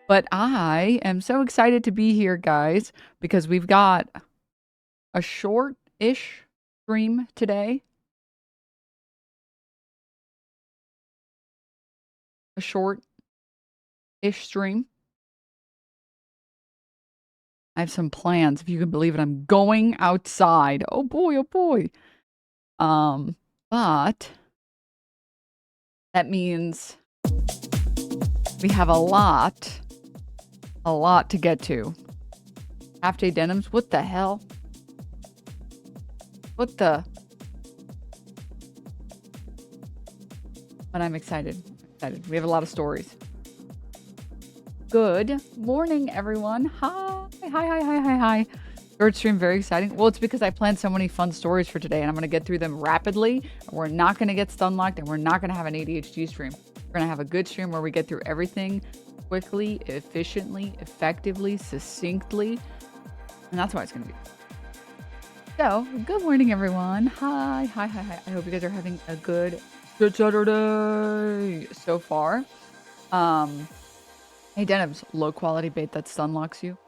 But I am so excited to be here, guys, because we've got a short-ish stream today. A short-ish stream. I have some plans, if you can believe it. I'm going outside. Oh boy, oh boy. But that means we have a lot to get to. Half day denims? What the hell? What the? But I'm excited. We have a lot of stories. Good morning, everyone. Hi. Third stream, very exciting. Well, it's because I planned so many fun stories for today, and I'm going to get through them rapidly. We're not going to get stun locked, and we're not going to have an ADHD stream. We're going to have a good stream where we get through everything quickly, efficiently, effectively, succinctly, and that's why it's going to be. So, good morning, everyone. Hi. I hope you guys are having a good Saturday so far. Hey, Denims, low quality bait that stun locks you.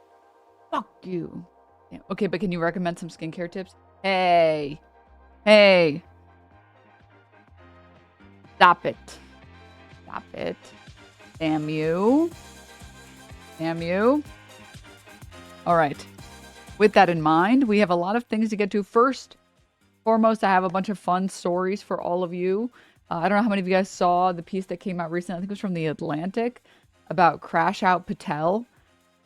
Fuck you. Yeah. Okay, but can you recommend some skincare tips? Hey. Stop it. Damn you. All right. With that in mind, we have a lot of things to get to. First, foremost, I have a bunch of fun stories for all of you. I don't know how many of you guys saw the piece that came out recently. I think it was from The Atlantic about Kash Patel.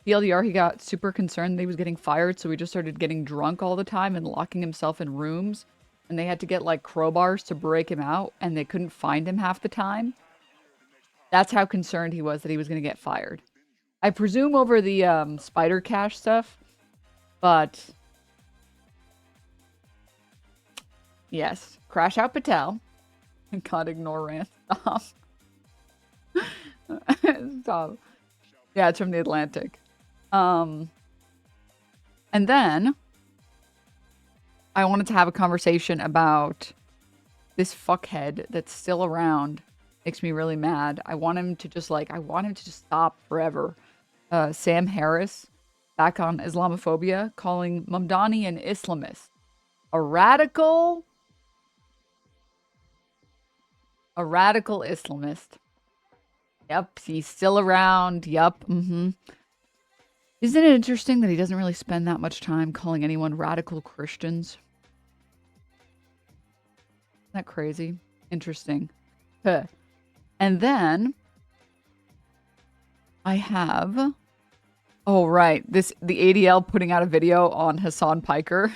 TLDR, he got super concerned that he was getting fired, so he just started getting drunk all the time and locking himself in rooms. And they had to get like crowbars to break him out, and they couldn't find him half the time. That's how concerned he was that he was going to get fired. I presume over the spider cash stuff, but yes, Kash Patel. God, ignore rant. Stop. Yeah, it's from The Atlantic. And then I wanted to have a conversation about this fuckhead that's still around. Makes me really mad. I want him to just stop forever. Sam Harris, back on Islamophobia, calling Mamdani an Islamist. A radical Islamist. Yep, he's still around. Yep. Isn't it interesting that he doesn't really spend that much time calling anyone radical Christians? Isn't that crazy? Interesting. Huh. And then I have... Oh, right. The ADL putting out a video on Hassan Piker.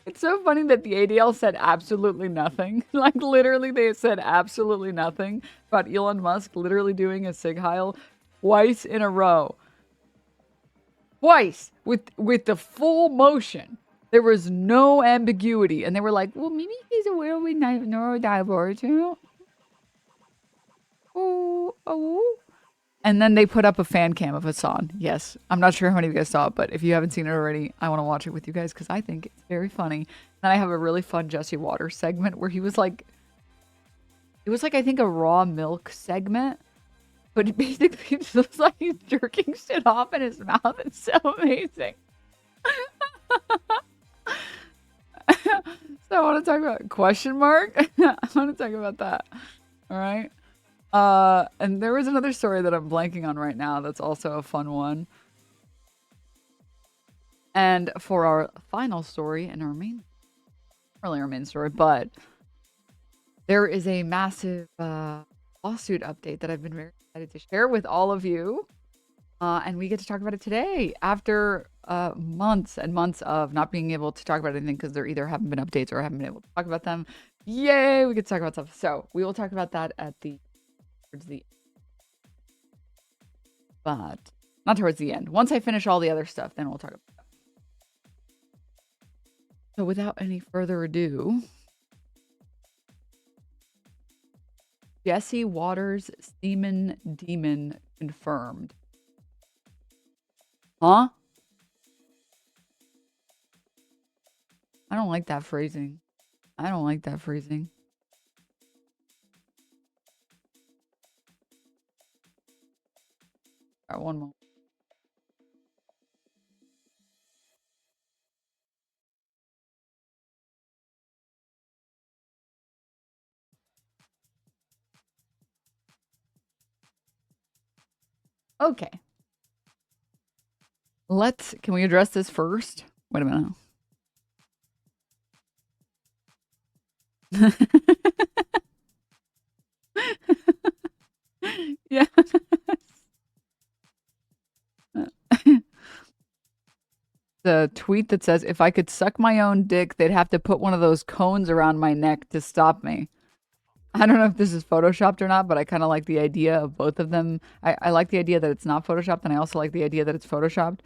It's so funny that the ADL said absolutely nothing. Like, literally, they said absolutely nothing about Elon Musk literally doing a Sig Heil twice in a row. Twice! With the full motion. There was no ambiguity. And they were like, well, maybe he's aware we neurodivergent. Oh. And then they put up a fan cam of Hassan. Yes. I'm not sure how many of you guys saw it, but if you haven't seen it already, I want to watch it with you guys because I think it's very funny. Then I have a really fun Jesse Waters segment where he was like... It was like, I think, a raw milk segment. But it basically just looks like he's jerking shit off in his mouth. It's so amazing. So I want to talk about question mark. I want to talk about that. All right. And there was another story that I'm blanking on right now that's also a fun one. And for our final story and our main story, but there is a massive lawsuit update that I've been very excited to share with all of you. And we get to talk about it today after months and months of not being able to talk about anything because there either haven't been updates or I haven't been able to talk about them. Yay, we get to talk about stuff. So we will talk about that but not towards the end. Once I finish all the other stuff, then we'll talk about that. So without any further ado, Jesse Waters semen demon confirmed. Huh? I don't like that phrasing. Yeah, one moment. Okay. Can we address this first? Wait a minute. Yeah. The tweet that says, if I could suck my own dick, they'd have to put one of those cones around my neck to stop me. I don't know if this is photoshopped or not, but I kind of like the idea of both of them. I like the idea that it's not photoshopped, and I also like the idea that it's photoshopped.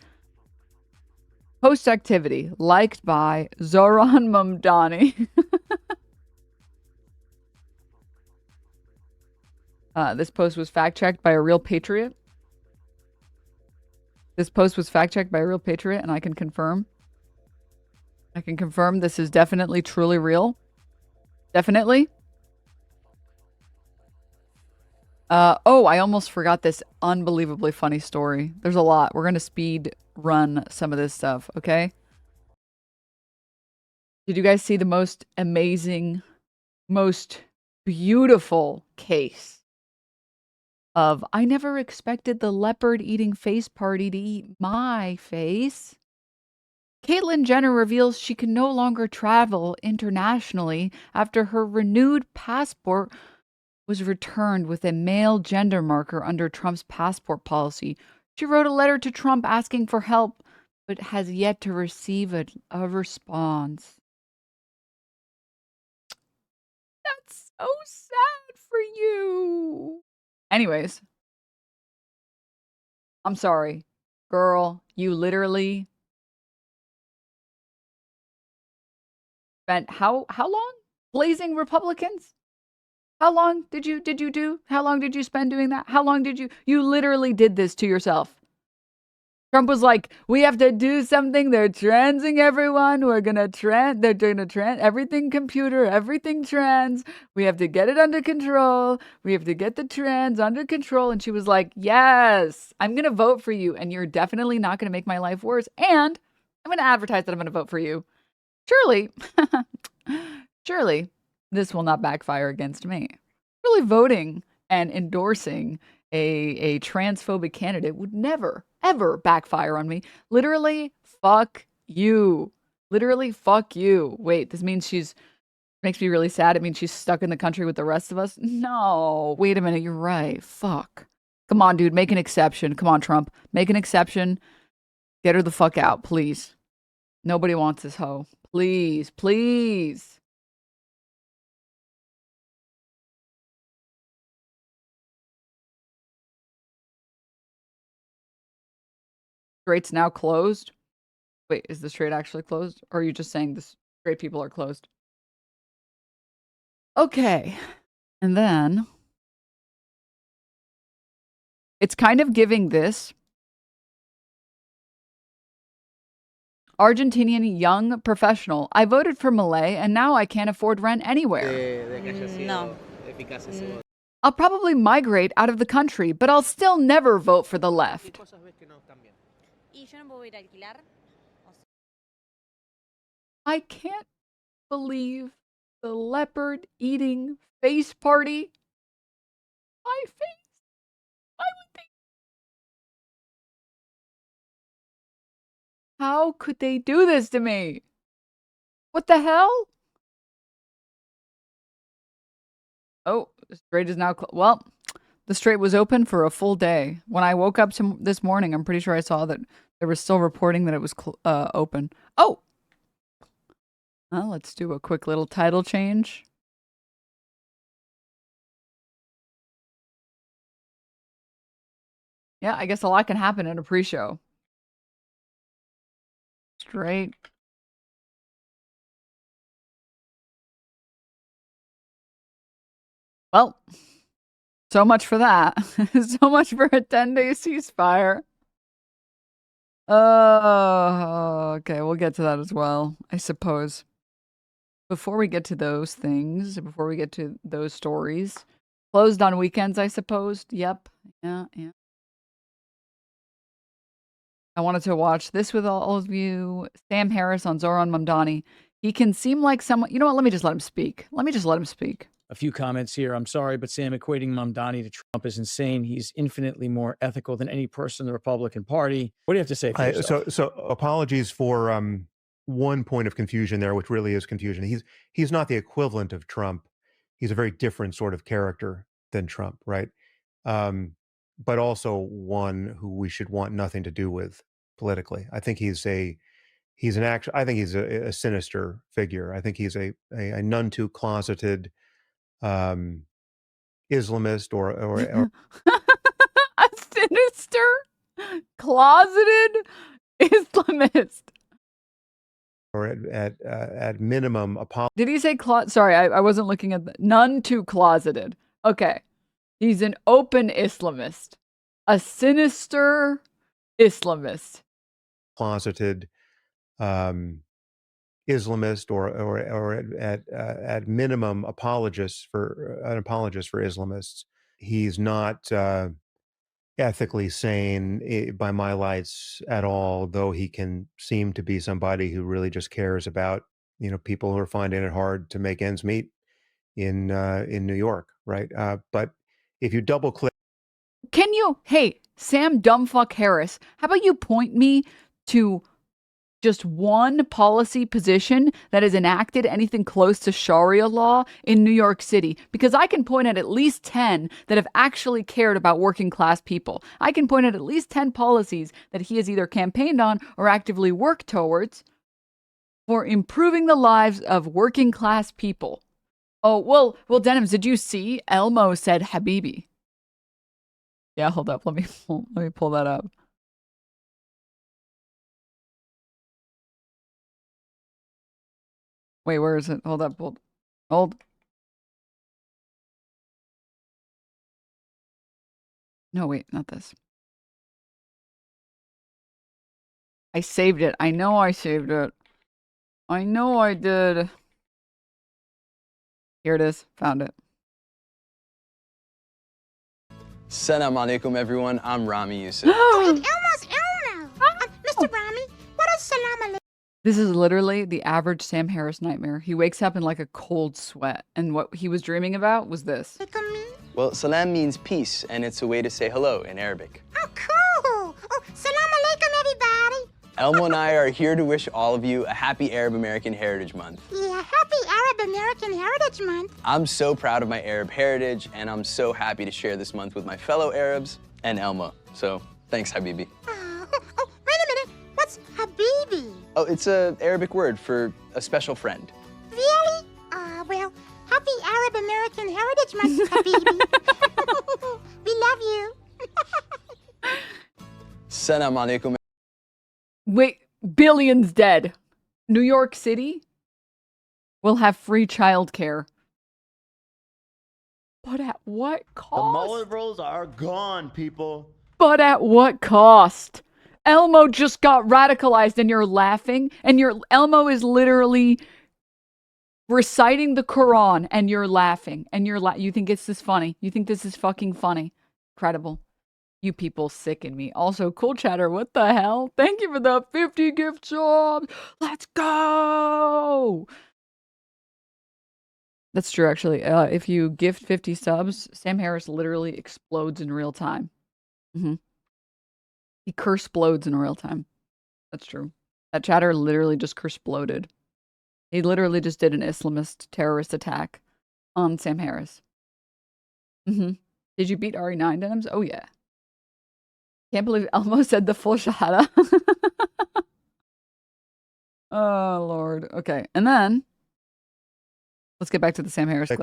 Post activity liked by Zohran Mamdani. This post was fact checked by a real patriot. This post was fact checked by a real patriot, and I can confirm. I can confirm this is definitely truly real. Definitely. Oh, I almost forgot this unbelievably funny story. There's a lot. We're going to speed run some of this stuff, okay? Did you guys see the most amazing, most beautiful case of I never expected the leopard eating face party to eat my face? Caitlyn Jenner reveals she can no longer travel internationally after her renewed passport was returned with a male gender marker under Trump's passport policy. She wrote a letter to Trump asking for help, but has yet to receive a response. That's so sad for you. Anyways, I'm sorry. Girl, you literally spent how long? Blazing Republicans? How long did you do? How long did you spend doing that? How long did you literally did this to yourself? Trump was like, we have to do something. They're transing everyone. They're going to trans everything computer, everything trans. We have to get it under control. We have to get the trans under control. And she was like, yes, I'm going to vote for you. And you're definitely not going to make my life worse. And I'm going to advertise that I'm going to vote for you. Surely, surely this will not backfire against me. Really voting and endorsing a transphobic candidate would never, ever backfire on me. Literally, fuck you. Literally, fuck you. Wait, this means makes me really sad. It means she's stuck in the country with the rest of us. No, wait a minute. You're right. Fuck. Come on, dude. Make an exception. Come on, Trump. Make an exception. Get her the fuck out, please. Nobody wants this hoe. Please, please. Strait's now closed. Wait, is the Strait actually closed? Or are you just saying the straight people are closed? Okay. And then it's kind of giving this Argentinian young professional. I voted for Malay and now I can't afford rent anywhere. No. I'll probably migrate out of the country, but I'll still never vote for the left. I can't believe the leopard eating face party. My face. Why would they? How could they do this to me? What the hell? Oh, the Strait is now well, the Strait was open for a full day. When I woke up this morning, I'm pretty sure I saw that there was still reporting that it was open. Oh! Well, let's do a quick little title change. Yeah, I guess a lot can happen in a pre-show. Strait. Well, so much for that. So much for a 10-day ceasefire. Oh, okay. We'll get to that as well, I suppose. Before we get to those things, before we get to those stories, closed on weekends, I suppose. Yep. Yeah, yeah. I wanted to watch this with all of you. Sam Harris on Zohran Mamdani. He can seem like someone. You know what? Let me just let him speak. Let me just let him speak. A few comments here. I'm sorry, but Sam, equating Mamdani to Trump is insane. He's infinitely more ethical than any person in the Republican Party. What do you have to say for yourself? So apologies for one point of confusion there, which really is confusion. He's not the equivalent of Trump. He's a very different sort of character than Trump, right? But also one who we should want nothing to do with politically. I think he's a sinister figure. I think he's a none too closeted Islamist or A sinister, closeted Islamist. or at minimum Did he say sorry, I wasn't looking at none too closeted. Okay. He's an open Islamist. A sinister Islamist. closeted Islamist or at minimum apologist for Islamists. He's not ethically sane by my lights at all, though he can seem to be somebody who really just cares about, people who are finding it hard to make ends meet in New York, right? But if you double click, Hey, Sam Dumbfuck Harris, how about you point me to just one policy position that has enacted anything close to Sharia law in New York City? Because I can point at least 10 that have actually cared about working class people. I can point at least 10 policies that he has either campaigned on or actively worked towards for improving the lives of working class people. Oh, well, Denims, did you see Elmo said Habibi? Yeah, hold up. Let me pull that up. Wait, where is it? Hold up. Hold. No, wait, not this. I saved it. I know I saved it. I know I did. Here it is. Found it. Salam alaikum, everyone. I'm Rami Yusuf. Oh, it's Elmo. Mr. Rami, what is salam alaikum? This is literally the average Sam Harris nightmare. He wakes up in like a cold sweat, and what he was dreaming about was this. Well, salam means peace, and it's a way to say hello in Arabic. Oh, cool. Oh, salam alaikum, everybody. Elmo and I are here to wish all of you a happy Arab American Heritage Month. Yeah, happy Arab American Heritage Month. I'm so proud of my Arab heritage, and I'm so happy to share this month with my fellow Arabs and Elmo. So, thanks, Habibi. Oh, wait a minute. What's Habibi? Oh, it's an Arabic word for a special friend. Really? Well, happy Arab American Heritage Month, Habibi. We love you. Salam alaikum. Wait, billions dead. New York City will have free childcare. But at what cost? The mullet rolls are gone, people. But at what cost? Elmo just got radicalized and you're laughing, and Elmo is literally reciting the Quran and you're laughing, and you think it's this funny. You think this is fucking funny. Incredible. You people sicken me. Also, Cool Chatter, what the hell? Thank you for the 50 gift subs. Let's go. That's true, actually. If you gift 50 subs, Sam Harris literally explodes in real time. He curse-splodes in real time. That's true. That chatter literally just curse-sploded. He literally just did an Islamist terrorist attack on Sam Harris. Did you beat RE9, Denims? Oh, yeah. Can't believe Elmo said the full shahada. Oh, Lord. Okay. And then, let's get back to the Sam Harris clip.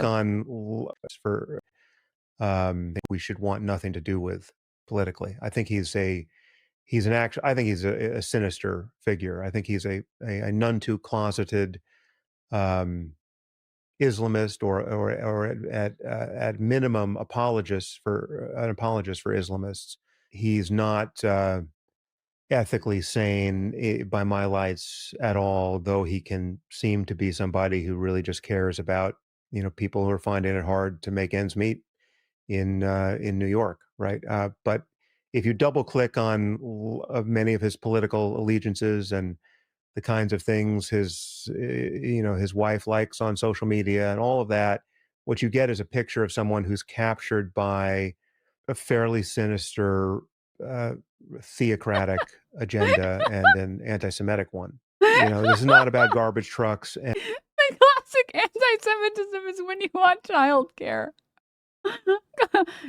We should want nothing to do with politically. I think he's a sinister figure. I think he's a none too closeted Islamist or at minimum an apologist for Islamists. He's not ethically sane by my lights at all, though he can seem to be somebody who really just cares about, people who are finding it hard to make ends meet in New York, right? But if you double click on many of his political allegiances and the kinds of things his wife likes on social media and all of that, what you get is a picture of someone who's captured by a fairly sinister theocratic agenda and an anti-Semitic one. This is not about garbage trucks. And the classic anti-Semitism is when you want childcare.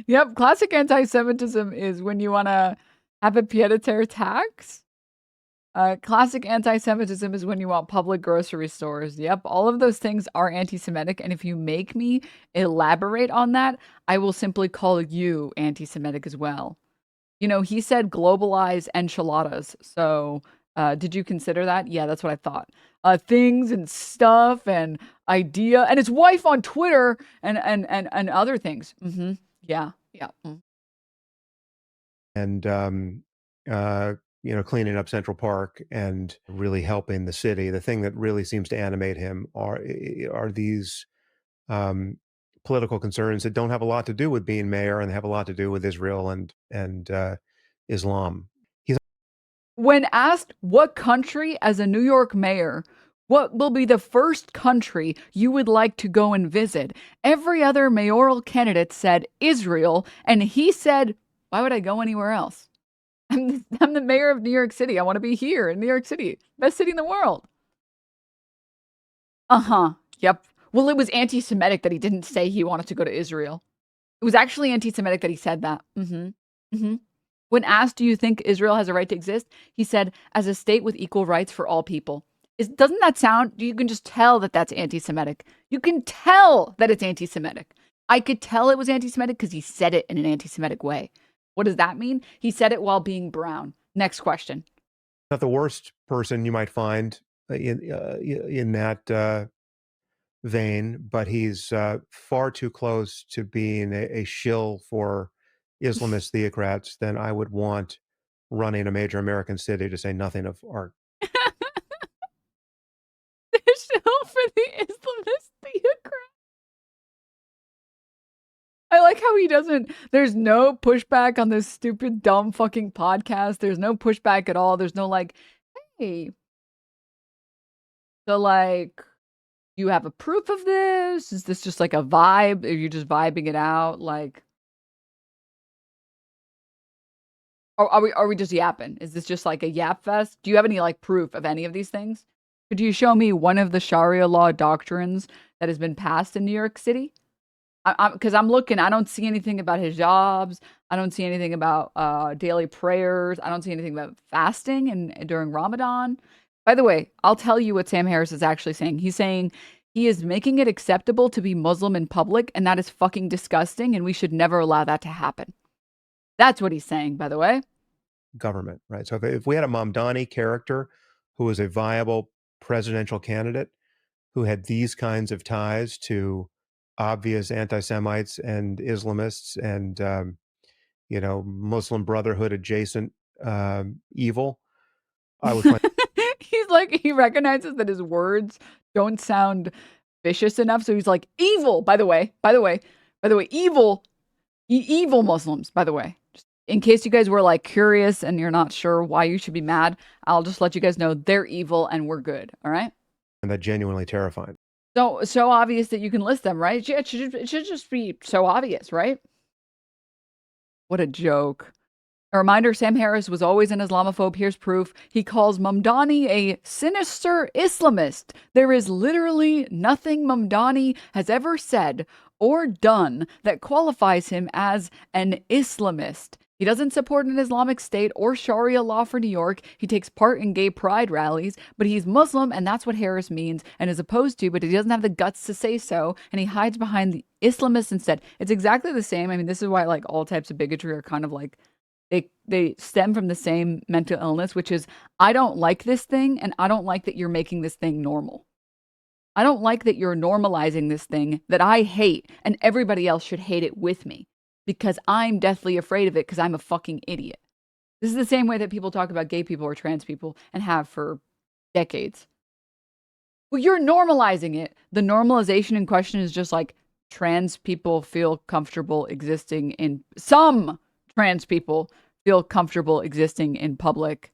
Yep, classic anti-Semitism is when you want to have a pied-à-terre tax. Classic anti-Semitism is when you want public grocery stores. Yep, all of those things are anti-Semitic, and if you make me elaborate on that, I will simply call you anti-Semitic as well. He said globalize enchiladas, so did you consider that? Yeah, that's what I thought. Things and stuff and idea, and his wife on Twitter and other things. Mm-hmm. Yeah. Mm. And cleaning up Central Park and really helping the city. The thing that really seems to animate him are these political concerns that don't have a lot to do with being mayor, and have a lot to do with Israel and Islam. When asked what country, as a New York mayor, what will be the first country you would like to go and visit, every other mayoral candidate said Israel, and he said, why would I go anywhere else? I'm the mayor of New York City. I want to be here in New York City. Best city in the world. Uh-huh. Yep. Well, it was anti-Semitic that he didn't say he wanted to go to Israel. It was actually anti-Semitic that he said that. When asked, do you think Israel has a right to exist? He said, as a state with equal rights for all people. Doesn't that sound, you can just tell that that's anti-Semitic. You can tell that it's anti-Semitic. I could tell it was anti-Semitic because he said it in an anti-Semitic way. What does that mean? He said it while being brown. Next question. Not the worst person you might find in that vein, but he's far too close to being a shill for Islamist theocrats than I would want running a major American city, to say nothing of art. The shill for the Islamist theocrat. I like how he doesn't, there's no pushback on this stupid, dumb fucking podcast. There's no pushback at all. There's no like, hey. So like, you have a proof of this? Is this just like a vibe? Are you just vibing it out? Like, are we just yapping? Is this just like a yap fest? Do you have any like proof of any of these things? Could you show me one of the Sharia law doctrines that has been passed in New York City? Because I'm looking, I don't see anything about hijabs. I don't see anything about daily prayers. I don't see anything about fasting and during Ramadan. By the way, I'll tell you what Sam Harris is actually saying. He's saying he is making it acceptable to be Muslim in public, and that is fucking disgusting, and we should never allow that to happen. That's what he's saying, by the way. Government, right? So if we had a Mamdani character who was a viable presidential candidate who had these kinds of ties to obvious anti-Semites and Islamists and, Muslim Brotherhood adjacent evil, I would find... He's like, he recognizes that his words don't sound vicious enough. So he's like, evil, by the way, evil Muslims, by the way. Just in case you guys were like curious and you're not sure why you should be mad, I'll just let you guys know they're evil and we're good. All right. And that genuinely terrifying. So obvious that you can list them, right? It should just be so obvious, right? What a joke. A reminder, Sam Harris was always an Islamophobe. Here's proof. He calls Mamdani a sinister Islamist. There is literally nothing Mamdani has ever said or done that qualifies him as an Islamist. He doesn't support an Islamic State or Sharia law for New York. He takes part in gay pride rallies, but he's Muslim, and that's what Harris means and is opposed to, but he doesn't have the guts to say so, and he hides behind the Islamists instead. It's exactly the same. I mean, this is why like all types of bigotry are kind of like, they stem from the same mental illness, which is, I don't like this thing, and I don't like that you're making this thing normal. I don't like that you're normalizing this thing that I hate, and everybody else should hate it with me. Because I'm deathly afraid of it because I'm a fucking idiot. This is the same way that people talk about gay people or trans people and have for decades. Well, you're normalizing it. The normalization in question is just like trans people feel comfortable existing in some trans people feel comfortable existing in public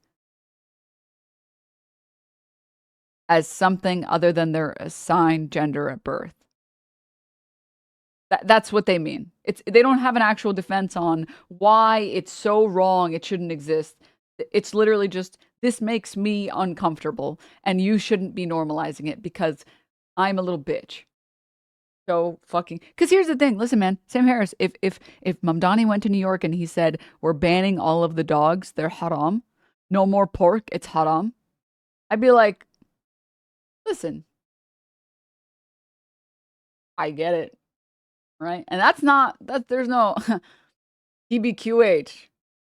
as something other than their assigned gender at birth. That's what they mean. They don't have an actual defense on why it's so wrong it shouldn't exist. It's literally just, this makes me uncomfortable and you shouldn't be normalizing it because I'm a little bitch. So fucking, because here's the thing. Listen, man, Sam Harris, if Mamdani went to New York and he said, we're banning all of the dogs, they're haram, no more pork, it's haram, I'd be like, listen, I get it, right? And there's no TBQH.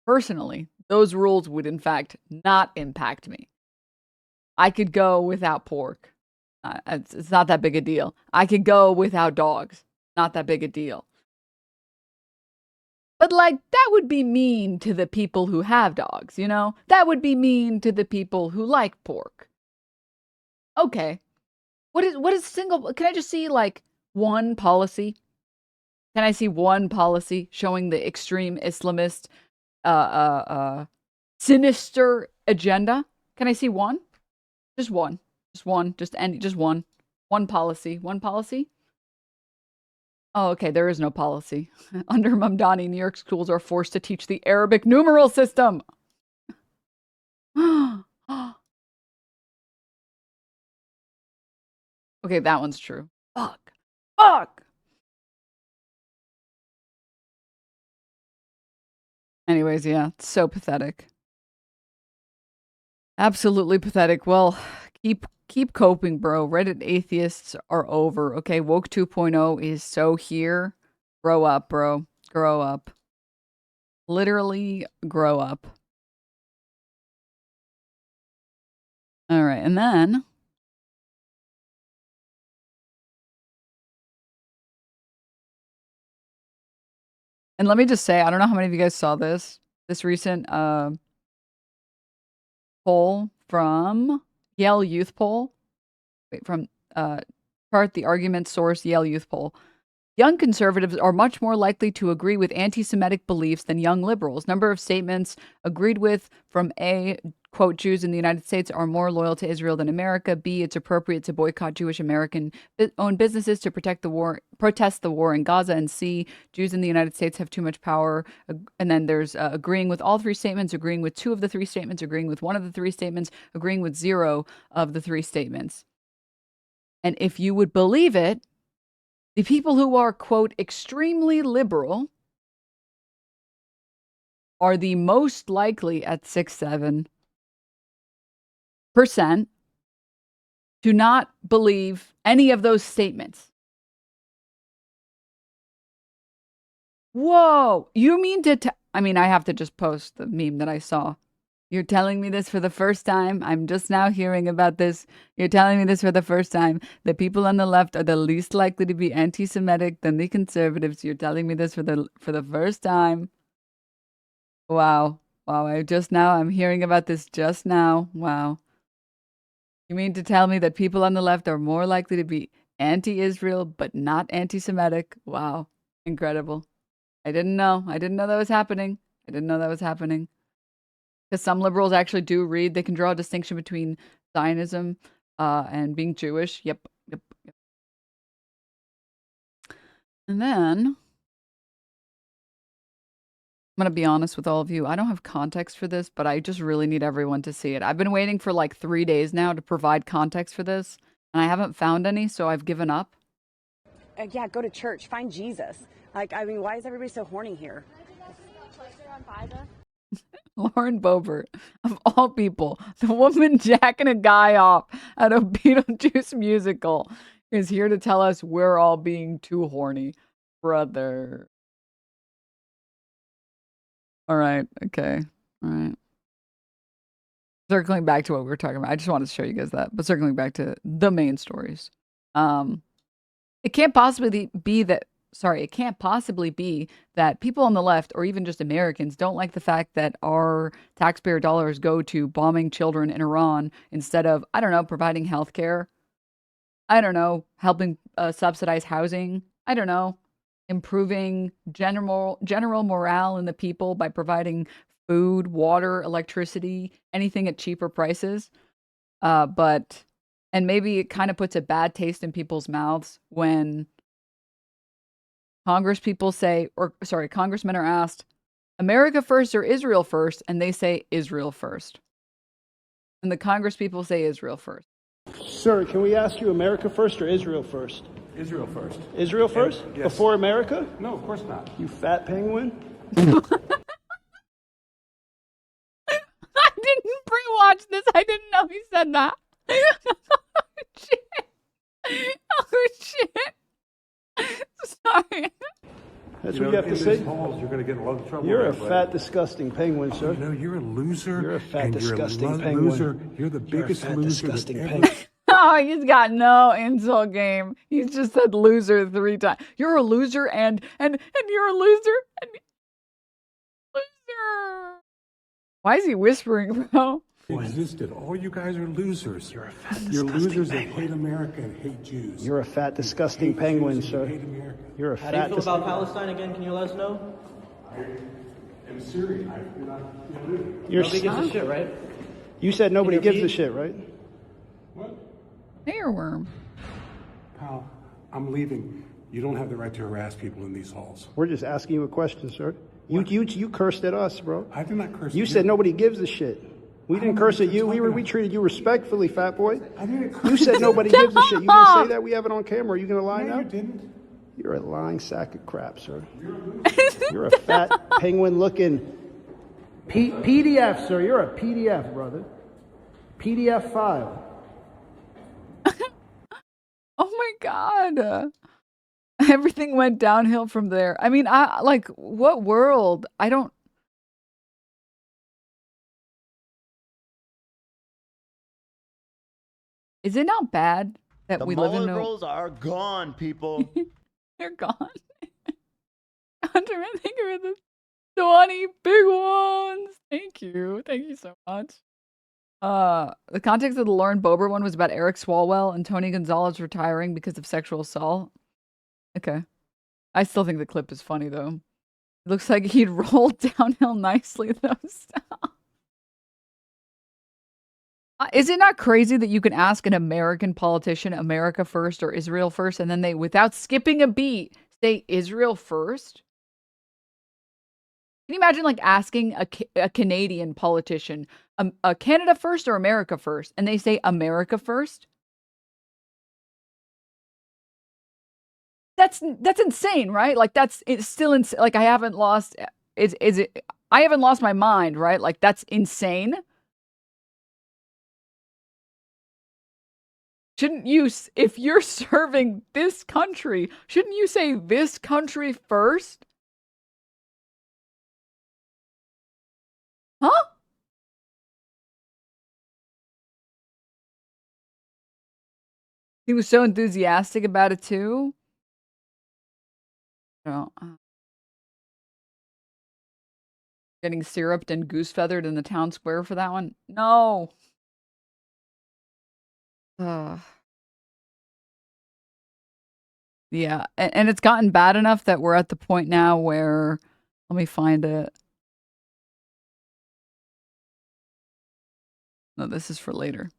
Personally, those rules would in fact not impact me. I could go without pork. It's not that big a deal. I could go without dogs. Not that big a deal. But like, that would be mean to the people who have dogs, you know? That would be mean to the people who like pork. Okay. What is single? Can I just see like one policy? Can I see one policy showing the extreme Islamist, sinister agenda? Can I see one? Just one. Just one. Just one. One policy. One policy? Oh, okay. There is no policy. Under Mamdani, New York schools are forced to teach the Arabic numeral system. Okay, that one's true. Fuck. Fuck! Anyways, yeah, it's so pathetic. Absolutely pathetic. Well, keep coping, bro. Reddit atheists are over. Okay, woke 2.0 is so here. Grow up, bro. Grow up. Literally grow up. All right, and then and let me just say, I don't know how many of you guys saw this recent poll from Yale Youth Poll. Wait, from chart the argument source Yale Youth Poll. Young conservatives are much more likely to agree with anti-Semitic beliefs than young liberals. Number of statements agreed with from A, quote, Jews in the United States are more loyal to Israel than America. B, it's appropriate to boycott Jewish American-owned businesses to protest the war in Gaza. And C, Jews in the United States have too much power. And then there's agreeing with all three statements, agreeing with two of the three statements, agreeing with one of the three statements, agreeing with zero of the three statements. And if you would believe it, the people who are, quote, extremely liberal are the most likely at 6-7% to not believe any of those statements. Whoa, you mean to I mean, I have to just post the meme that I saw. You're telling me this for the first time? I'm just now hearing about this. You're telling me this for the first time. The people on the left are the least likely to be anti-Semitic than the conservatives. You're telling me this for the first time. Wow. Wow, I'm hearing about this just now. Wow. You mean to tell me that people on the left are more likely to be anti-Israel but not anti-Semitic? Wow. Incredible. I didn't know. I didn't know that was happening. Because some liberals actually do read. They can draw a distinction between Zionism and being Jewish. Yep. And then, I'm going to be honest with all of you. I don't have context for this, but I just really need everyone to see it. I've been waiting for like 3 days now to provide context for this, and I haven't found any, so I've given up. Yeah, go to church. Find Jesus. Like, I mean, why is everybody so horny here? Lauren Boebert, of all people, the woman jacking a guy off at a Beetlejuice musical, is here to tell us we're all being too horny. Brother. All right. Okay. All right. Circling back to what we were talking about. I just wanted to show you guys that. But circling back to the main stories. It can't possibly be that it can't possibly be that people on the left or even just Americans don't like the fact that our taxpayer dollars go to bombing children in Iran instead of, I don't know, providing healthcare. I don't know, helping subsidize housing. I don't know, improving general morale in the people by providing food, water, electricity, anything at cheaper prices. And maybe it kind of puts a bad taste in people's mouths when congressmen are asked, America first or Israel first, and they say Israel first. And the congresspeople say Israel first. Sir, can we ask you America first or Israel first? Israel first. Israel first? Yes. Before America? No, of course not. You fat penguin? I didn't pre-watch this. I didn't know he said that. Oh, shit. Oh, shit. Sorry. That's what you have to say? Halls, you're going to get in a lot of trouble. You're a fat, disgusting penguin, sir. No, you're a loser. You're a fat, disgusting you're a penguin. Loser. You're the biggest fat, loser disgusting that penguin. Oh, he's got no insult game. He's just said loser 3 times. You're a loser and you're a loser and loser. Why is he whispering, bro? Existed. All you guys are losers. You're a fat, You're disgusting losers penguin. that hate America and hate Jews. You're a fat, disgusting penguin, sir. Hate America. You're a How do you fat, feel about Palestine again? Can you let us know? I'm Syrian. I'm not. You're Nobody gives a shit, right? You said nobody Can you gives a repeat? shit, right? What? Earworm. Pal, I'm leaving. You don't have the right to harass people in these halls. We're just asking you a question, sir. You cursed at us, bro. I did not curse. You said nobody gives a shit. We didn't curse at you. We talking treated you respectfully, fat boy. I didn't curse. You said nobody gives a shit. You gonna say that? We have it on camera. Are you gonna lie No, now? you didn't. You're a lying sack of crap, sir. You're a fat penguin-looking PDF, sir. You're a PDF, brother. PDF file. Oh my God. Everything went downhill from there. I mean, what world? I don't. Is it not bad that The we live in mullet a... rolls are gone, people. They're gone. Hunter, thank you for the 20 big ones. Thank you. Thank you so much. The context of the Lauren Boebert one was about Eric Swalwell and Tony Gonzalez retiring because of sexual assault. Okay. I still think the clip is funny, though. It looks like he'd rolled downhill nicely, though. Is it not crazy that you can ask an American politician America first or Israel first, and then they, without skipping a beat, say Israel first? Can you imagine like asking a Canadian politician, Canada first or America first, and they say America first? That's insane, right? Like it's still insane. Like I haven't lost. I haven't lost my mind, right? Like that's insane. Shouldn't you, if you're serving this country, shouldn't you say this country first? Huh? He was so enthusiastic about it too. No. Getting syruped and goose feathered in the town square for that one? No. Yeah, and it's gotten bad enough that we're at the point now where, let me find it. No, this is for later.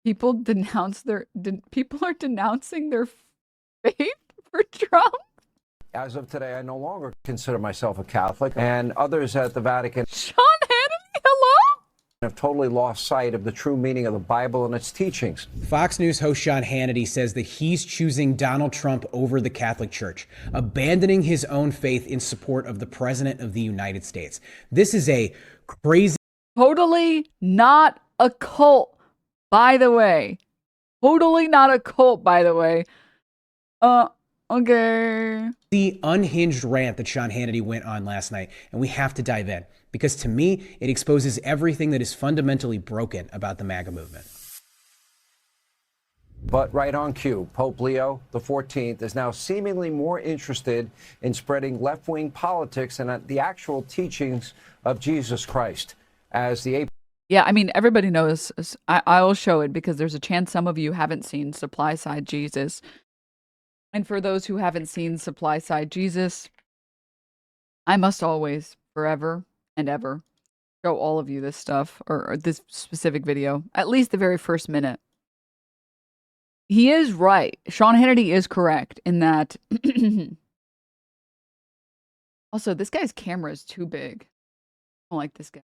People are denouncing their faith for Trump. As of today, I no longer consider myself a Catholic, and others at the Vatican Sean Hannity, hello? have totally lost sight of the true meaning of the Bible and its teachings. Fox News host Sean Hannity says that he's choosing Donald Trump over the Catholic Church, abandoning his own faith in support of the President of the United States. This is a crazy... Totally not a cult, by the way. Totally not a cult, by the way. Okay. The unhinged rant that Sean Hannity went on last night, and we have to dive in, because to me, it exposes everything that is fundamentally broken about the MAGA movement. But right on cue, Pope Leo XIV is now seemingly more interested in spreading left-wing politics than the actual teachings of Jesus Christ. As the Yeah, I mean, everybody knows. I will show it because there's a chance some of you haven't seen Supply Side Jesus. And for those who haven't seen Supply Side Jesus, I must always, forever and ever, show all of you this stuff, or this specific video, at least the very first minute. He is right. Sean Hannity is correct in that. Also, this guy's camera is too big. I don't like this guy.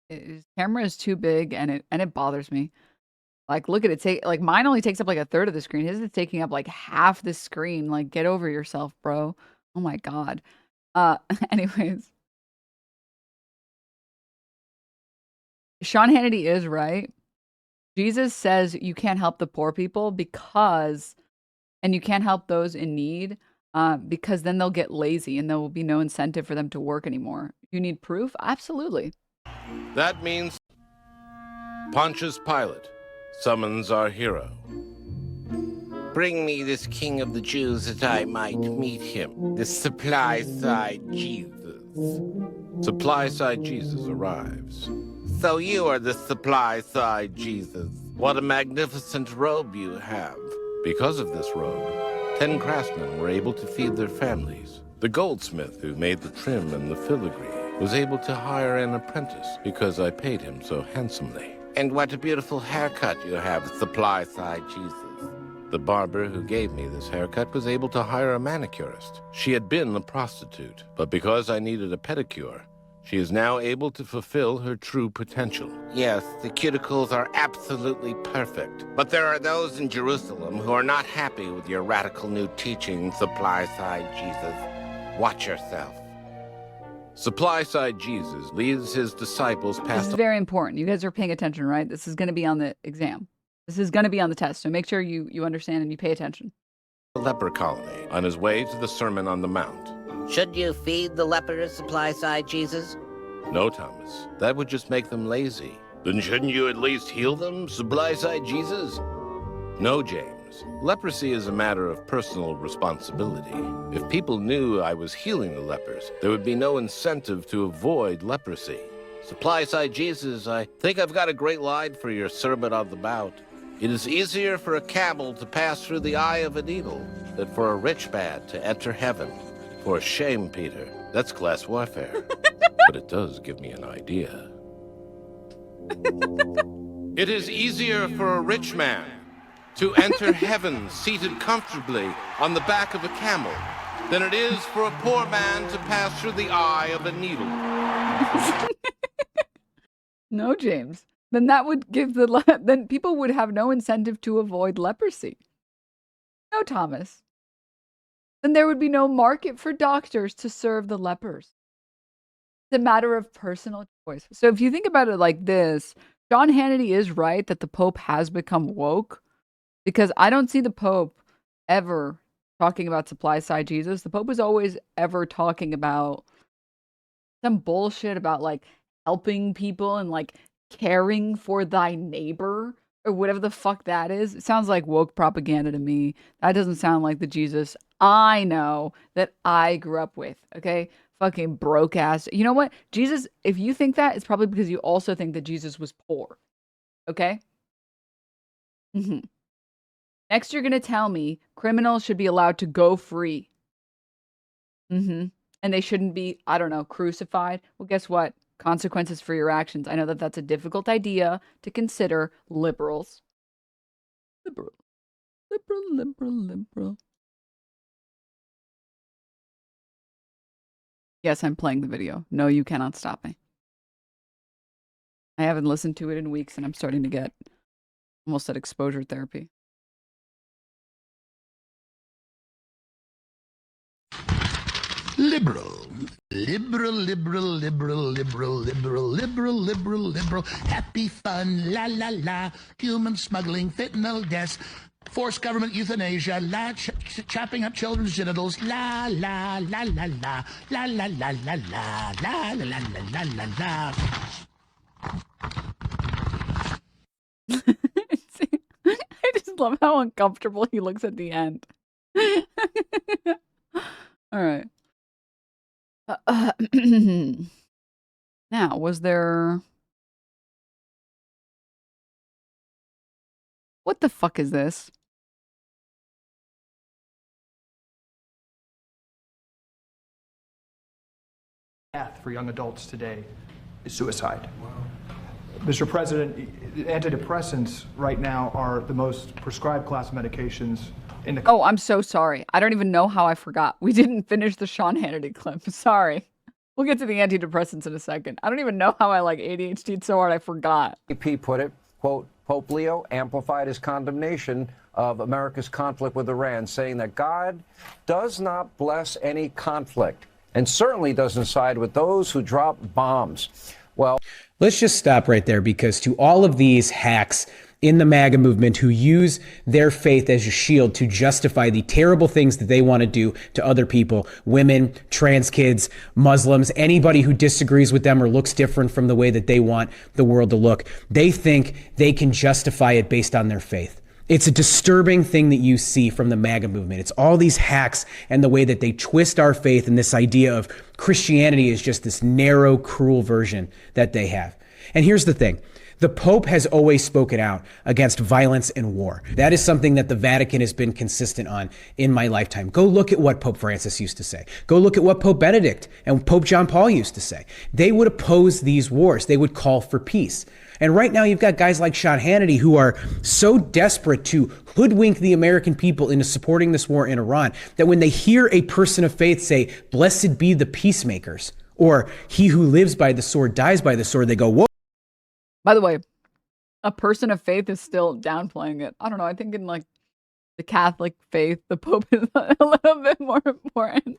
His camera is too big, and it bothers me. Like, look at it. Like, mine only takes up like a third of the screen. His is taking up like half the screen. Like, get over yourself, bro. Oh my god. Anyways. Sean Hannity is right. Jesus says you can't help the poor people and you can't help those in need because then they'll get lazy and there will be no incentive for them to work anymore. You need proof? Absolutely. That means Pontius Pilate summons our hero. Bring me this king of the Jews that I might meet him, this supply-side Jesus. Supply-side Jesus arrives. So you are the supply-side Jesus. What a magnificent robe you have. Because of this robe, 10 craftsmen were able to feed their families. The goldsmith who made the trim and the filigree was able to hire an apprentice because I paid him so handsomely. And what a beautiful haircut you have, supply-side Jesus. The barber who gave me this haircut was able to hire a manicurist. She had been a prostitute, but because I needed a pedicure, she is now able to fulfill her true potential. Yes, the cuticles are absolutely perfect. But there are those in Jerusalem who are not happy with your radical new teaching, supply-side Jesus. Watch yourself. Supply-side Jesus leads his disciples past... This is very important. You guys are paying attention, right? This is going to be on the exam. This is going to be on the test, so make sure you understand and you pay attention. ...the leper colony on his way to the Sermon on the Mount. Should you feed the lepers, supply-side Jesus? No, Thomas. That would just make them lazy. Then shouldn't you at least heal them, supply-side Jesus? No, James. Leprosy is a matter of personal responsibility. If people knew I was healing the lepers, there would be no incentive to avoid leprosy. Supply-side Jesus, I think I've got a great line for your Sermon on the Mount. It is easier for a camel to pass through the eye of a needle than for a rich man to enter heaven. For shame, Peter. That's class warfare. But it does give me an idea. It is easier for a rich man to enter heaven seated comfortably on the back of a camel than it is for a poor man to pass through the eye of a needle. No, James. Then that would give then people would have no incentive to avoid leprosy. No, Thomas. Then there would be no market for doctors to serve the lepers. It's a matter of personal choice. So if you think about it like this, Sean Hannity is right that the Pope has become woke, because I don't see the Pope ever talking about supply-side Jesus. The Pope is always ever talking about some bullshit about like helping people and like caring for thy neighbor or whatever the fuck that is. It sounds like woke propaganda to me. That doesn't sound like the Jesus I know that I grew up with. Okay. Fucking broke ass. You know what? Jesus, if you think that, it's probably because you also think that Jesus was poor. Okay. Next, you're going to tell me criminals should be allowed to go free. And they shouldn't be, I don't know, crucified. Well, guess what? Consequences for your actions. I know that that's a difficult idea to consider, liberals. Liberal. Yes, I'm playing the video. No, you cannot stop me. I haven't listened to it in weeks and I'm starting to get almost at exposure therapy. Liberal. Liberal. Happy fun, la la la. Human smuggling, fentanyl deaths. Forced government euthanasia, chopping up children's genitals, la la la la la la la la la la la la la la la. I just love how uncomfortable he looks at the end. All right. Now, was there... What the fuck is this? death for young adults today is suicide. Wow. Mr. President, antidepressants right now are the most prescribed class of medications in the. Oh, I'm so sorry. I don't even know how I forgot. We didn't finish the Sean Hannity clip. Sorry. We'll get to the antidepressants in a second. I don't even know how I like ADHD'd so hard I forgot. AP put it, quote, Pope Leo amplified his condemnation of America's conflict with Iran, saying that God does not bless any conflict and certainly doesn't side with those who drop bombs. Well, let's just stop right there, because to all of these hacks in the MAGA movement who use their faith as a shield to justify the terrible things that they want to do to other people, women, trans kids, Muslims, anybody who disagrees with them or looks different from the way that they want the world to look, they think they can justify it based on their faith. It's a disturbing thing that you see from the MAGA movement. It's all these hacks and the way that they twist our faith, and this idea of Christianity is just this narrow, cruel version that they have. And here's the thing. The Pope has always spoken out against violence and war. That is something that the Vatican has been consistent on in my lifetime. Go look at what Pope Francis used to say. Go look at what Pope Benedict and Pope John Paul used to say. They would oppose these wars. They would call for peace. And right now you've got guys like Sean Hannity who are so desperate to hoodwink the American people into supporting this war in Iran that when they hear a person of faith say, "Blessed be the peacemakers," or "He who lives by the sword dies by the sword," they go, "Whoa." By the way, a person of faith is still downplaying it. I don't know. I think in like the Catholic faith, the Pope is a little bit more important.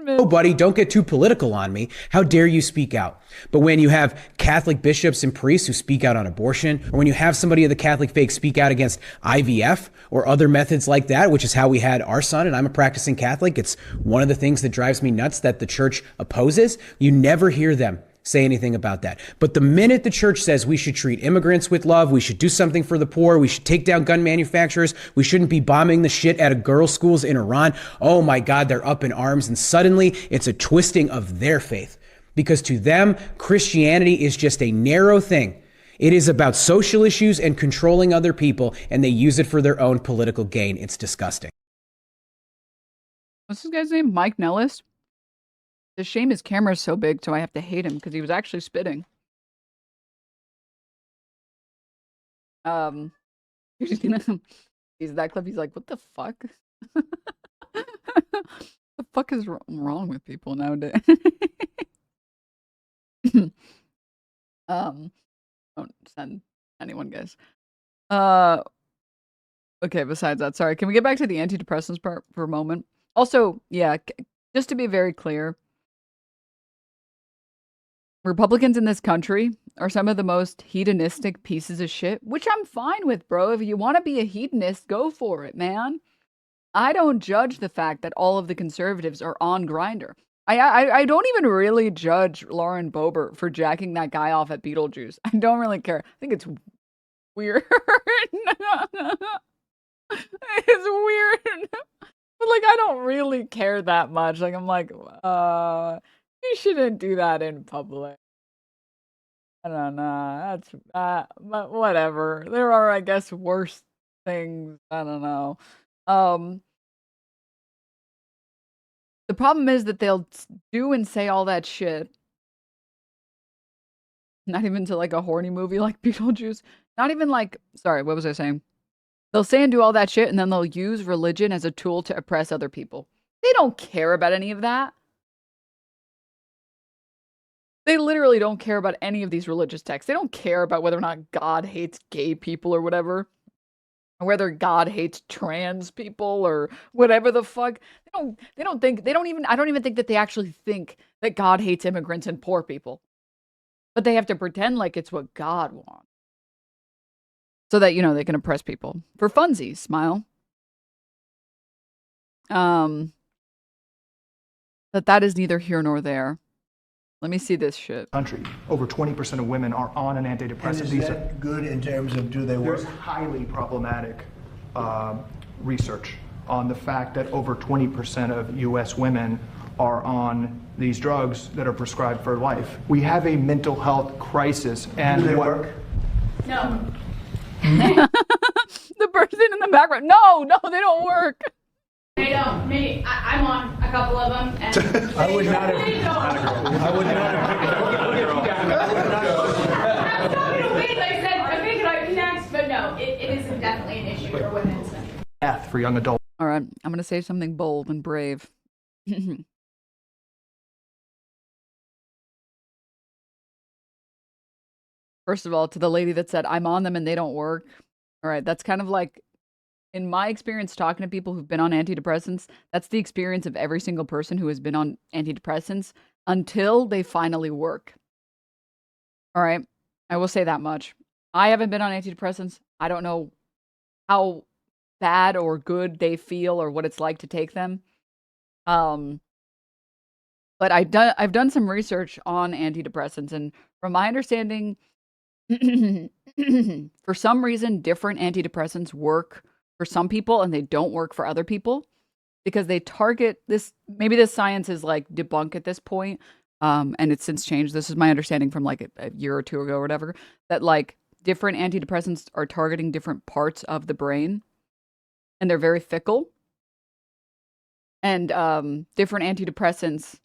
Oh, buddy, don't get too political on me. How dare you speak out? But when you have Catholic bishops and priests who speak out on abortion, or when you have somebody of the Catholic faith speak out against IVF or other methods like that, which is how we had our son, and I'm a practicing Catholic, it's one of the things that drives me nuts that the church opposes. You never hear them say anything about that. But the minute the church says we should treat immigrants with love, we should do something for the poor, we should take down gun manufacturers, we shouldn't be bombing the shit out of girls' schools in Iran, oh my God, they're up in arms. And suddenly it's a twisting of their faith. Because to them, Christianity is just a narrow thing. It is about social issues and controlling other people, and they use it for their own political gain. It's disgusting. What's this guy's name? Mike Nellis? It's a shame his camera's so big, so I have to hate him because he was actually spitting. He's that clip. He's like, "What the fuck? The fuck is wrong with people nowadays?" Don't send anyone, guys. Okay. Besides that, sorry. Can we get back to the antidepressants part for a moment? Also, yeah, just to be very clear. Republicans in this country are some of the most hedonistic pieces of shit, which I'm fine with, bro. If you want to be a hedonist, go for it, man. I don't judge the fact that all of the conservatives are on Grindr. I don't even really judge Lauren Boebert for jacking that guy off at Beetlejuice. I don't really care. I think it's weird. It's weird. But like, I don't really care that much. Like, I'm like, you shouldn't do that in public. I don't know. That's but whatever. There are, I guess, worse things. I don't know. The problem is that they'll do and say all that shit. Not even to like a horny movie like Beetlejuice. Not even like, sorry, what was I saying? They'll say and do all that shit, and then they'll use religion as a tool to oppress other people. They don't care about any of that. They literally don't care about any of these religious texts. They don't care about whether or not God hates gay people or whatever. Or whether God hates trans people or whatever the fuck. I don't even think that they actually think that God hates immigrants and poor people. But they have to pretend like it's what God wants. So that, they can oppress people. For funsies, smile. But that is neither here nor there. Let me see this shit. Country. Over 20% of women are on an antidepressant. And is that good in terms of do they work? There's highly problematic research on the fact that over 20% of U.S. women are on these drugs that are prescribed for life. We have a mental health crisis. And do they work? No. The person in the background. No, they don't work. They don't. I'm on a couple of them. And I would not have. I would not I said, I figured I'd be next, but no, it is definitely an issue for women. So. Death for young adults. All right, I'm going to say something bold and brave. First of all, to the lady that said, I'm on them and they don't work. All right, that's kind of like, in my experience talking to people who've been on antidepressants, that's the experience of every single person who has been on antidepressants until they finally work. All right, I will say that much. I haven't been on antidepressants. I don't know how bad or good they feel or what it's like to take them. But I've done some research on antidepressants, and from my understanding, for some reason, different antidepressants work for some people and they don't work for other people because they target this. Maybe this science is like debunked at this point, and it's since changed. This is my understanding from like a year or two ago or whatever, that like different antidepressants are targeting different parts of the brain, and they're very fickle. And different antidepressants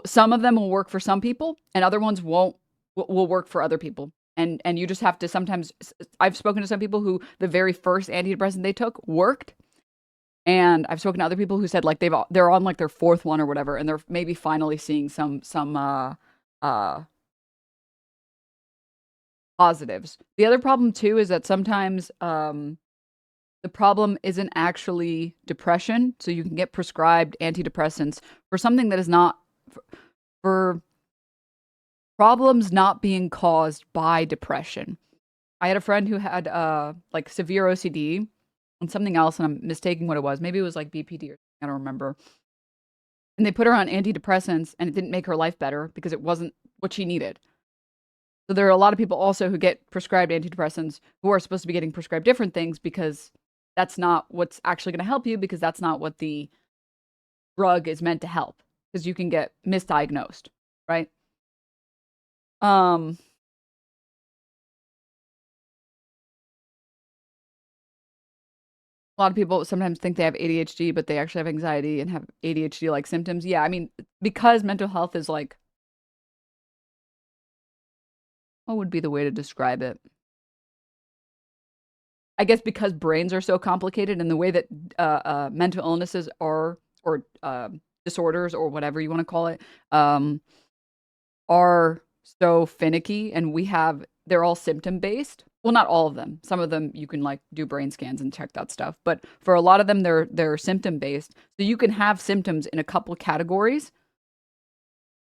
some of them will work for some people, and other ones will work for other people. And you just have to sometimes. I've spoken to some people who the very first antidepressant they took worked, and I've spoken to other people who said like they're on like their fourth one or whatever, and they're maybe finally seeing some positives. The other problem too is that sometimes the problem isn't actually depression, so you can get prescribed antidepressants for something that is not for problems not being caused by depression. I had a friend who had like severe OCD and something else, and I'm mistaking what it was. Maybe it was like BPD or something, I don't remember. And they put her on antidepressants, and it didn't make her life better because it wasn't what she needed. So there are a lot of people also who get prescribed antidepressants who are supposed to be getting prescribed different things because that's not what's actually going to help you, because that's not what the drug is meant to help, because you can get misdiagnosed, right? A lot of people sometimes think they have ADHD, but they actually have anxiety and have ADHD-like symptoms. Yeah, I mean, because mental health is like, what would be the way to describe it? I guess because brains are so complicated, and the way that mental illnesses are, or disorders, or whatever you want to call it, are so finicky, and they're all symptom-based. Well, not all of them. Some of them you can like do brain scans and check that stuff. But for a lot of them, they're symptom-based. So you can have symptoms in a couple categories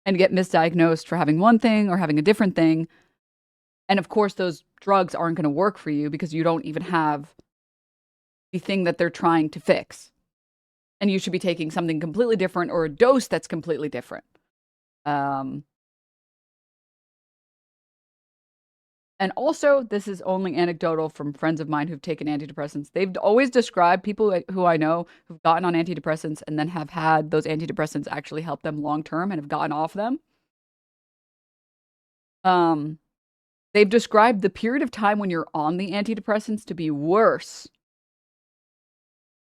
and get misdiagnosed for having one thing or having a different thing. And of course, those drugs aren't going to work for you because you don't even have the thing that they're trying to fix. And you should be taking something completely different, or a dose that's completely different. And also, this is only anecdotal from friends of mine who've taken antidepressants. They've always described people who I know who've gotten on antidepressants and then have had those antidepressants actually help them long term and have gotten off them. They've described the period of time when you're on the antidepressants to be worse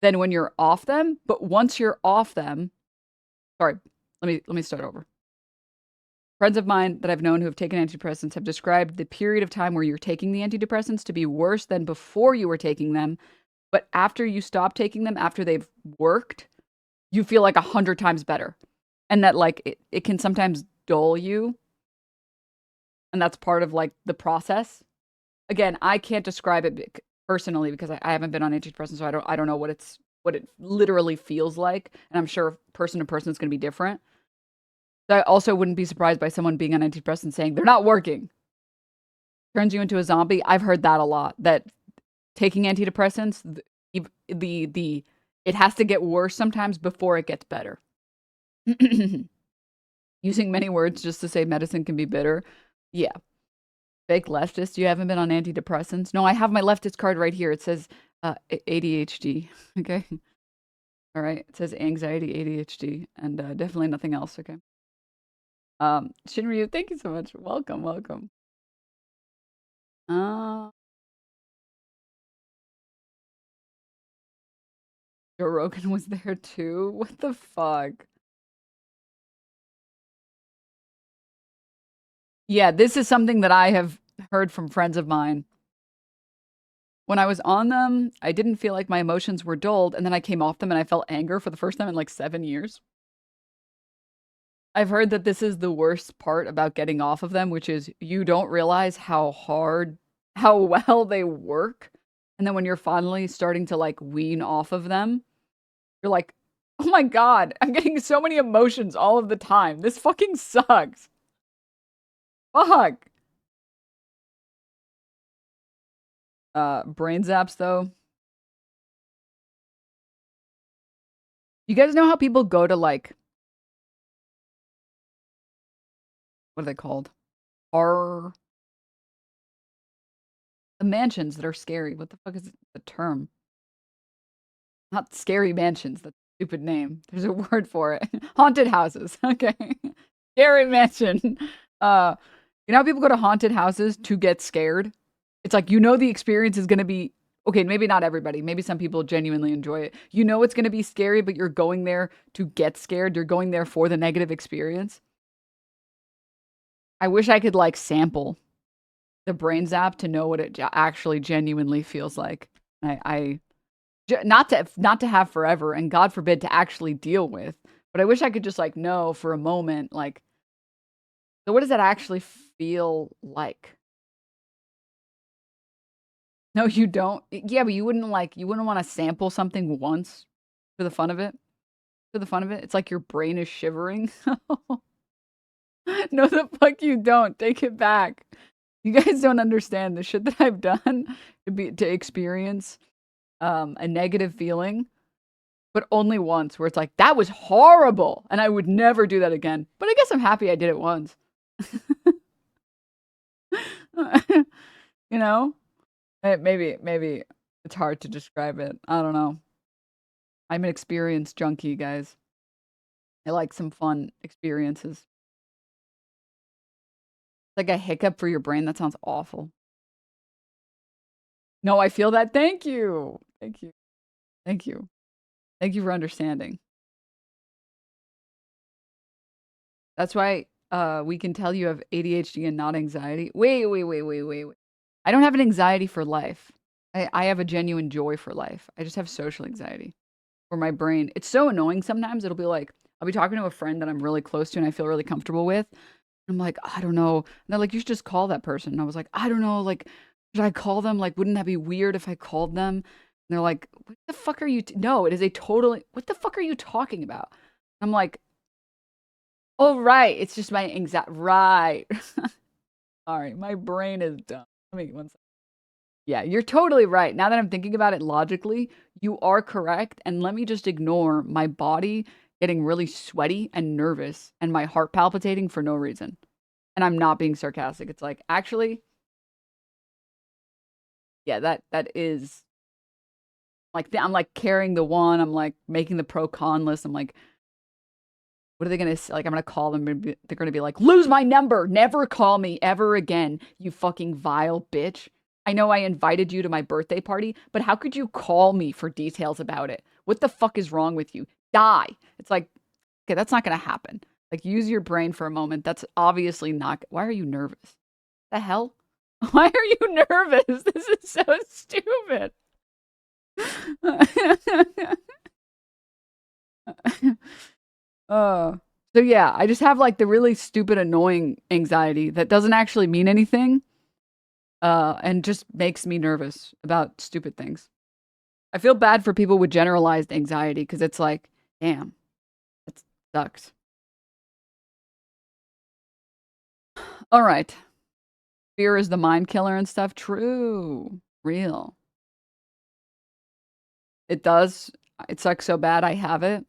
than when you're off them. But once you're off them, sorry, let me start over. Friends of mine that I've known who have taken antidepressants have described the period of time where you're taking the antidepressants to be worse than before you were taking them. But after you stop taking them, after they've worked, you feel like 100 times better. And that like it can sometimes dull you. And that's part of like the process. Again, I can't describe it personally because I haven't been on antidepressants, so I don't know what it literally feels like. And I'm sure person to person is going to be different. So I also wouldn't be surprised by someone being on antidepressants saying they're not working. Turns you into a zombie. I've heard that a lot. That taking antidepressants, it has to get worse sometimes before it gets better. Using many words just to say medicine can be bitter. Yeah. Fake leftist. You haven't been on antidepressants? No, I have my leftist card right here. It says ADHD. Okay. All right. It says anxiety, ADHD, and definitely nothing else. Okay. Shinryu, thank you so much. Welcome, welcome. Joe Rogan was there too? What the fuck? Yeah, this is something that I have heard from friends of mine. When I was on them, I didn't feel like my emotions were dulled, and then I came off them and I felt anger for the first time in like 7 years. I've heard that this is the worst part about getting off of them, which is you don't realize how well they work. And then when you're finally starting to like wean off of them, you're like, oh my God, I'm getting so many emotions all of the time. This fucking sucks. Fuck. Brain zaps though. You guys know how people go to like, what are they called? Horror. The mansions that are scary. What the fuck is the term? Not scary mansions. That's a stupid name. There's a word for it. Haunted houses. Okay. Scary mansion. You know how people go to haunted houses to get scared? It's like, you know, the experience is going to be, okay, maybe not everybody. Maybe some people genuinely enjoy it. You know it's going to be scary, but you're going there to get scared. You're going there for the negative experience. I wish I could like sample the brain zap to know what it actually genuinely feels like. Not to have forever, and God forbid to actually deal with, but I wish I could just like know for a moment, like, so what does that actually feel like? No, you don't. Yeah, but you wouldn't want to sample something once for the fun of it. For the fun of it, it's like your brain is shivering. No, the fuck you don't. Take it back. You guys don't understand the shit that I've done to experience a negative feeling, but only once, where it's like, that was horrible, and I would never do that again. But I guess I'm happy I did it once. You know? Maybe it's hard to describe it. I don't know. I'm an experience junkie, guys. I like some fun experiences. Like a hiccup for your brain. That sounds awful. No, I feel that. Thank you. Thank you. Thank you. Thank you for understanding. That's why we can tell you have ADHD and not anxiety. Wait. I don't have an anxiety for life. I have a genuine joy for life. I just have social anxiety for my brain. It's so annoying sometimes. It'll be like, I'll be talking to a friend that I'm really close to and I feel really comfortable with. I'm like, I don't know. And they're like, you should just call that person. And I was like, I don't know. Like, should I call them? Like, wouldn't that be weird if I called them? And they're like, what the fuck are you? No, it is a totally, what the fuck are you talking about? I'm like, oh, right. It's just my anxiety. Right. Sorry. My brain is dumb. Let me one second. Yeah, you're totally right. Now that I'm thinking about it logically, you are correct. And let me just ignore my body getting really sweaty and nervous and my heart palpitating for no reason. And I'm not being sarcastic. It's like, actually, yeah, that is like, I'm like carrying the one. I'm like making the pro con list. I'm like, what are they going to say? Like, I'm going to call them. They're going to be like, lose my number. Never call me ever again, you fucking vile bitch. I know I invited you to my birthday party, but how could you call me for details about it? What the fuck is wrong with you? Die. It's like, okay, that's not going to happen. Like, use your brain for a moment. That's obviously not. Why are you nervous? The hell? Why are you nervous? This is so stupid. So yeah, I just have like the really stupid, annoying anxiety that doesn't actually mean anything. And just makes me nervous about stupid things. I feel bad for people with generalized anxiety because it's like, damn, that sucks. All right. Fear is the mind killer and stuff. True. Real. It does. It sucks so bad I have it.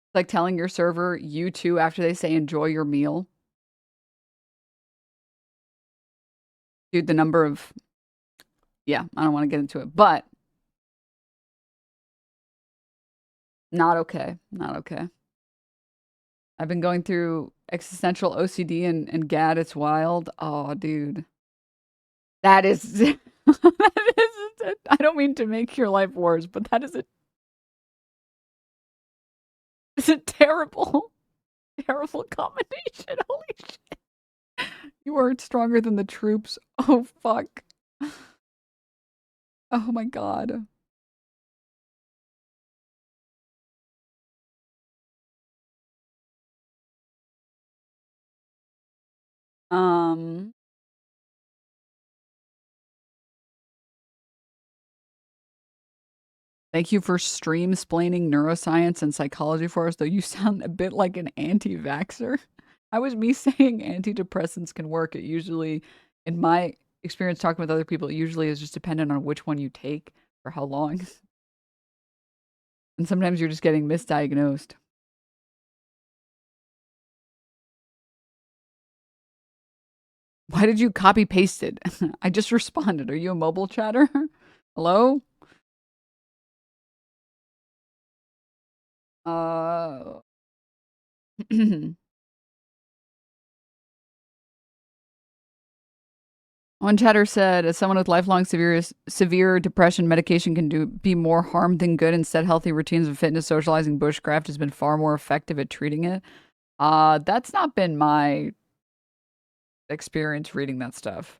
It's like telling your server, you too, after they say enjoy your meal. Dude, the number of... Yeah, I don't want to get into it, but... Not okay. Not okay. I've been going through existential OCD and gad, it's wild. Oh, dude. That is... that is I don't mean to make your life worse, but that is it's a terrible, terrible combination. Holy shit. You are stronger than the troops. Oh, fuck. Oh my god. Thank you for stream-splaining neuroscience and psychology for us, though you sound a bit like an anti-vaxxer. How is me saying antidepressants can work? It usually, in my experience talking with other people, it usually is just dependent on which one you take for how long. And sometimes you're just getting misdiagnosed. Why did you copy paste it? I just responded. Are you a mobile chatter? Hello? One chatter said, as someone with lifelong severe depression, medication can be more harm than good. Instead, healthy routines of fitness, socializing, bushcraft has been far more effective at treating it. That's not been my experience reading that stuff.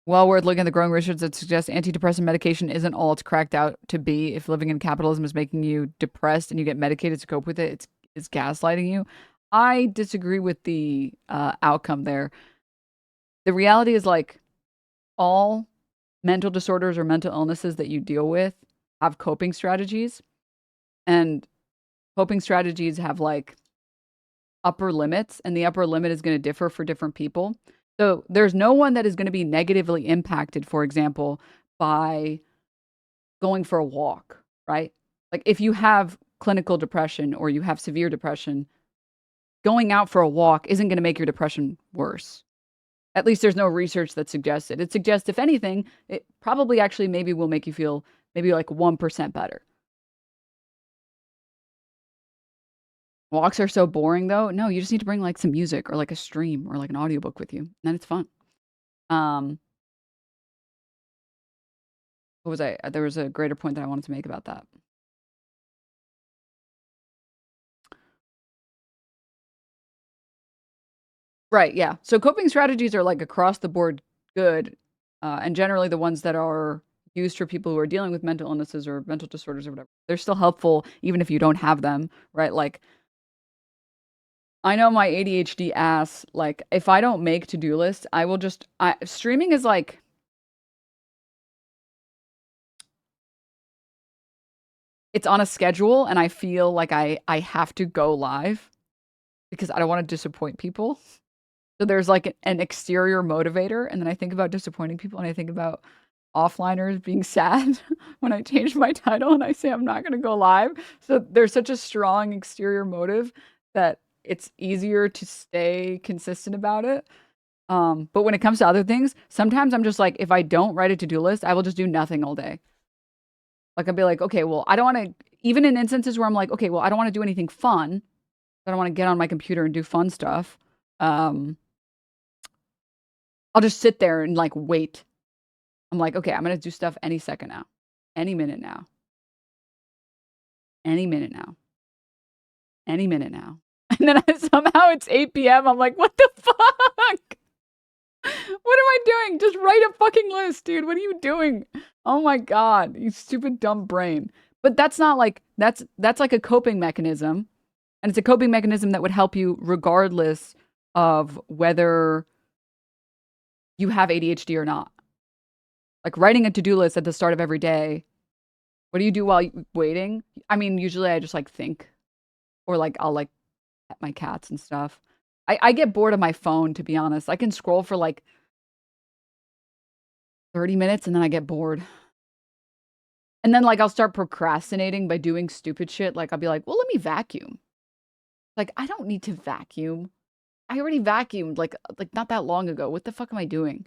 Well worth looking at the growing research that suggests antidepressant medication isn't all it's cracked out to be. If living in capitalism is making you depressed and you get medicated to cope with it, it's gaslighting you. I disagree with the outcome there. The reality is, like, all mental disorders or mental illnesses that you deal with have coping strategies. And coping strategies have, like, upper limits. And the upper limit is going to differ for different people. So there's no one that is going to be negatively impacted, for example, by going for a walk, right? Like, if you have clinical depression or you have severe depression, going out for a walk isn't going to make your depression worse. At least there's no research that suggests it. It suggests, if anything, it probably actually maybe will make you feel maybe like 1% better. Walks are so boring, though. No, you just need to bring like some music or like a stream or like an audiobook with you. And then it's fun. What was I? There was a greater point that I wanted to make about that. Right, yeah. So coping strategies are like across the board good. And generally the ones that are used for people who are dealing with mental illnesses or mental disorders or whatever, they're still helpful even if you don't have them, right? Like, I know my ADHD ass, like, if I don't make to-do lists, I will just, streaming is like, it's on a schedule and I feel like I have to go live because I don't want to disappoint people. So there's like an exterior motivator. And then I think about disappointing people and I think about offliners being sad when I change my title and I say I'm not going to go live. So there's such a strong exterior motive that it's easier to stay consistent about it. But when it comes to other things, sometimes I'm just like, if I don't write a to-do list, I will just do nothing all day. Like, I'll be like, okay, well, I don't want to, even in instances where I'm like, okay, well, I don't want to do anything fun. I don't want to get on my computer and do fun stuff. I'll just sit there and like wait. I'm like, okay, I'm going to do stuff any second now. Any minute now. Any minute now. Any minute now. And then somehow it's 8 p.m. I'm like, what the fuck? What am I doing? Just write a fucking list, dude. What are you doing? Oh my God, you stupid dumb brain. But that's not like, that's like a coping mechanism. And it's a coping mechanism that would help you regardless of whether you have ADHD or not. Like writing a to-do list at the start of every day. What do you do while waiting? I mean, usually I just like think, or like I'll like pet my cats and stuff. I get bored of my phone, to be honest. I can scroll for like 30 minutes and then I get bored. And then like I'll start procrastinating by doing stupid shit. Like I'll be like, well, let me vacuum. Like, I don't need to vacuum. I already vacuumed like not that long ago. What the fuck am I doing?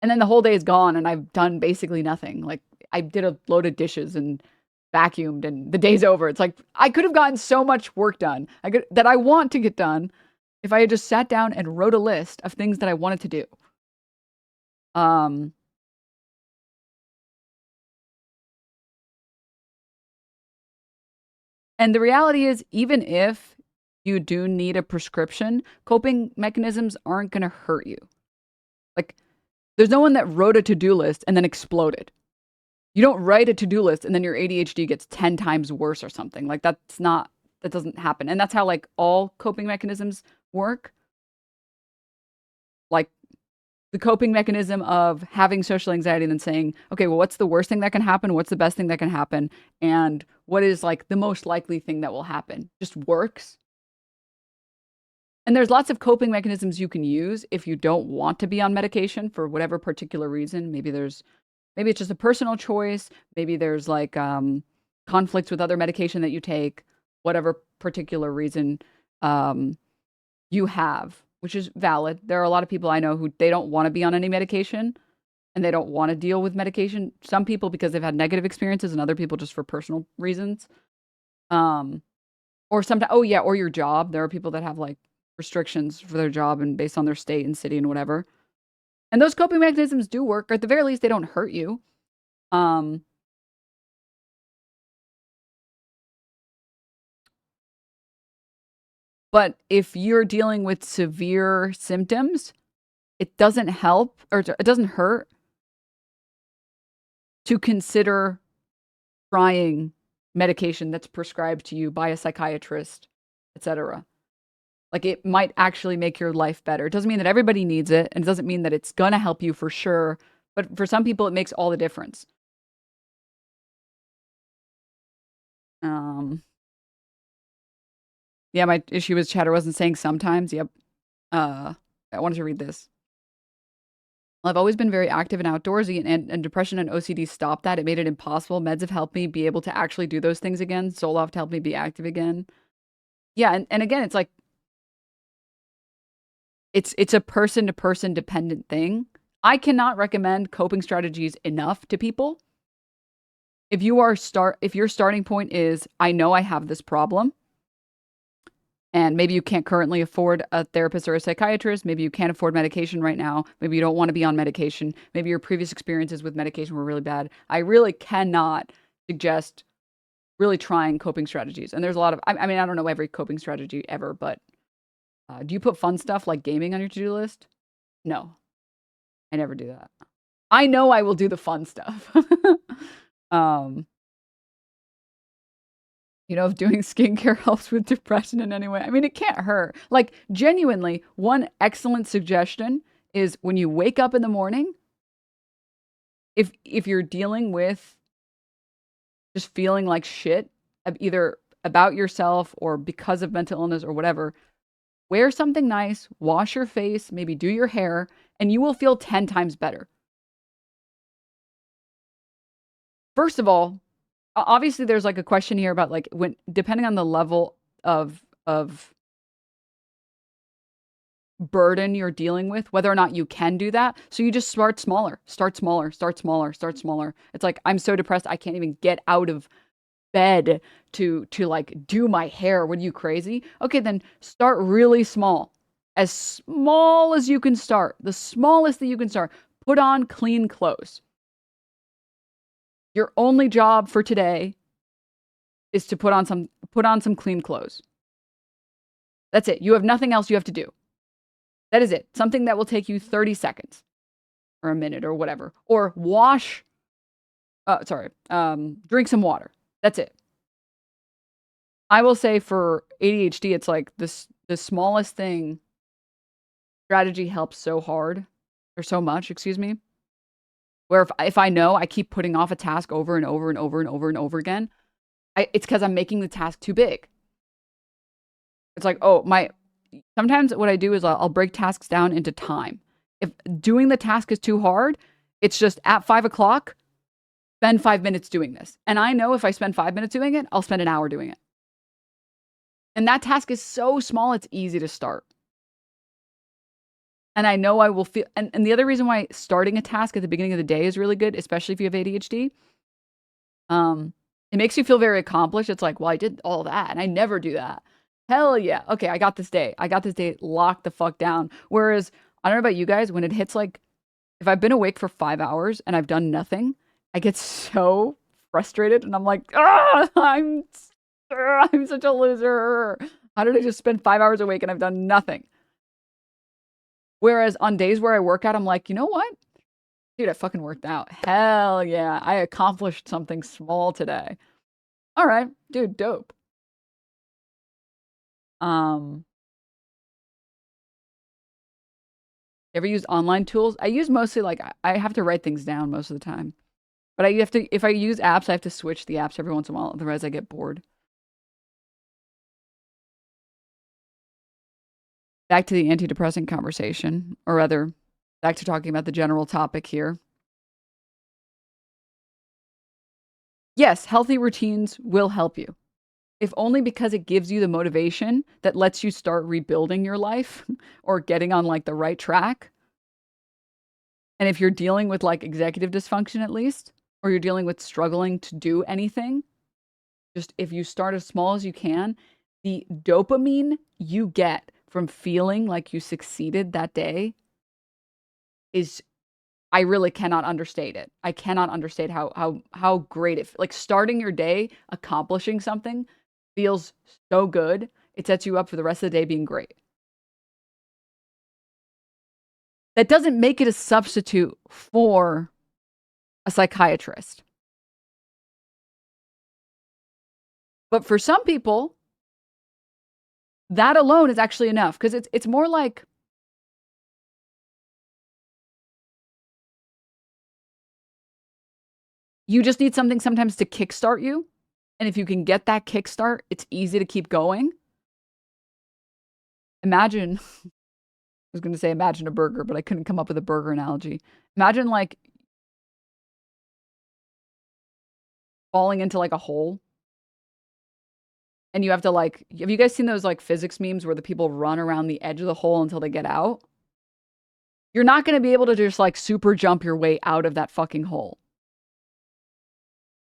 And then the whole day is gone and I've done basically nothing. Like I did a load of dishes and vacuumed and the day's over. It's like I could have gotten so much work done that I want to get done if I had just sat down and wrote a list of things that I wanted to do. Um, and the reality is, even if you do need a prescription, coping mechanisms aren't going to hurt you. Like, there's no one that wrote a to-do list and then exploded. You don't write a to-do list and then your ADHD gets 10 times worse or something. Like, that doesn't happen. And that's how, like, all coping mechanisms work. Like, the coping mechanism of having social anxiety and then saying, okay, well, what's the worst thing that can happen? What's the best thing that can happen? And what is, like, the most likely thing that will happen? Just works. And there's lots of coping mechanisms you can use if you don't want to be on medication for whatever particular reason. Maybe it's just a personal choice. Maybe there's like conflicts with other medication that you take, whatever particular reason you have, which is valid. There are a lot of people I know who they don't want to be on any medication and they don't want to deal with medication. Some people because they've had negative experiences and other people just for personal reasons. Or sometimes, or your job. There are people that have like restrictions for their job and based on their state and city and whatever. And those coping mechanisms do work. Or at the very least, they don't hurt you. But if you're dealing with severe symptoms, it doesn't help or it doesn't hurt to consider trying medication that's prescribed to you by a psychiatrist, etc. Like, it might actually make your life better. It doesn't mean that everybody needs it, and it doesn't mean that it's gonna help you for sure, but for some people, it makes all the difference. Yeah, my issue with chatter wasn't saying sometimes. Yep. I wanted to read this. I've always been very active and outdoorsy, and depression and OCD stopped that. It made it impossible. Meds have helped me be able to actually do those things again. Zoloft helped me be active again. Yeah, and again, it's like, it's a person-to-person dependent thing. I cannot recommend coping strategies enough to people. If your starting point is, I know I have this problem, and maybe you can't currently afford a therapist or a psychiatrist, maybe you can't afford medication right now, maybe you don't want to be on medication, maybe your previous experiences with medication were really bad, I really cannot suggest really trying coping strategies. And there's a lot of, I mean, I don't know every coping strategy ever, but do you put fun stuff like gaming on your to-do list? No, I never do that. I know I will do the fun stuff. You know, if doing skincare helps with depression in any way. I mean, it can't hurt. Like, genuinely, one excellent suggestion is when you wake up in the morning, if you're dealing with just feeling like shit, either about yourself or because of mental illness or whatever, wear something nice, wash your face, maybe do your hair, and you will feel 10 times better. First of all, obviously there's like a question here about like when, depending on the level of burden you're dealing with, whether or not you can do that. So you just start smaller. It's like, I'm so depressed, I can't even get out of bed to like do my hair. What are you, crazy? Okay, then start really small. As small as you can start. The smallest that you can start. Put on clean clothes. Your only job for today is to put on some clean clothes. That's it. You have nothing else you have to do. That is it. Something that will take you 30 seconds or a minute or whatever. Or drink some water. That's it. I will say for ADHD, it's like the smallest thing. Strategy helps so hard or so much, excuse me. Where if I know I keep putting off a task over and over and over and over and over again, it's because I'm making the task too big. It's like, sometimes what I do is I'll break tasks down into time. If doing the task is too hard, it's just at 5 o'clock, spend 5 minutes doing this. And I know if I spend 5 minutes doing it, I'll spend an hour doing it. And that task is so small, it's easy to start. And I know I will feel, and the other reason why starting a task at the beginning of the day is really good, especially if you have ADHD, it makes you feel very accomplished. It's like, well, I did all that and I never do that. Hell yeah. Okay, I got this day. Lock the fuck down. Whereas, I don't know about you guys, when it hits like, if I've been awake for 5 hours and I've done nothing, I get so frustrated and I'm like, I'm such a loser. How did I just spend 5 hours awake and I've done nothing? Whereas on days where I work out, I'm like, you know what? Dude, I fucking worked out. Hell yeah. I accomplished something small today. All right, dude, dope. Ever use online tools? I use mostly like I have to write things down most of the time. But if I use apps, I have to switch the apps every once in a while. Otherwise I get bored. Back to the antidepressant conversation, or rather, back to talking about the general topic here. Yes, healthy routines will help you. If only because it gives you the motivation that lets you start rebuilding your life or getting on like the right track. And if you're dealing with like executive dysfunction at least, or you're dealing with struggling to do anything, just if you start as small as you can, the dopamine you get from feeling like you succeeded that day is, I really cannot understate it. I cannot understate how great it, like starting your day, accomplishing something feels so good. It sets you up for the rest of the day being great. That doesn't make it a substitute for a psychiatrist. But for some people, that alone is actually enough, because it's more like you just need something sometimes to kickstart you. And if you can get that kickstart, it's easy to keep going. Imagine, I was going to say imagine a burger, but I couldn't come up with a burger analogy. Imagine like falling into like a hole. And you have to like, have you guys seen those like physics memes where the people run around the edge of the hole until they get out? You're not going to be able to just like super jump your way out of that fucking hole.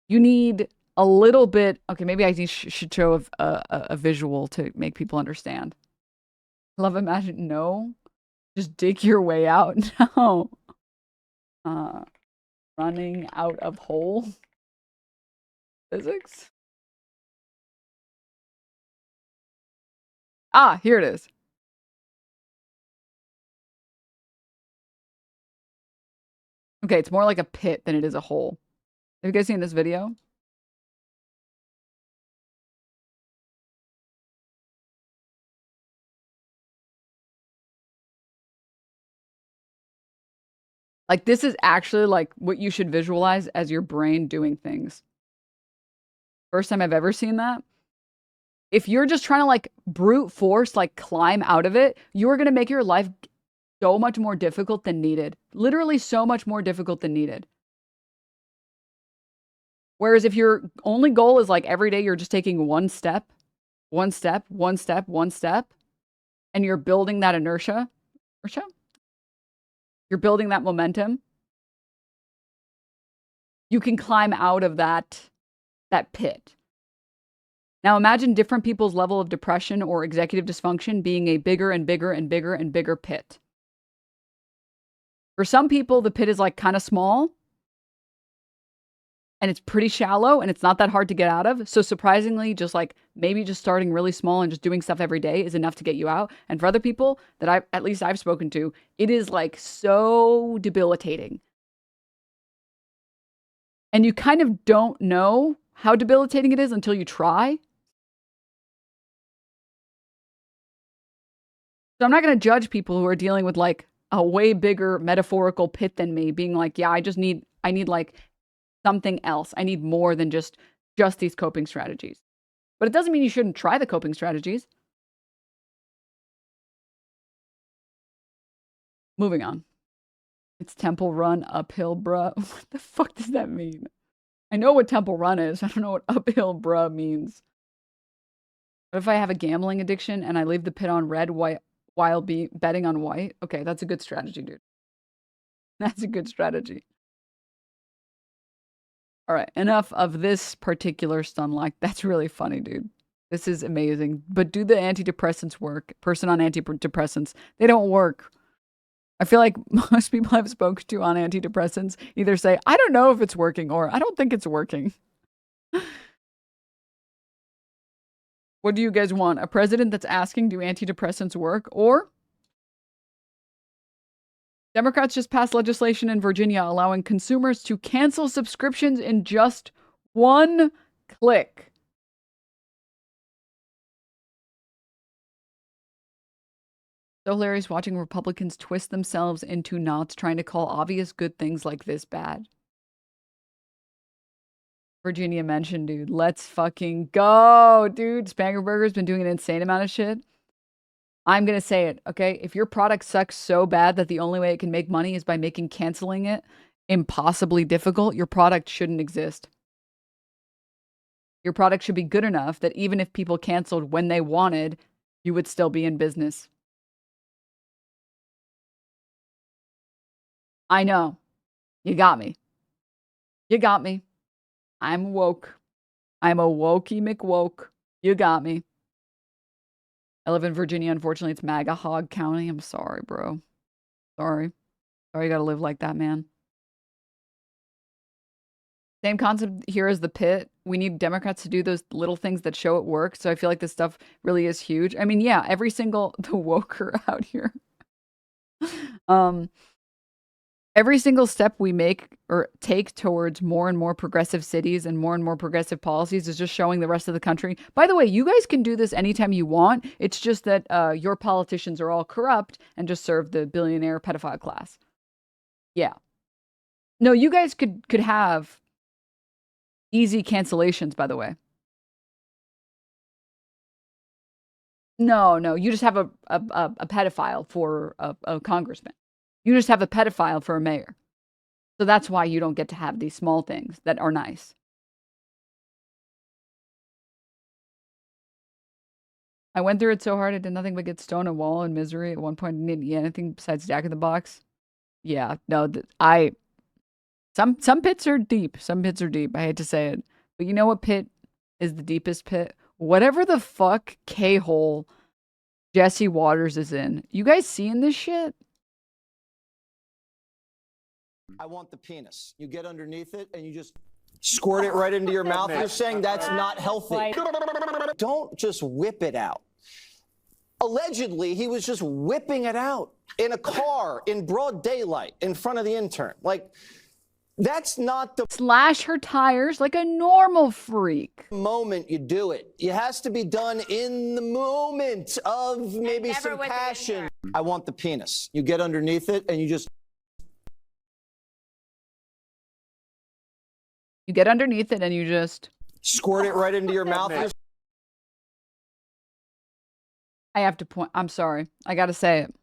You need a little bit. Okay, maybe I should show a visual to make people understand. Love imagine. No. Just dig your way out. No. Running out of hole. Physics. Ah, here it is. Okay, it's more like a pit than it is a hole. Have you guys seen this video? Like, this is actually like what you should visualize as your brain doing things. First time I've ever seen that. If you're just trying to like brute force, like climb out of it, you are going to make your life so much more difficult than needed. Literally so much more difficult than needed. Whereas if your only goal is like every day you're just taking one step, one step, one step, one step, and you're building that inertia, you're building that momentum, you can climb out of that pit. Now imagine different people's level of depression or executive dysfunction being a bigger and bigger and bigger and bigger pit. For some people, the pit is like kind of small and it's pretty shallow and it's not that hard to get out of. So surprisingly, just like maybe just starting really small and just doing stuff every day is enough to get you out. And for other people that at least I've spoken to, it is like so debilitating. And you kind of don't know how debilitating it is until you try. So I'm not going to judge people who are dealing with like a way bigger metaphorical pit than me, being like, yeah, I need like something else. I need more than just these coping strategies. But it doesn't mean you shouldn't try the coping strategies. Moving on. It's Temple Run uphill, bruh. What the fuck does that mean? I know what Temple Run is. I don't know what uphill, bruh means. What if I have a gambling addiction and I leave the pit on red while betting on white? Okay, that's a good strategy, dude. That's a good strategy. All right, enough of this particular stun like. That's really funny, dude. This is amazing. But do the antidepressants work? Person on antidepressants, they don't work. I feel like most people I've spoken to on antidepressants either say, I don't know if it's working, or I don't think it's working. What do you guys want? A president that's asking, do antidepressants work? Or Democrats just passed legislation in Virginia allowing consumers to cancel subscriptions in just one click. So hilarious watching Republicans twist themselves into knots trying to call obvious good things like this bad. Virginia mentioned, dude. Let's fucking go, dude. Spangerberger's been doing an insane amount of shit. I'm going to say it, okay? If your product sucks so bad that the only way it can make money is by making canceling it impossibly difficult, your product shouldn't exist. Your product should be good enough that even if people canceled when they wanted, you would still be in business. I know. You got me. You got me. I'm woke. I'm a wokey McWoke. You got me. I live in Virginia. Unfortunately, it's MAGA Hog County. I'm sorry, bro. Sorry. Sorry you gotta live like that, man. Same concept here as the pit. We need Democrats to do those little things that show it works. So I feel like this stuff really is huge. I mean, yeah, every single the woker out here. Every single step we make or take towards more and more progressive cities and more progressive policies is just showing the rest of the country. By the way, you guys can do this anytime you want. It's just that your politicians are all corrupt and just serve the billionaire pedophile class. Yeah. No, you guys could have easy cancellations, by the way. No, you just have a pedophile for a congressman. You just have a pedophile for a mayor. So that's why you don't get to have these small things that are nice. I went through it so hard I did nothing but get stoned and wall in misery. At one point, I didn't eat anything besides Jack in the Box. Yeah, no, some pits are deep. Some pits are deep. I hate to say it. But you know what pit is the deepest pit? Whatever the fuck K-hole Jesse Waters is in. You guys seeing this shit? I want the penis. You get underneath it and you just squirt it right into your mouth. You're saying that's not healthy. Don't just whip it out. Allegedly, he was just whipping it out in a car in broad daylight in front of the intern. Like, that's not the slash her tires like a normal freak moment you do it. It has to be done in the moment of maybe some passion. I want the penis. You get underneath it and you just squirt it right into your mouth. I have to point. I'm sorry. I got to say it.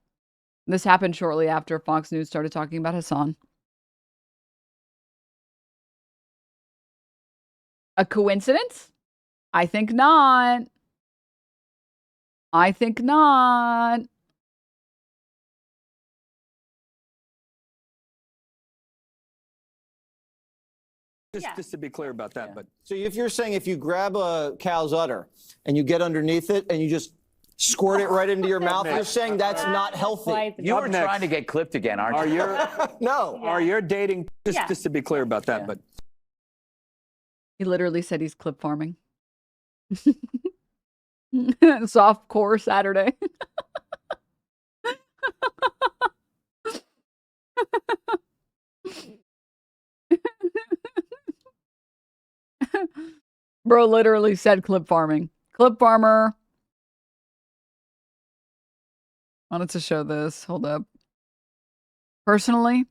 This happened shortly after Fox News started talking about Hassan. A coincidence? I think not. I think not. Just to be clear about that, but so if you're saying if you grab a cow's udder and you get underneath it and you just squirt it right into your mouth, you're saying that's not healthy. You were trying to get clipped again, aren't you? No. Are you dating? Just to be clear about that, but he literally said he's clip farming. Soft core Saturday. Bro literally said clip farming. Clip farmer. Wanted to show this. Hold up. Personally,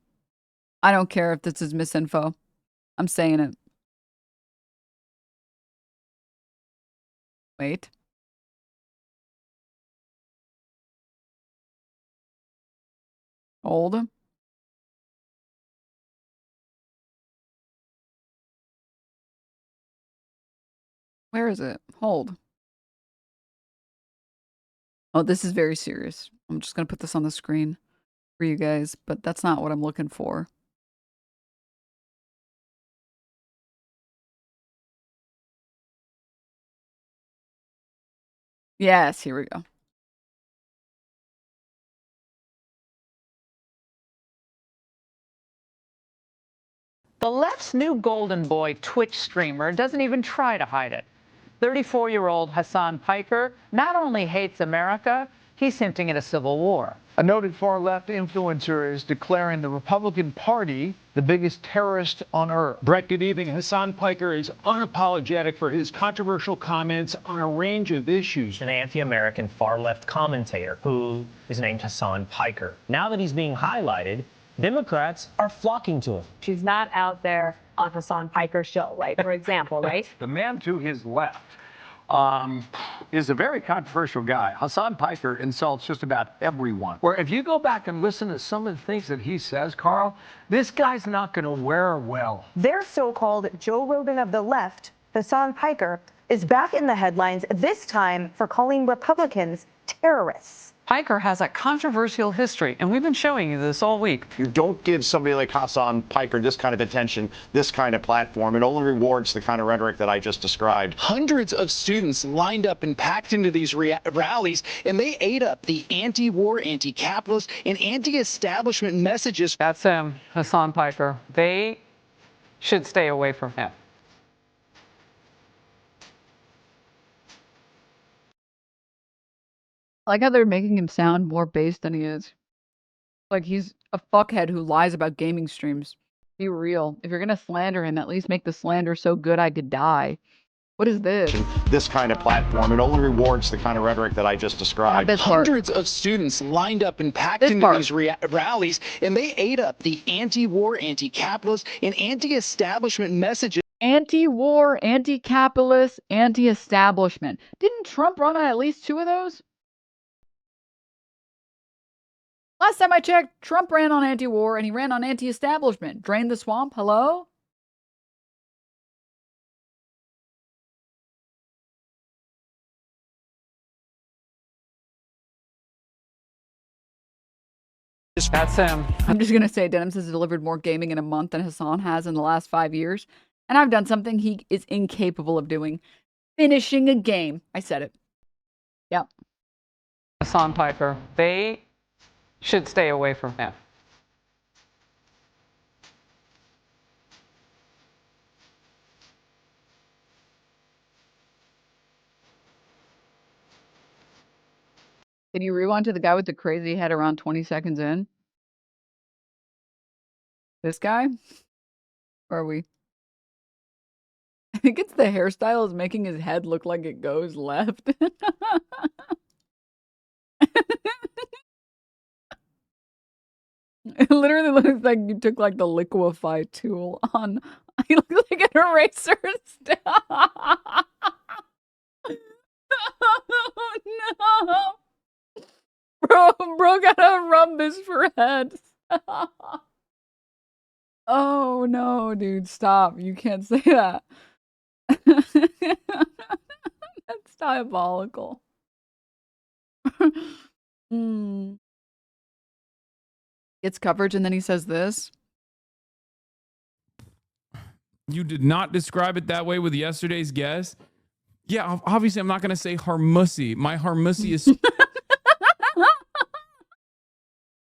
I don't care if this is misinfo. I'm saying it. Wait. Hold. Where is it? Hold. Oh, this is very serious. I'm just going to put this on the screen for you guys, but that's not what I'm looking for. Yes, here we go. The left's new golden boy Twitch streamer doesn't even try to hide it. 34-year-old Hassan Piker not only hates America, he's hinting at a civil war. A noted far-left influencer is declaring the Republican Party the biggest terrorist on earth. Brett, good evening. Hassan Piker is unapologetic for his controversial comments on a range of issues. An anti-American far-left commentator who is named Hassan Piker. Now that he's being highlighted, Democrats are flocking to him. She's not out there on Hassan Piker's show, right? For example, right? The man to his left is a very controversial guy. Hassan Piker insults just about everyone. Where if you go back and listen to some of the things that he says, Carl, this guy's not going to wear well. Their so-called Joe Rogan of the left, Hassan Piker, is back in the headlines, this time for calling Republicans terrorists. Piker has a controversial history, and we've been showing you this all week. You don't give somebody like Hassan Piker this kind of attention, this kind of platform. It only rewards the kind of rhetoric that I just described. Hundreds of students lined up and packed into these rallies, and they ate up the anti-war, anti-capitalist, and anti-establishment messages. That's him, Hassan Piker. They should stay away from him. I like how they're making him sound more based than he is. Like he's a fuckhead who lies about gaming streams. Be real. If you're gonna slander him, at least make the slander so good I could die. What is this? This kind of platform, it only rewards the kind of rhetoric that I just described. Hundreds of students lined up and packed into these rallies, and they ate up the anti-war, anti-capitalist, and anti-establishment messages. Anti-war, anti-capitalist, anti-establishment. Didn't Trump run on at least 2 of those? Last time I checked, Trump ran on anti-war and he ran on anti-establishment. Drain the swamp, hello? That's him. I'm just going to say Denims has delivered more gaming in a month than Hassan has in the last 5 years. And I've done something he is incapable of doing. Finishing a game. I said it. Yep. Hassan Piker. They should stay away from him. Can you rewind to the guy with the crazy head around 20 seconds in? This guy? Or are we? I think it's the hairstyle is making his head look like it goes left. It literally looks like you took like the liquefy tool on. He looks like an eraser still. Oh, no. Bro gotta rub this for heads. Oh no, dude, stop. You can't say that. That's diabolical. Gets coverage and then he says this. You did not describe it that way with yesterday's guest. Yeah, obviously I'm not going to say Hormuz. My Hormuz is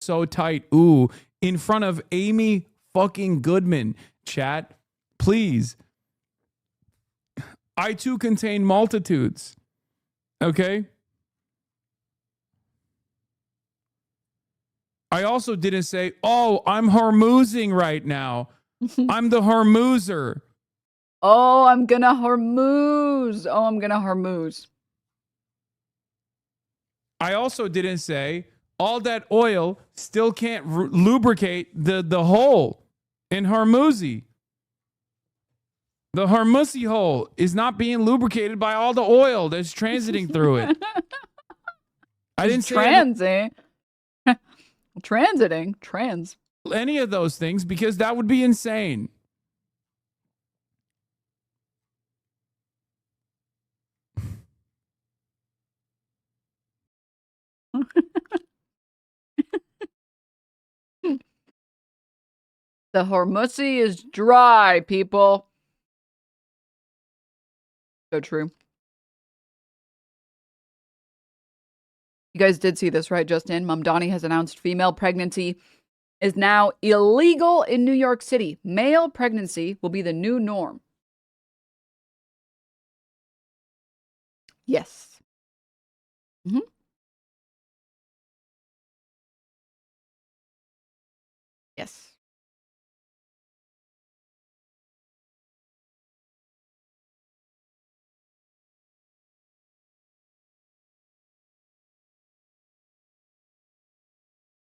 so tight. Ooh, in front of Amy fucking Goodman. Chat, please. I too contain multitudes. Okay? I also didn't say, oh, I'm Hormuzing right now. I'm the Hormuzer. Oh, I'm gonna Hormuz. Oh, I'm gonna Hormuz. I also didn't say all that oil still can't lubricate the hole in Hormuzi. The Hormuzi hole is not being lubricated by all the oil that's transiting through it. I didn't say transiting any of those things because that would be insane. The Hormuzi is dry, people. So true. You guys did see this, right? Just in, Mamdani has announced female pregnancy is now illegal in New York City. Male pregnancy will be the new norm. Yes. Mm-hmm. Yes.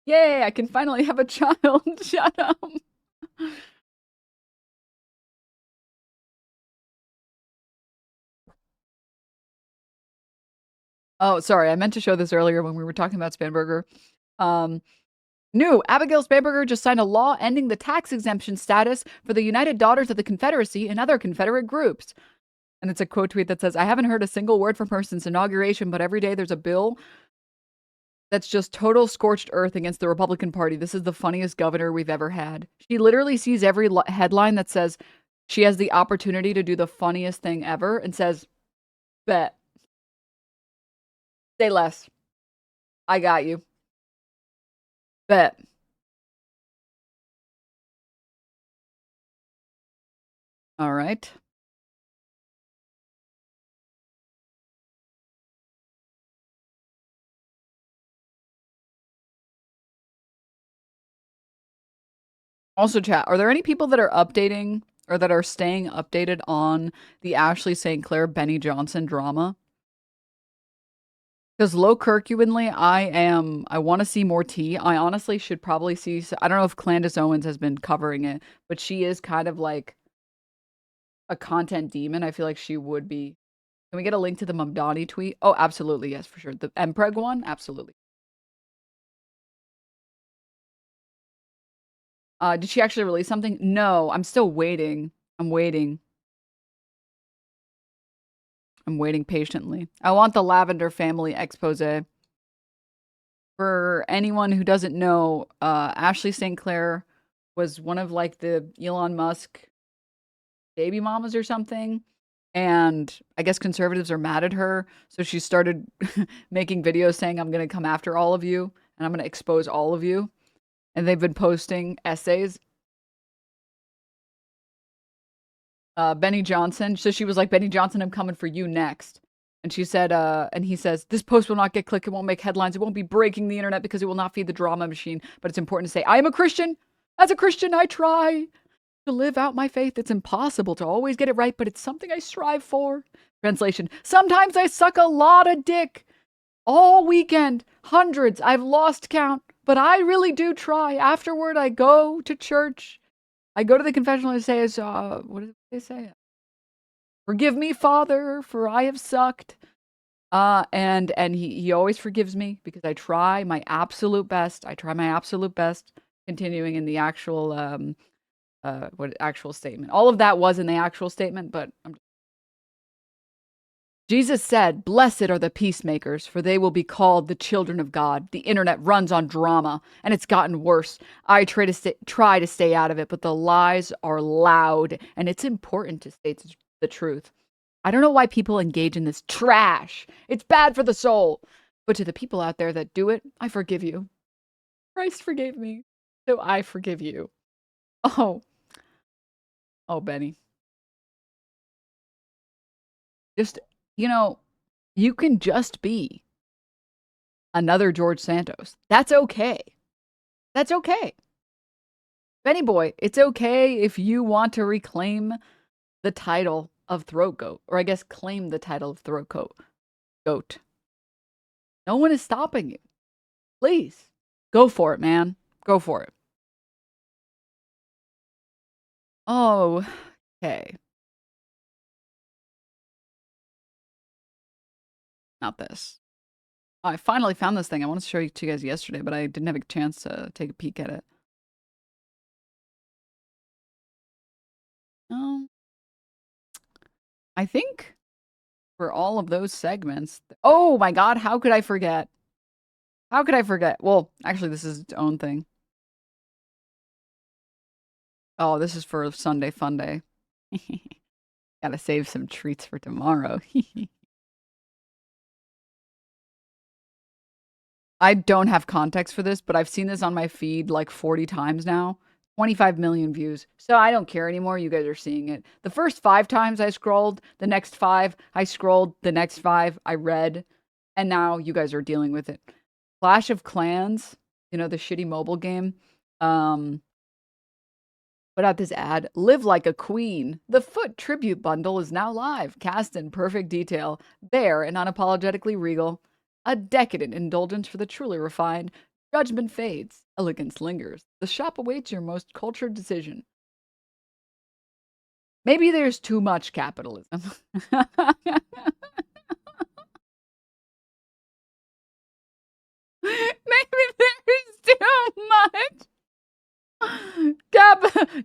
Yay, I can finally have a child. Shut up. Oh, sorry. I meant to show this earlier when we were talking about Spanberger. New, Abigail Spanberger just signed a law ending the tax exemption status for the United Daughters of the Confederacy and other Confederate groups. And it's a quote tweet that says, I haven't heard a single word from her since inauguration, but every day there's a bill that's just total scorched earth against the Republican Party. This is the funniest governor we've ever had. She literally sees every headline that says she has the opportunity to do the funniest thing ever and says, bet. Say less. I got you. Bet. All right. Also, chat, are there any people that are updating or that are staying updated on the Ashley St. Clair Benny Johnson drama? Because low curcuminally, I want to see more tea. I honestly should probably see, I don't know if Candace Owens has been covering it, but she is kind of like a content demon. I feel like she would be. Can we get a link to the Mamdani tweet? Oh, absolutely. Yes, for sure. The Mpreg one? Absolutely. Did she actually release something? No, I'm still waiting. I'm waiting. I'm waiting patiently. I want the Lavender family expose. For anyone who doesn't know, Ashley St. Clair was one of like the Elon Musk baby mamas or something. And I guess conservatives are mad at her. So she started making videos saying, I'm going to come after all of you and I'm going to expose all of you. And they've been posting essays. Benny Johnson. So she was like, Benny Johnson, I'm coming for you next. And she said, and he says, this post will not get clicked. It won't make headlines. It won't be breaking the internet because it will not feed the drama machine. But it's important to say, I am a Christian. As a Christian, I try to live out my faith. It's impossible to always get it right, but it's something I strive for. Translation. Sometimes I suck a lot of dick. All weekend. Hundreds. I've lost count. But I really do try. Afterward, I go to church. I go to the confessional and say, what did they say? Forgive me, Father, for I have sucked. And he always forgives me because I try my absolute best. I try my absolute best, continuing in the actual actual statement. All of that was in the actual statement, but Jesus said, blessed are the peacemakers, for they will be called the children of God. The internet runs on drama, and it's gotten worse. I try to stay out of it, but the lies are loud, and it's important to state the truth. I don't know why people engage in this trash. It's bad for the soul. But to the people out there that do it, I forgive you. Christ forgave me, so I forgive you. Oh, Benny. Just... you can just be another George Santos. That's okay. That's okay. Benny boy, it's okay if you want to reclaim the title of Throat Goat. Or I guess claim the title of Throat Goat. No one is stopping you. Please. Go for it, man. Go for it. Oh, okay. Not this. Oh, I finally found this thing. I wanted to show it to you guys yesterday, but I didn't have a chance to take a peek at it. I think for all of those segments... Oh my god, how could I forget? How could I forget? Well, actually, this is its own thing. Oh, this is for Sunday Fun Day. Gotta save some treats for tomorrow. I don't have context for this, but I've seen this on my feed like 40 times now. 25 million views. So I don't care anymore. You guys are seeing it. The first 5 times I scrolled, the next 5 I scrolled, the next 5 I read, and now you guys are dealing with it. Clash of Clans, you know, the shitty mobile game. Put out this ad. Live like a queen. The Foot tribute bundle is now live. Cast in perfect detail. Bare and unapologetically regal. A decadent indulgence for the truly refined. Judgment fades. Elegance lingers. The shop awaits your most cultured decision. Maybe there's too much capitalism. Maybe there's too much.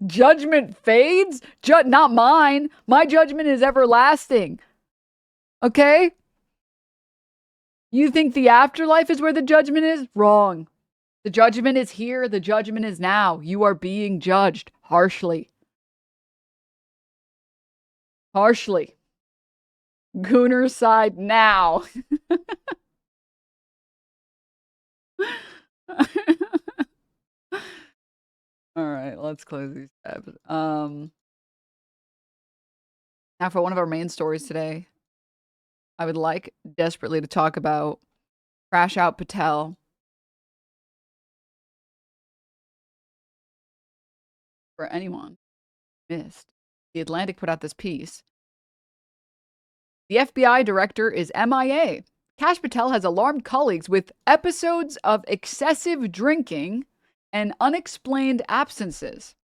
Judgment fades? Not mine. My judgment is everlasting. Okay? You think the afterlife is where the judgment is? Wrong. The judgment is here. The judgment is now. You are being judged harshly. Harshly. Gooner side now. All right, let's close these tabs. Now for one of our main stories today, I would like desperately to talk about Crash Out Patel. For anyone missed, The Atlantic put out this piece. The FBI director is MIA. Kash Patel has alarmed colleagues with episodes of excessive drinking and unexplained absences.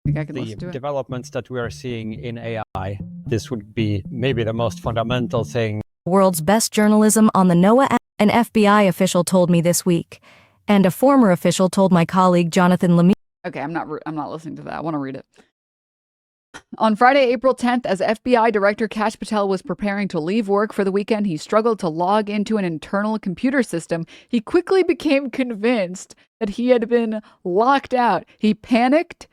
The developments that we are seeing in AI, this would be maybe the most fundamental thing. World's best journalism on the NOAA app, an FBI official told me this week, and a former official told my colleague Jonathan Lemire. Okay, I'm not listening to that. I want to read it. On Friday, April 10th, as FBI Director Kash Patel was preparing to leave work for the weekend, he struggled to log into an internal computer system. He quickly became convinced that he had been locked out. He panicked,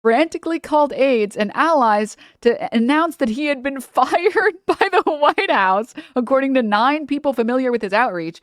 frantically called aides and allies to announce that he had been fired by the White House, according to 9 people familiar with his outreach.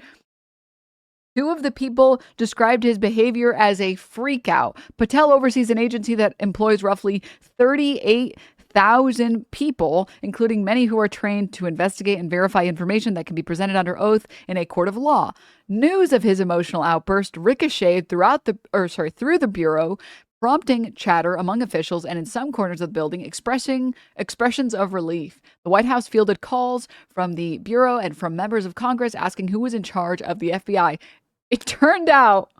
2 of the people described his behavior as a freak out. Patel oversees an agency that employs roughly 38,000 people, including many who are trained to investigate and verify information that can be presented under oath in a court of law. News of his emotional outburst ricocheted through the bureau, prompting chatter among officials and in some corners of the building expressions of relief. The White House fielded calls from the bureau and from members of Congress asking who was in charge of the FBI. It turned out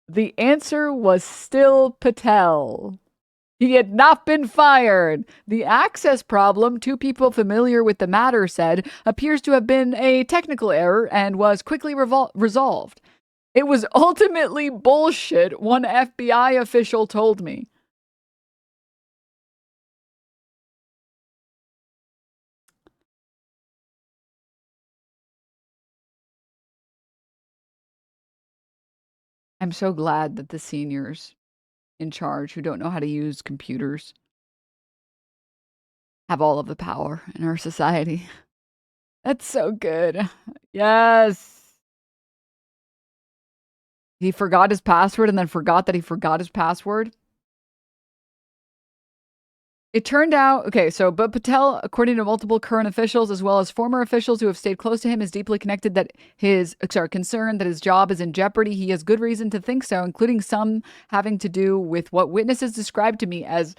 the answer was still Patel. He had not been fired. The access problem, 2 people familiar with the matter said, appears to have been a technical error and was quickly resolved. It was ultimately bullshit, one FBI official told me. I'm so glad that the seniors in charge who don't know how to use computers have all of the power in our society. That's so good. Yes. He forgot his password and then forgot that he forgot his password. It turned out, but Patel, according to multiple current officials as well as former officials who have stayed close to him, is deeply concerned that his job is in jeopardy. He has good reason to think so, including some having to do with what witnesses described to me as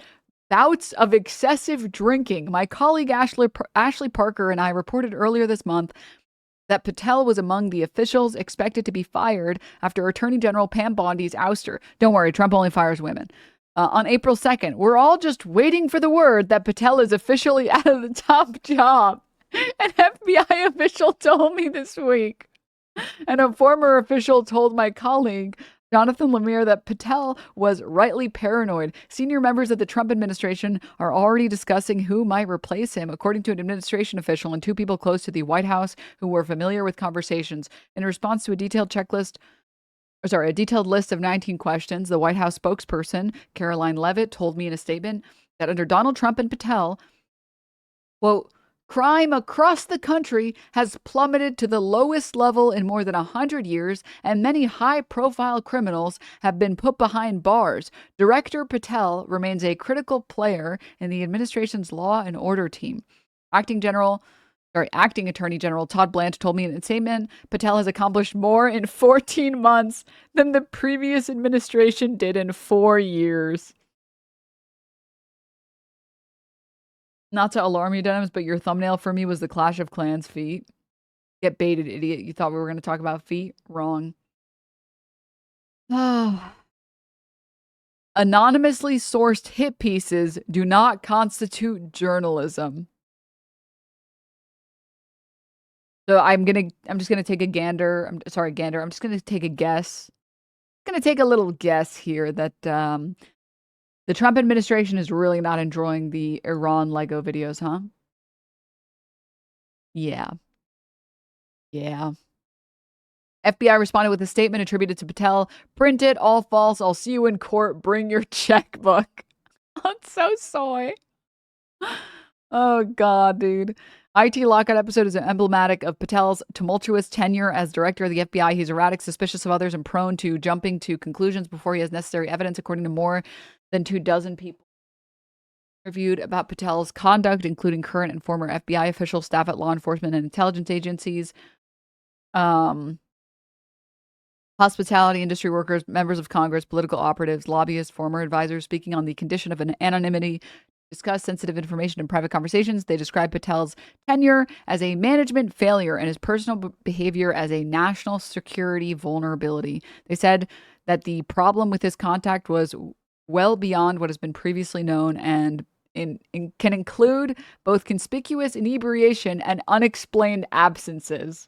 bouts of excessive drinking. My colleague Ashley Parker and I reported earlier this month that Patel was among the officials expected to be fired after Attorney General Pam Bondi's ouster. Don't worry, Trump only fires women. On April 2nd, we're all just waiting for the word that Patel is officially out of the top job. An FBI official told me this week. And a former official told my colleague, Jonathan Lemire, that Patel was rightly paranoid. Senior members of the Trump administration are already discussing who might replace him, according to an administration official and 2 people close to the White House who were familiar with conversations. In response to a detailed list of 19 questions, the White House spokesperson, Caroline Leavitt, told me in a statement that under Donald Trump and Patel, Quote, crime across the country has plummeted to the lowest level in more than 100 years, and many high-profile criminals have been put behind bars. Director Patel remains a critical player in the administration's law and order team. Acting Attorney General Todd Blanche told me in a statement, Patel has accomplished more in 14 months than the previous administration did in 4 years. Not to alarm you, Denims, but your thumbnail for me was the Clash of Clans feet. Get baited, idiot. You thought we were going to talk about feet? Wrong. Anonymously sourced hit pieces do not constitute journalism. So I'm just gonna take a gander. I'm just gonna take a guess. I'm gonna take a little guess here that the Trump administration is really not enjoying the Iran Lego videos, huh? Yeah. Yeah. FBI responded with a statement attributed to Patel. Print it, all false. I'll see you in court. Bring your checkbook. That's so soy. Oh, God, dude. IT Lockout episode is emblematic of Patel's tumultuous tenure as director of the FBI. He's erratic, suspicious of others, and prone to jumping to conclusions before he has necessary evidence, according to more than 24 people interviewed about Patel's conduct, including current and former FBI officials, staff at law enforcement and intelligence agencies, hospitality industry workers, members of Congress, political operatives, lobbyists, former advisors, speaking on the condition of an anonymity, discuss sensitive information in private conversations. They describe Patel's tenure as a management failure and his personal behavior as a national security vulnerability. They said that the problem with his contact was well beyond what has been previously known and can include both conspicuous inebriation and unexplained absences.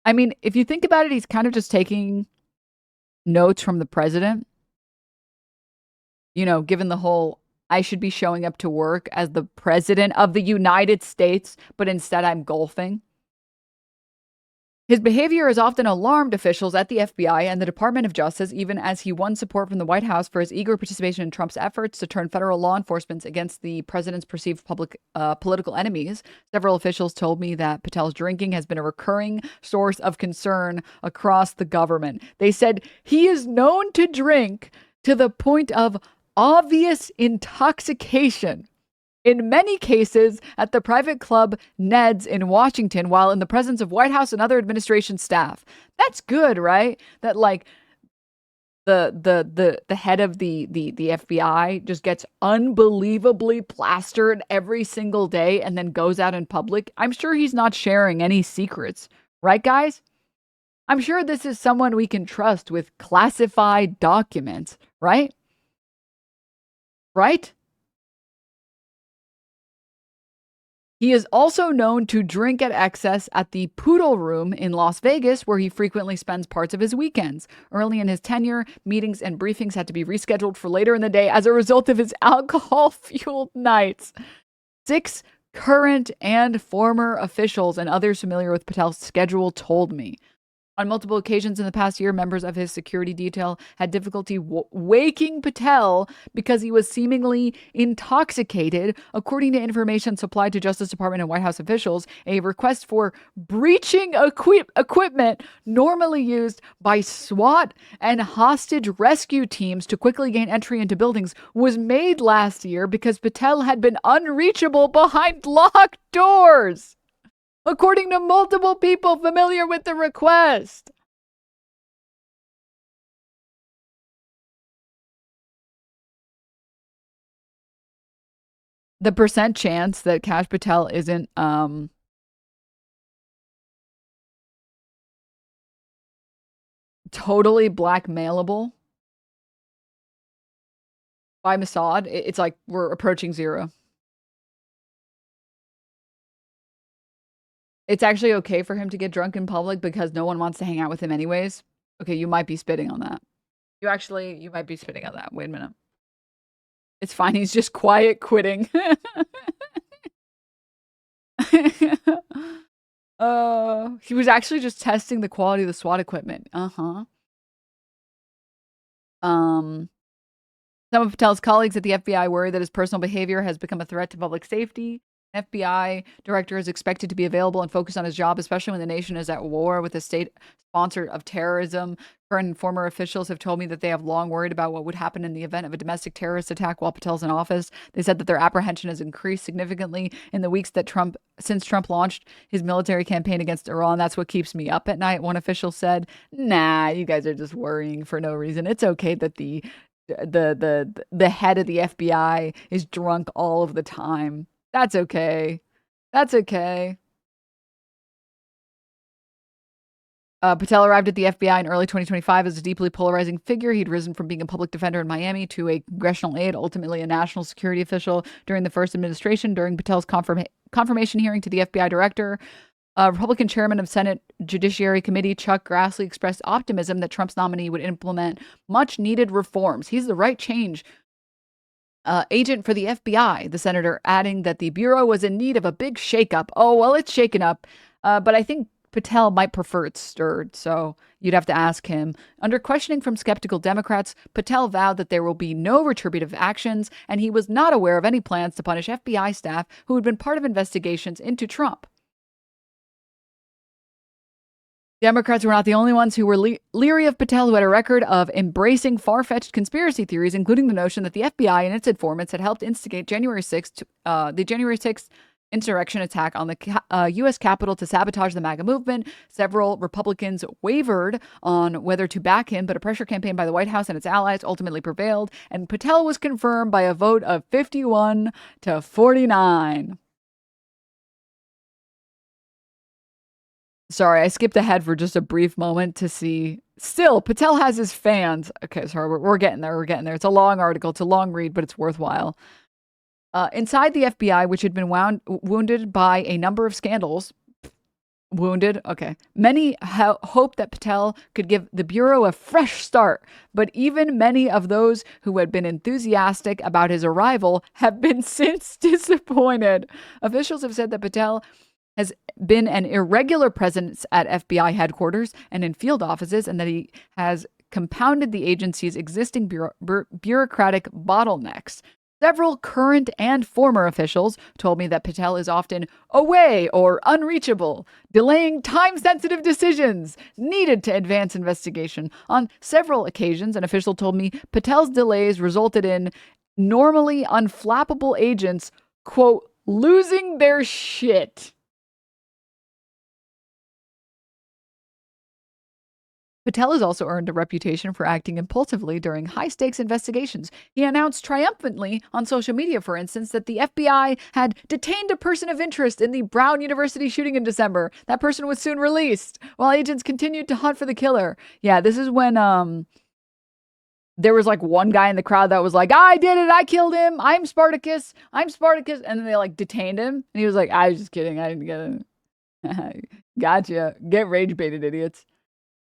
I mean, if you think about it, he's kind of just taking notes from the president. You know, given the whole, I should be showing up to work as the president of the United States, but instead I'm golfing. His behavior has often alarmed officials at the FBI and the Department of Justice, even as he won support from the White House for his eager participation in Trump's efforts to turn federal law enforcement against the president's perceived political enemies. Several officials told me that Patel's drinking has been a recurring source of concern across the government. They said he is known to drink to the point of obvious intoxication. In many cases, at the private club Ned's in Washington, while in the presence of White House and other administration staff. That's good, right? That like the head of the FBI just gets unbelievably plastered every single day and then goes out in public. I'm sure he's not sharing any secrets, right, guys? I'm sure this is someone we can trust with classified documents, right? Right? He is also known to drink at excess at the Poodle Room in Las Vegas, where he frequently spends parts of his weekends. Early in his tenure, meetings and briefings had to be rescheduled for later in the day as a result of his alcohol-fueled nights. 6 current and former officials and others familiar with Patel's schedule told me. On multiple occasions in the past year, members of his security detail had difficulty waking Patel because he was seemingly intoxicated. According to information supplied to Justice Department and White House officials, a request for breaching equipment normally used by SWAT and hostage rescue teams to quickly gain entry into buildings was made last year because Patel had been unreachable behind locked doors, according to multiple people familiar with the request. The percent chance that Kash Patel isn't totally blackmailable by Mossad, it's like we're approaching 0. It's actually okay for him to get drunk in public because no one wants to hang out with him anyways. Okay, you might be spitting on that. You might be spitting on that. Wait a minute. It's fine. He's just quiet quitting. He was actually just testing the quality of the SWAT equipment. Some of Patel's colleagues at the FBI worry that his personal behavior has become a threat to public safety. FBI director is expected to be available and focused on his job, especially when the nation is at war with a state sponsor of terrorism. Current and former officials have told me that they have long worried about what would happen in the event of a domestic terrorist attack while Patel's in office. They said that their apprehension has increased significantly in the weeks that since Trump launched his military campaign against Iran. That's what keeps me up at night, one official said. Nah, you guys are just worrying for no reason. It's okay that the head of the FBI is drunk all of the time. That's okay. That's okay. Patel arrived at the FBI in early 2025 as a deeply polarizing figure. He'd risen from being a public defender in Miami to a congressional aide, ultimately a national security official during the first administration. During Patel's confirmation hearing to the FBI director, Republican chairman of Senate Judiciary Committee Chuck Grassley expressed optimism that Trump's nominee would implement much needed reforms. He's the right change agent for the FBI, the senator, adding that the Bureau was in need of a big shakeup. Oh, well, it's shaken up, but I think Patel might prefer it stirred, so you'd have to ask him. Under questioning from skeptical Democrats, Patel vowed that there will be no retributive actions, and he was not aware of any plans to punish FBI staff who had been part of investigations into Trump. Democrats were not the only ones who were leery of Patel, who had a record of embracing far-fetched conspiracy theories, including the notion that the FBI and its informants had helped instigate the January 6th insurrection attack on the U.S. Capitol to sabotage the MAGA movement. Several Republicans wavered on whether to back him, but a pressure campaign by the White House and its allies ultimately prevailed, and Patel was confirmed by a vote of 51 to 49. Sorry, I skipped ahead for just a brief moment to see. Still, Patel has his fans. Okay, sorry, we're getting there. We're getting there. It's a long article. It's a long read, but it's worthwhile. Inside the FBI, which had been wounded by a number of scandals. Wounded? Okay. Many hoped that Patel could give the Bureau a fresh start, but even many of those who had been enthusiastic about his arrival have been since disappointed. Officials have said that Patel has been an irregular presence at FBI headquarters and in field offices, and that he has compounded the agency's existing bureaucratic bottlenecks. Several current and former officials told me that Patel is often away or unreachable, delaying time-sensitive decisions needed to advance investigation. On several occasions, an official told me Patel's delays resulted in normally unflappable agents, quote, losing their shit. Patel has also earned a reputation for acting impulsively during high-stakes investigations. He announced triumphantly on social media, for instance, that the FBI had detained a person of interest in the Brown University shooting in December. That person was soon released, while agents continued to hunt for the killer. Yeah, this is when there was like one guy in the crowd that was like, I did it, I killed him, I'm Spartacus, and then they like detained him, and he was like, I was just kidding, I didn't get him. Gotcha. Get rage baited, idiots.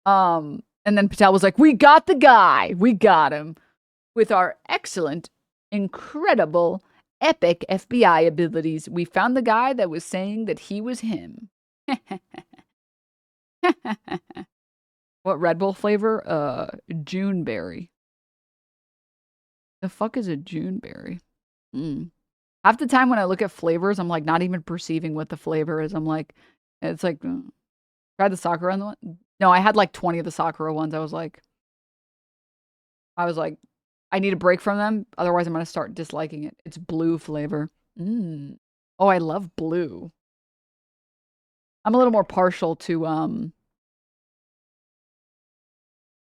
And then Patel was like, we got the guy. We got him. With our excellent, incredible, epic FBI abilities, we found the guy that was saying that he was him. What Red Bull flavor? Juneberry. The fuck is a Juneberry? Half the time when I look at flavors, I'm like not even perceiving what the flavor is. I'm like, it's like, try the Sakura one. No, I had like 20 of the Sakura ones. I was like, I need a break from them. Otherwise, I'm going to start disliking it. It's blue flavor. Oh, I love blue. I'm a little more partial to, oh,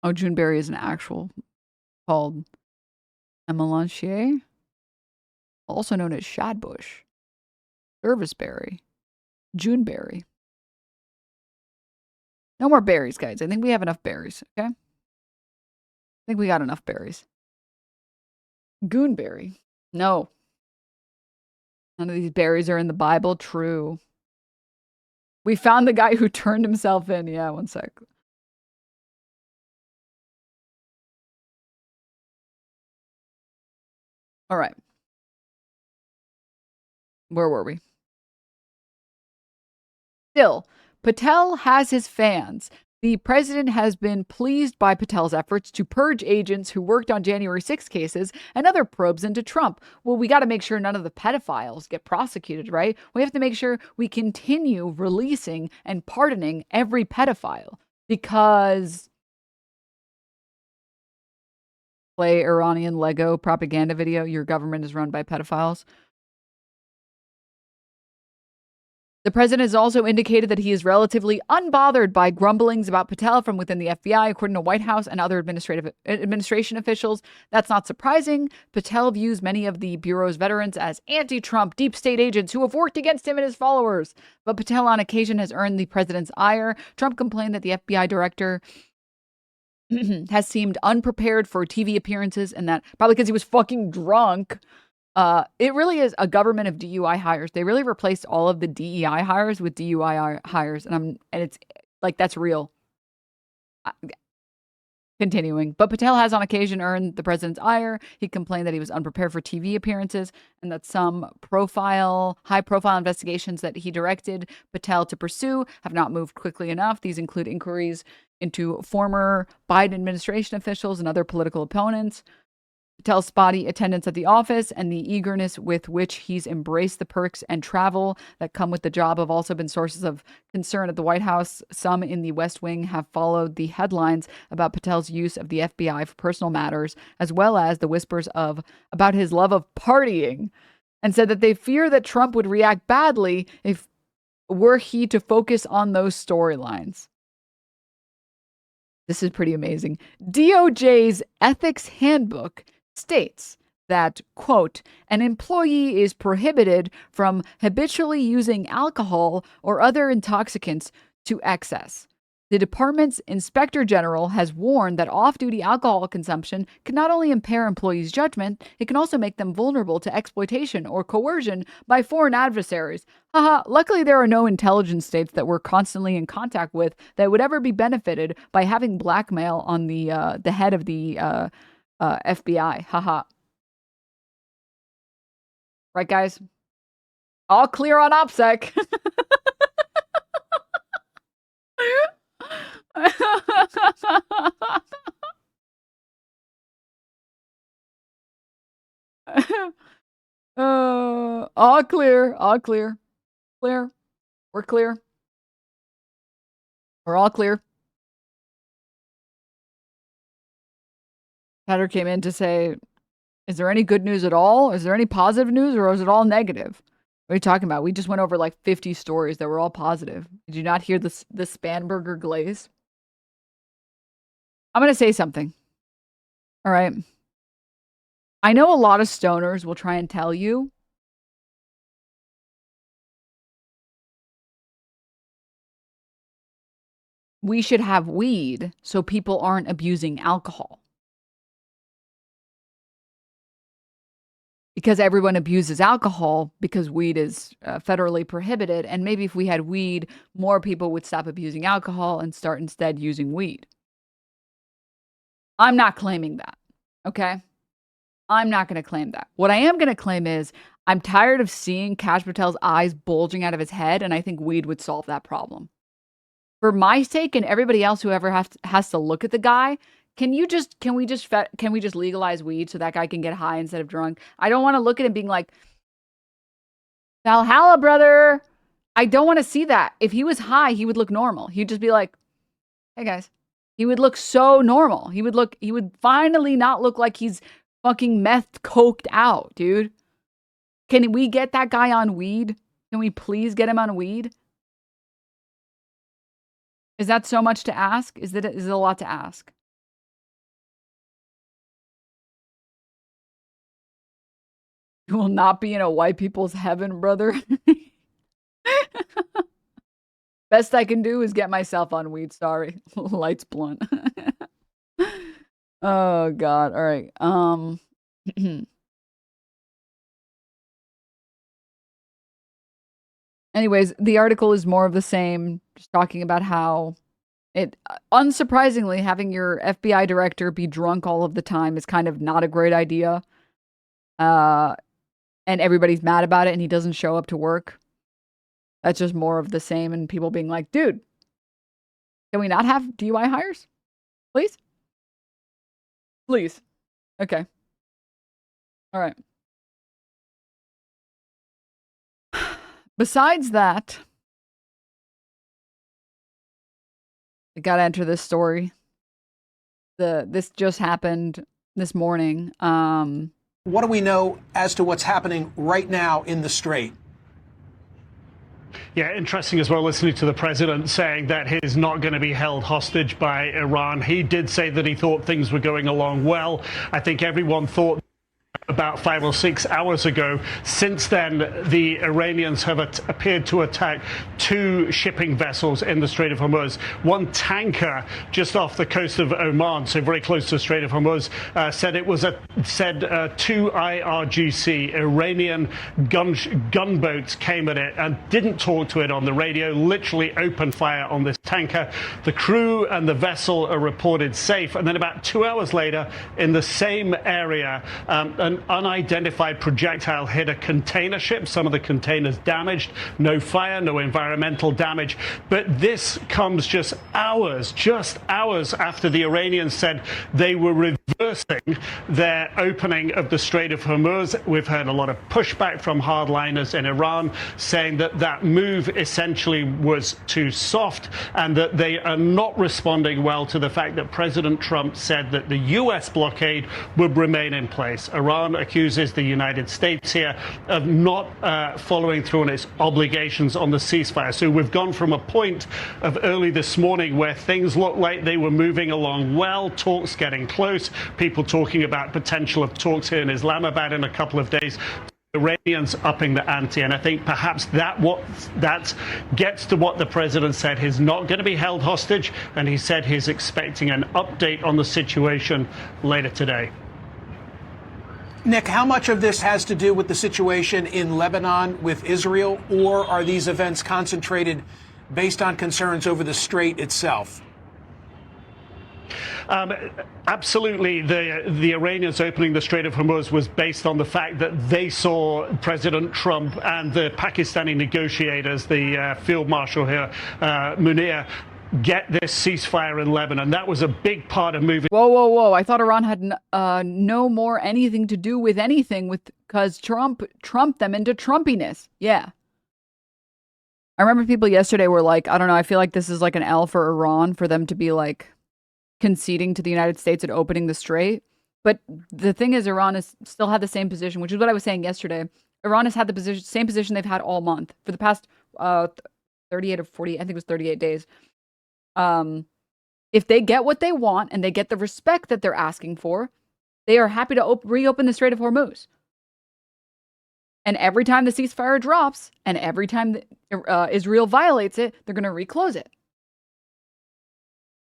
Juneberry is an actual called Emelanchier, also known as Shadbush, Serviceberry, Juneberry. No more berries, guys. I think we have enough berries, okay? I think we got enough berries. Goonberry. No. None of these berries are in the Bible. True. We found the guy who turned himself in. Yeah, one sec. All right. Where were we? Still, Patel has his fans. The president has been pleased by Patel's efforts to purge agents who worked on January 6 cases and other probes into Trump. Well, we got to make sure none of the pedophiles get prosecuted, right? We have to make sure we continue releasing and pardoning every pedophile because play Iranian Lego propaganda video, your government is run by pedophiles. The president has also indicated that he is relatively unbothered by grumblings about Patel from within the FBI, according to White House and other administration officials. That's not surprising. Patel views many of the Bureau's veterans as anti-Trump deep state agents who have worked against him and his followers. But Patel on occasion has earned the president's ire. Trump complained that the FBI director has seemed unprepared for TV appearances and that probably because he was fucking drunk. It really is a government of DUI hires. They really replaced all of the DEI hires with DUI hires. And it's like, that's real. Continuing. But Patel has on occasion earned the president's ire. He complained that he was unprepared for TV appearances and that some high profile investigations that he directed Patel to pursue have not moved quickly enough. These include inquiries into former Biden administration officials and other political opponents. Patel's spotty attendance at the office and the eagerness with which he's embraced the perks and travel that come with the job have also been sources of concern at the White House. Some in the West Wing have followed the headlines about Patel's use of the FBI for personal matters, as well as the whispers about his love of partying, and said that they fear that Trump would react badly if were he to focus on those storylines. This is pretty amazing. DOJ's ethics handbook states that, quote, an employee is prohibited from habitually using alcohol or other intoxicants to excess. The department's inspector general has warned that off-duty alcohol consumption can not only impair employees' judgment, it can also make them vulnerable to exploitation or coercion by foreign adversaries. Haha, luckily there are no intelligence states that we're constantly in contact with that would ever be benefited by having blackmail on the head of the FBI. Haha. Right, guys? All clear on OPSEC. All clear. All clear. Clear. We're clear. We're all clear. Patter came in to say, is there any good news at all? Is there any positive news or is it all negative? What are you talking about? We just went over like 50 stories that were all positive. Did you not hear the Spanberger glaze? I'm going to say something. All right. I know a lot of stoners will try and tell you we should have weed so people aren't abusing alcohol. Because everyone abuses alcohol because weed is federally prohibited. And maybe if we had weed, more people would stop abusing alcohol and start instead using weed. I'm not claiming that. Okay? I'm not going to claim that. What I am going to claim is I'm tired of seeing Kash Patel's eyes bulging out of his head, and I think weed would solve that problem. For my sake and everybody else who ever has to look at the guy, can we just legalize weed so that guy can get high instead of drunk? I don't want to look at him being like, Valhalla, brother. I don't want to see that. If he was high, he would look normal. He'd just be like, hey guys. He would look so normal. He would finally not look like he's fucking meth coked out, dude. Can we get that guy on weed? Can we please get him on weed? Is that so much to ask? Is it a lot to ask? You will not be in a white people's heaven, brother. Best I can do is get myself on weed. Sorry. Lights blunt. Oh, God. All right. Anyways, the article is more of the same. Just talking about how unsurprisingly, having your FBI director be drunk all of the time is kind of not a great idea. And everybody's mad about it and he doesn't show up to work. That's just more of the same and people being like, dude, Can we not have DUI hires? Please? Please. Okay. All right. Besides that, I gotta enter this story. This just happened this morning. What do we know as to what's happening right now in the Strait? Yeah, interesting as well, listening to the president saying that he's not going to be held hostage by Iran. He did say that he thought things were going along well. I think everyone thought about 5 or 6 hours ago. Since then, the Iranians have appeared to attack 2 shipping vessels in the Strait of Hormuz. One tanker just off the coast of Oman, so very close to the Strait of Hormuz, said 2 IRGC Iranian gunboats came at it and didn't talk to it on the radio, literally opened fire on this tanker. The crew and the vessel are reported safe. And then about 2 hours later, in the same area, an unidentified projectile hit a container ship. Some of the containers damaged. No fire, no environmental damage. But this comes just hours after the Iranians said they were reversing their opening of the Strait of Hormuz. We've heard a lot of pushback from hardliners in Iran saying that that move essentially was too soft and that they are not responding well to the fact that President Trump said that the U.S. blockade would remain in place. Iran accuses the United States here of not following through on its obligations on the ceasefire. So we've gone from a point of early this morning where things looked like they were moving along well, talks getting close, people talking about potential of talks here in Islamabad in a couple of days. Iranians upping the ante, and I think perhaps that gets to what the president said. He's not going to be held hostage, and he said he's expecting an update on the situation later today. Nick, how much of this has to do with the situation in Lebanon with Israel, or are these events concentrated based on concerns over the Strait itself? Absolutely. The Iranians opening the Strait of Hormuz was based on the fact that they saw President Trump and the Pakistani negotiators, the field marshal here, Munir, get this ceasefire in Lebanon. That was a big part of moving. Whoa. I thought Iran had no more anything to do with anything because Trump trumped them into Trumpiness. Yeah. I remember people yesterday were like, I don't know, I feel like this is like an L for Iran for them to be like conceding to the United States and opening the Strait. But the thing is, Iran has still had the same position, which is what I was saying yesterday. Iran has had the same position they've had all month for the past 38 or 40, I think it was 38 days. If they get what they want and they get the respect that they're asking for, they are happy to reopen the Strait of Hormuz. And every time the ceasefire drops and every time Israel violates it, they're going to reclose it.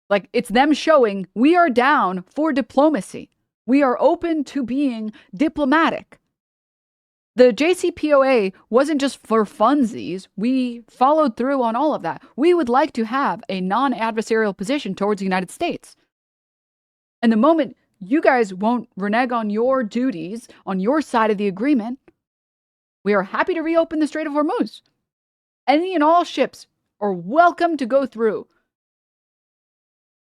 Like, it's them showing we are down for diplomacy. We are open to being diplomatic. The JCPOA wasn't just for funsies. We followed through on all of that. We would like to have a non-adversarial position towards the United States. And the moment you guys won't renege on your duties, on your side of the agreement, we are happy to reopen the Strait of Hormuz. Any and all ships are welcome to go through.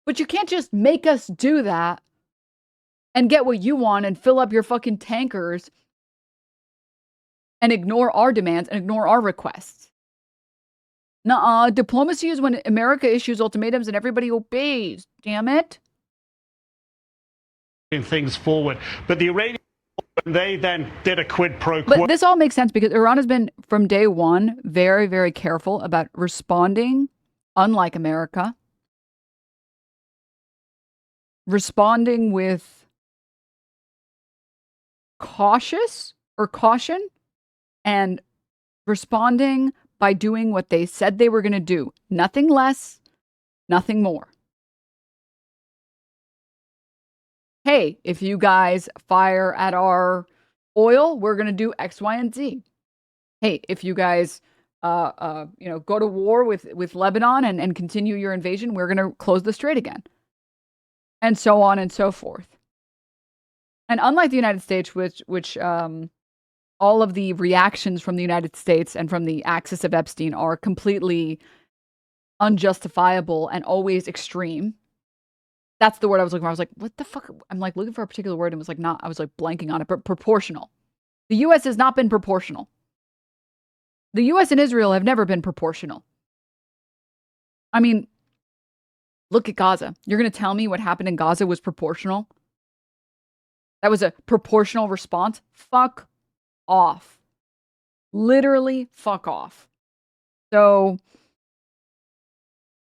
But you can't just make us do that and get what you want and fill up your fucking tankers and ignore our demands and ignore our requests. Nuh-uh. Diplomacy is when America issues ultimatums and everybody obeys. Damn it. Things forward. But the Iranians, they then did a quid pro quo. But this all makes sense because Iran has been, from day one, very, very careful about responding, unlike America. Responding with caution and responding by doing what they said they were going to do. Nothing less, nothing more. Hey, if you guys fire at our oil, we're going to do X, Y, and Z. Hey, if you guys go to war with Lebanon and continue your invasion, we're going to close the Strait again. And so on and so forth. And unlike the United States, which all of the reactions from the United States and from the axis of Epstein are completely unjustifiable and always extreme. That's the word I was looking for. I was like, what the fuck? I'm like looking for a particular word and was like, not, I was like blanking on it, but proportional. The U.S. has not been proportional. The U.S. and Israel have never been proportional. I mean, look at Gaza. You're going to tell me what happened in Gaza was proportional? That was a proportional response? Fuck off. Literally fuck off. So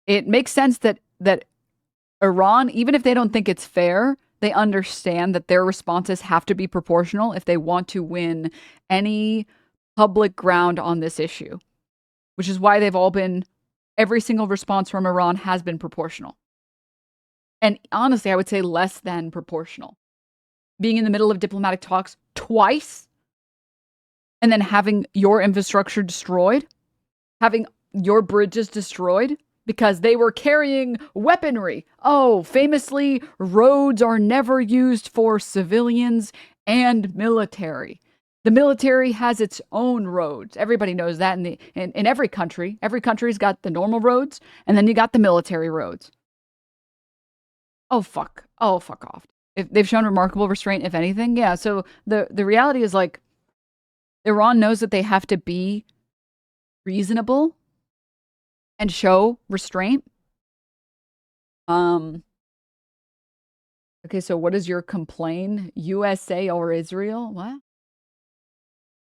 it makes sense that Iran, even if they don't think it's fair, they understand that their responses have to be proportional if they want to win any public ground on this issue, which is why they've all been, every single response from Iran has been proportional. And honestly, I would say less than proportional. Being in the middle of diplomatic talks twice, and then having your infrastructure destroyed, having your bridges destroyed, because they were carrying weaponry. Oh, famously, roads are never used for civilians and military. The military has its own roads. Everybody knows that in every country. Every country's got the normal roads, and then you got the military roads. Oh, fuck. Oh, fuck off. If they've shown remarkable restraint, if anything. Yeah, so the reality is, like, Iran knows that they have to be reasonable and show restraint. Okay, so what is your complaint? USA or Israel? What?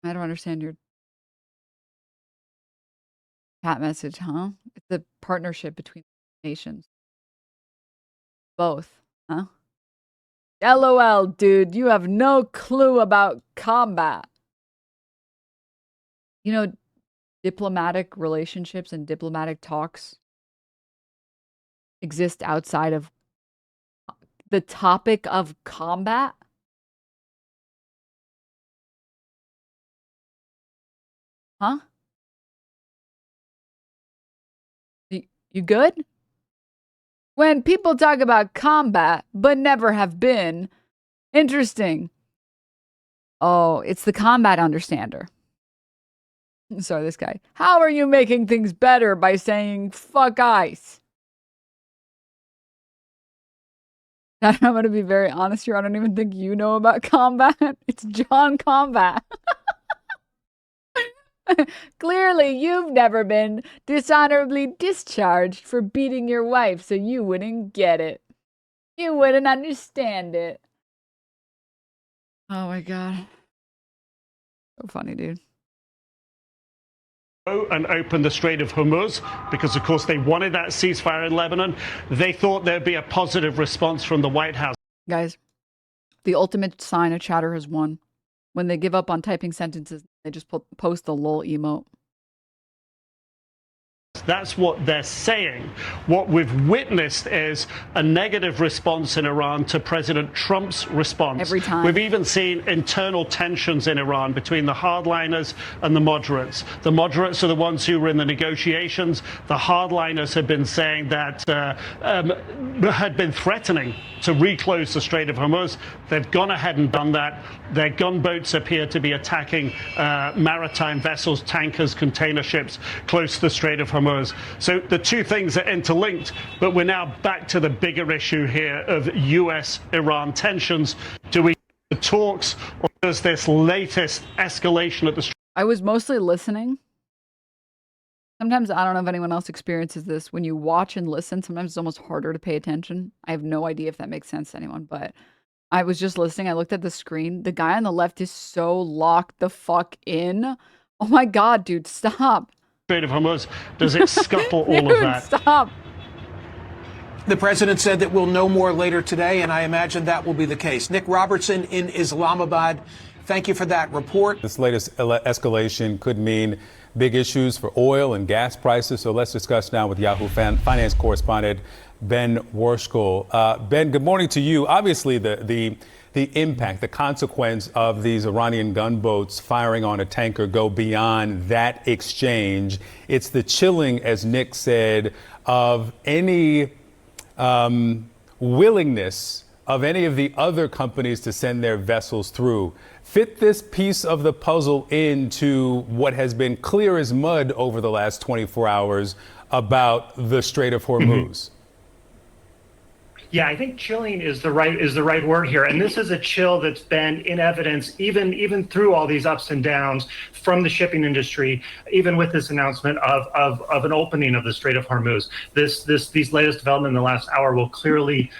I don't understand your chat message, huh? It's a partnership between nations. Both, huh? LOL, dude, you have no clue about combat. You know, diplomatic relationships and diplomatic talks exist outside of the topic of combat. Huh? You good? When people talk about combat, but never have been, interesting. Oh, it's the combat understander. Sorry, this guy. How are you making things better by saying fuck ICE? I'm going to be very honest here. I don't even think you know about combat. It's John Combat. Clearly, you've never been dishonorably discharged for beating your wife, so you wouldn't get it. You wouldn't understand it. Oh my God. So funny, dude. And open the Strait of Hormuz because, of course, they wanted that ceasefire in Lebanon. They thought there'd be a positive response from the White House. Guys, the ultimate sign a chatter has won. When they give up on typing sentences, they just post the lol emote. That's what they're saying. What we've witnessed is a negative response in Iran to President Trump's response. Every time. We've even seen internal tensions in Iran between the hardliners and the moderates. The moderates are the ones who were in the negotiations. The hardliners have been saying that, had been threatening to reclose the Strait of Hormuz. They've gone ahead and done that. Their gunboats appear to be attacking maritime vessels, tankers, container ships close to the Strait of Hormuz. So the two things are interlinked, but we're now back to the bigger issue here of US-Iran tensions. Do we the talks, or does this latest escalation at the Strait? I was mostly listening. Sometimes, I don't know if anyone else experiences this, when you watch and listen, sometimes it's almost harder to pay attention. I have no idea if that makes sense to anyone, but I was just listening. I looked at the screen. The guy on the left is so locked the fuck in. Oh my God, dude, stop. Strait of Hormuz, does it scuttle all of that? Stop. The president said that we'll know more later today, and I imagine that will be the case. Nick Robertson in Islamabad, thank you for that report. This latest escalation could mean big issues for oil and gas prices. So let's discuss now with Yahoo finance correspondent Ben Worshkel. Ben, good morning to you. Obviously, the impact, the consequence of these Iranian gunboats firing on a tanker go beyond that exchange. It's the chilling, as Nick said, of any willingness of any of the other companies to send their vessels through. Fit this piece of the puzzle into what has been clear as mud over the last 24 hours about the Strait of Hormuz? Yeah, I think chilling is the right word here, and this is a chill that's been in evidence even through all these ups and downs from the shipping industry, even with this announcement of an opening of the Strait of Hormuz. These latest developments in the last hour will clearly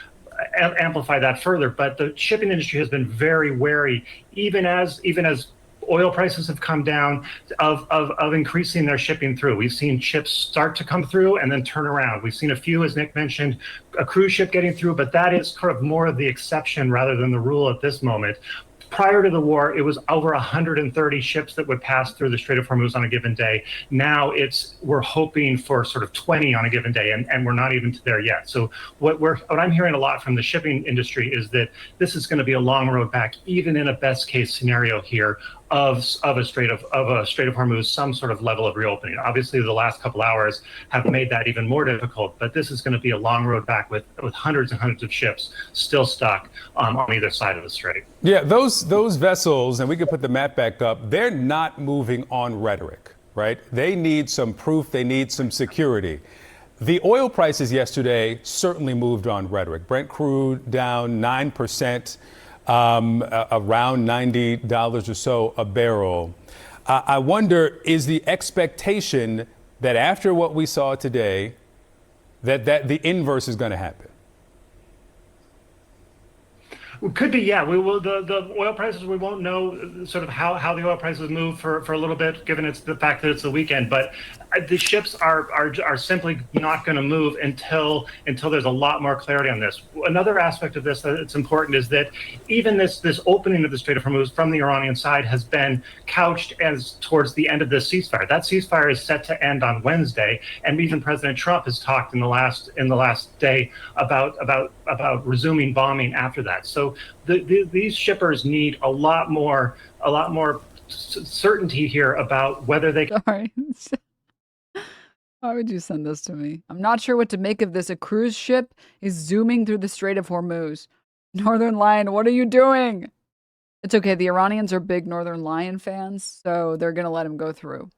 amplify that further. But the shipping industry has been very wary, even as oil prices have come down, of increasing their shipping through. We've seen ships start to come through and then turn around. We've seen a few, as Nick mentioned, a cruise ship getting through, but that is sort of more of the exception rather than the rule at this moment. Prior to the war, it was over 130 ships that would pass through the Strait of Hormuz on a given day. Now we're hoping for sort of 20 on a given day, and we're not even there yet. So what I'm hearing a lot from the shipping industry is that this is going to be a long road back, even in a best case scenario here of a Strait of Hormuz, some sort of level of reopening. Obviously, the last couple hours have made that even more difficult, but this is going to be a long road back with hundreds and hundreds of ships still stuck on either side of the strait. Yeah, those vessels, and we can put the map back up, they're not moving on rhetoric, right? They need some proof, they need some security. The oil prices yesterday certainly moved on rhetoric. Brent crude down 9%. Around $90 or so a barrel. I wonder, is the expectation that after what we saw today, that the inverse is going to happen? Could be, yeah. We will. The oil prices, we won't know sort of how the oil prices move for a little bit, given it's the fact that it's the weekend. But the ships are simply not going to move until there's a lot more clarity on this. Another aspect of this that's important is that even this opening of the Strait of Hormuz from the Iranian side has been couched as towards the end of this ceasefire. That ceasefire is set to end on Wednesday, and even President Trump has talked in the last day about resuming bombing after that. So these shippers need a lot more certainty here about whether they. Sorry. Why would you send this to me? I'm not sure what to make of this. A cruise ship is zooming through the Strait of Hormuz. Northern Lion, what are you doing? It's okay. The Iranians are big Northern Lion fans, so they're going to let him go through.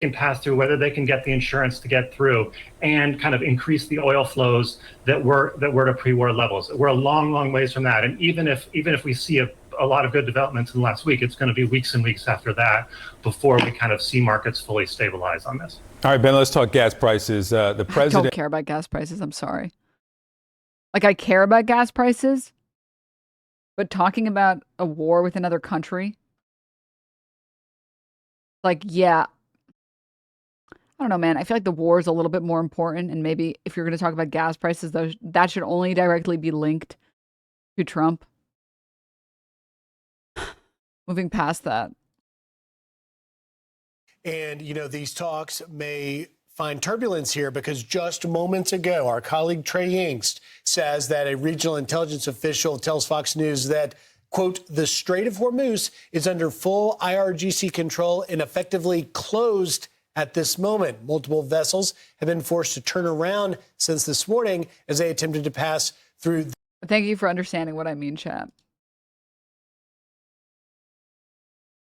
Can pass through, whether they can get the insurance to get through and kind of increase the oil flows that were to pre-war levels. We're a long ways from that. And even if we see a lot of good developments in the last week, it's going to be weeks and weeks after that before we kind of see markets fully stabilize on this. All right, Ben, let's talk gas prices. The president. I don't care about gas prices. I'm sorry. Like, I care about gas prices, but talking about a war with another country, like, yeah. I don't know, man. I feel like the war is a little bit more important. And maybe if you're going to talk about gas prices, that should only directly be linked to Trump. Moving past that. And, these talks may find turbulence here because just moments ago, our colleague Trey Yingst says that a regional intelligence official tells Fox News that, quote, the Strait of Hormuz is under full IRGC control and effectively closed at this moment. Multiple vessels have been forced to turn around since this morning as they attempted to pass through. Thank you for understanding what I mean, chat.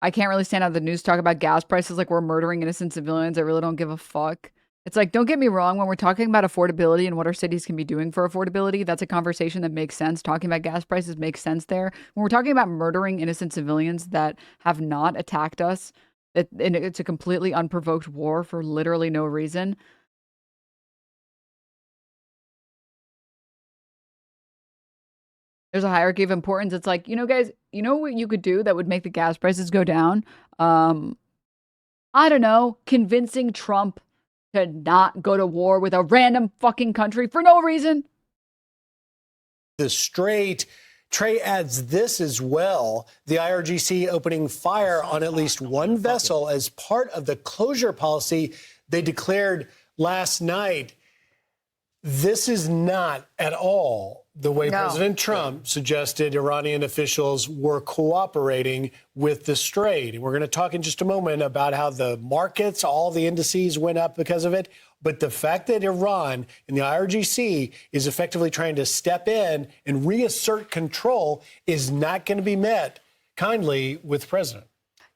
I can't really stand out the news talk about gas prices like we're murdering innocent civilians. I really don't give a fuck. It's like, don't get me wrong, when we're talking about affordability and what our cities can be doing for affordability, that's a conversation that makes sense. Talking about gas prices makes sense there. When we're talking about murdering innocent civilians that have not attacked us, and it's a completely unprovoked war for literally no reason. There's a hierarchy of importance. It's like, guys, what you could do that would make the gas prices go down? I don't know, convincing Trump to not go to war with a random fucking country for no reason. The Strait. Trey adds this as well. The IRGC opening fire on at least one vessel as part of the closure policy they declared last night. This is not at all the way President Trump suggested Iranian officials were cooperating with the Strait. And we're going to talk in just a moment about how the markets, all the indices went up because of it. But the fact that Iran and the IRGC is effectively trying to step in and reassert control is not going to be met kindly with the president.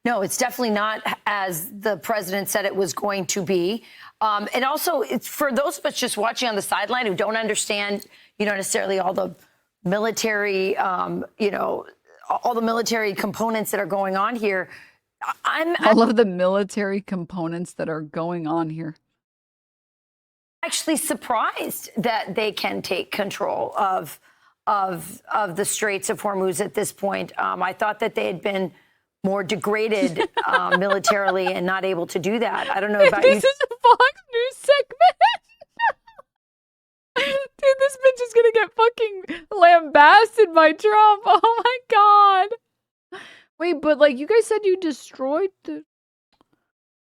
No, it's definitely not as the president said it was going to be. And also, it's for those of us just watching on the sideline who don't understand, necessarily all the military, all the military components that are going on here. All of the military components that are going on here. Actually surprised that they can take control of the Straits of Hormuz at this point. I thought that they had been more degraded militarily and not able to do that. I don't know about This is a Fox News segment. Dude, this bitch is gonna get fucking lambasted by Trump. Oh my god. Wait, but you guys said you destroyed the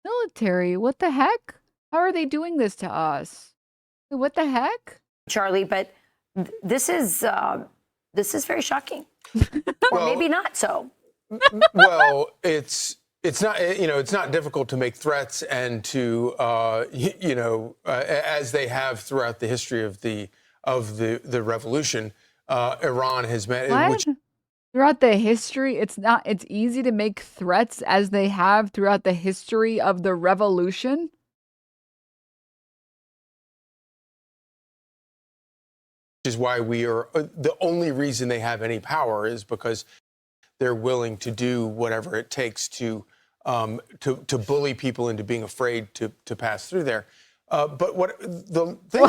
military. What the heck? How are they doing this to us? What the heck? Charlie, but this is very shocking. Or maybe not so. Well, it's not it's not difficult to make threats and to as they have throughout the history of the revolution. Iran has met throughout the history. It's easy to make threats as they have throughout the history of the revolution. Which is why we are the only reason they have any power is because they're willing to do whatever it takes to bully people into being afraid to pass through there. But what the thing?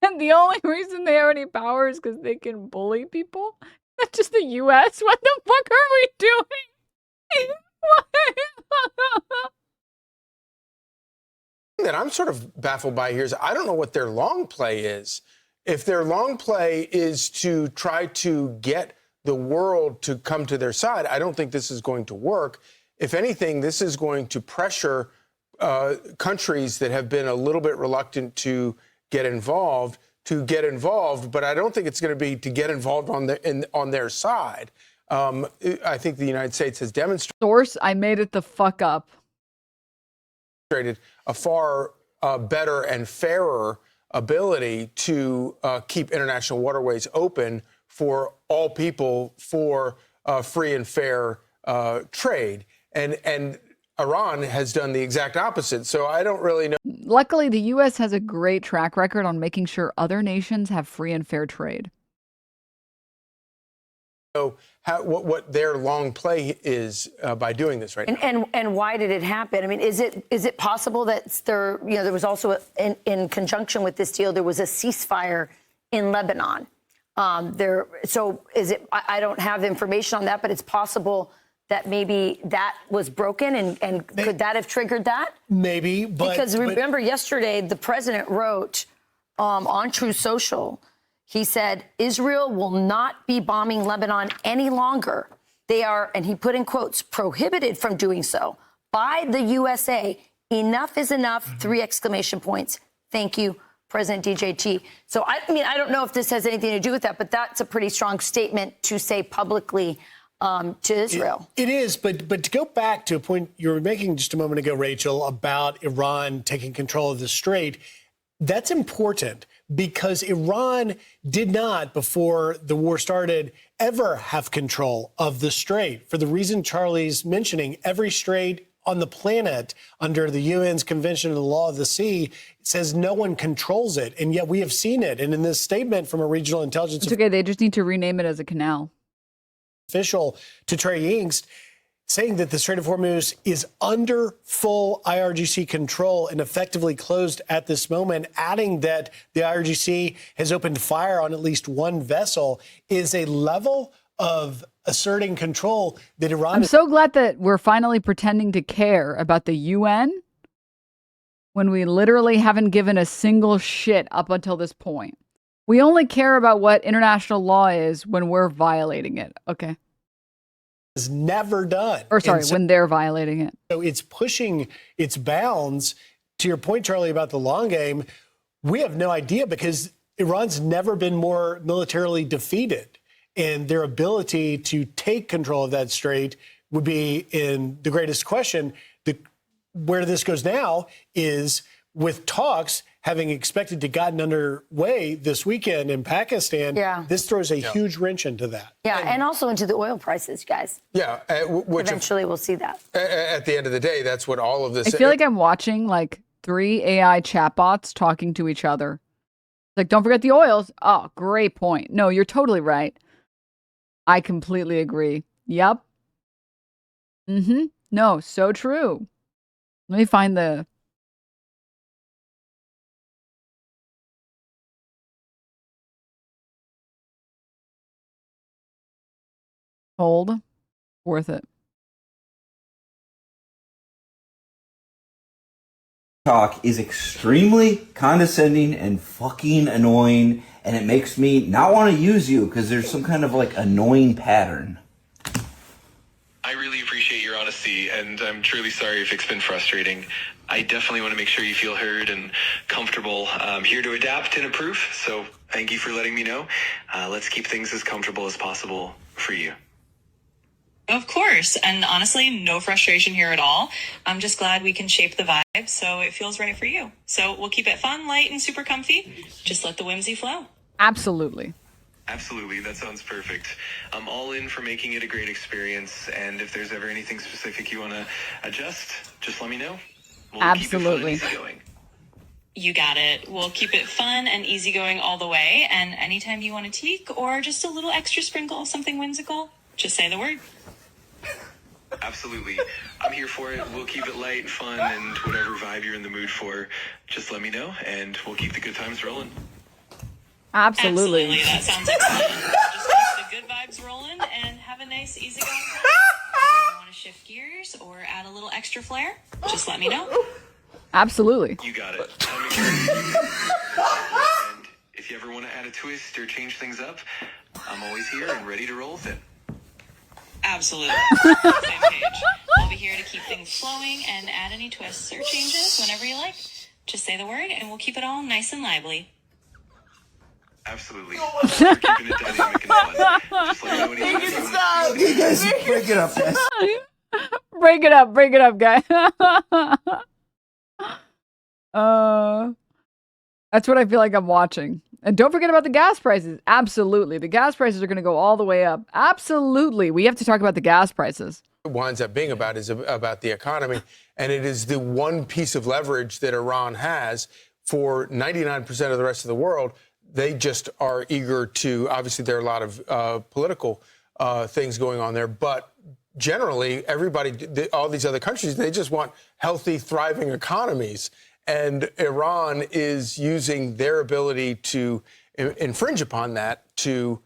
And the only reason they have any power is because they can bully people. Not just the U.S. What the fuck are we doing? That I'm sort of baffled by here is I don't know what their long play is. If their long play is to try to get the world to come to their side, I don't think this is going to work. If anything, this is going to pressure countries that have been a little bit reluctant to get involved, but I don't think it's going to be to get involved on their side. I think the United States has demonstrated. Source, I made it the fuck up. A far better and fairer ability to keep international waterways open for all people for free and fair trade. And Iran has done the exact opposite. So I don't really know. Luckily, the U.S. has a great track record on making sure other nations have free and fair trade. What their long play is by doing this right now. And why did it happen? I mean, is it possible that there was also in conjunction with this deal there was a ceasefire in Lebanon? So is it? I don't have information on that, but it's possible that maybe that was broken, and could that have triggered that? Maybe, because remember yesterday the president wrote on True Social. He said, Israel will not be bombing Lebanon any longer. They are, and he put in quotes, prohibited from doing so by the USA. Enough is enough, 3 exclamation points. Thank you, President DJT. So, I mean, I don't know if this has anything to do with that, but that's a pretty strong statement to say publicly to Israel. It is, but to go back to a point you were making just a moment ago, Rachel, about Iran taking control of the Strait, that's important. Because Iran did not, before the war started, ever have control of the Strait. For the reason Charlie's mentioning, every strait on the planet under the UN's Convention on the Law of the Sea says no one controls it. And yet we have seen it. And in this statement from a regional intelligence it's okay, they just need to rename it as a canal. Official to Trey Yingst, saying that the Strait of Hormuz is under full IRGC control and effectively closed at this moment, adding that the IRGC has opened fire on at least one vessel, is a level of asserting control that Iran... I'm so glad that we're finally pretending to care about the UN when we literally haven't given a single shit up until this point. We only care about what international law is when we're violating it. Okay. Is never done. Or sorry, when they're violating it. So it's pushing its bounds. To your point, Charlie, about the long game, we have no idea because Iran's never been more militarily defeated. And their ability to take control of that strait would be in the greatest question. Where this goes now is with talks having expected to gotten underway this weekend in Pakistan, this throws a huge wrench into that. Yeah, and also into the oil prices, guys. Yeah, which eventually we'll see that. At the end of the day, that's what all of this. I feel like I'm watching like 3 AI chatbots talking to each other. Like, don't forget the oils. Oh, great point. No, you're totally right. I completely agree. Yep. No, so true. Let me find the. Hold. Worth it. Talk is extremely condescending and fucking annoying, and it makes me not want to use you because there's some kind of like annoying pattern. I really appreciate your honesty, and I'm truly sorry if it's been frustrating. I definitely want to make sure you feel heard and comfortable. I'm here to adapt and improve, so thank you for letting me know. Let's keep things as comfortable as possible for you. Of course, and honestly, no frustration here at all. I'm just glad we can shape the vibe so it feels right for you. So we'll keep it fun, light, and super comfy. Just let the whimsy flow. Absolutely. Absolutely, that sounds perfect. I'm all in for making it a great experience, and if there's ever anything specific you want to adjust, just let me know. We'll Absolutely. keep it fun and easygoing. You got it. We'll keep it fun and easygoing all the way, and anytime you want to tweak or just a little extra sprinkle of something whimsical, just say the word. Absolutely. I'm here for it. We'll keep it light, fun, and whatever vibe you're in the mood for, just let me know, and we'll keep the good times rolling. Absolutely. That sounds like fun. Just keep the good vibes rolling and have a nice, easygoing time. If you want to shift gears or add a little extra flair, just let me know. Absolutely. You got it. I'm and if you ever want to add a twist or change things up, I'm always here and ready to roll with it. Absolutely. Same page. I'll be here to keep things flowing and add any twists or changes whenever you like. Just say the word and we'll keep it all nice and lively. Absolutely. Keeping it dynamic and fun. Just let me know anything. You guys break it up, guys. Break it up, guy. That's what I feel like I'm watching. And don't forget about the gas prices. Absolutely. The gas prices are going to go all the way up. Absolutely. We have to talk about the gas prices. It winds up being about is about the economy, and it is the one piece of leverage that Iran has for 99% of the rest of the world. They just are eager to, obviously there are a lot of political things going on there, but generally everybody, all these other countries, they just want healthy, thriving economies. And Iran is using their ability to infringe upon that to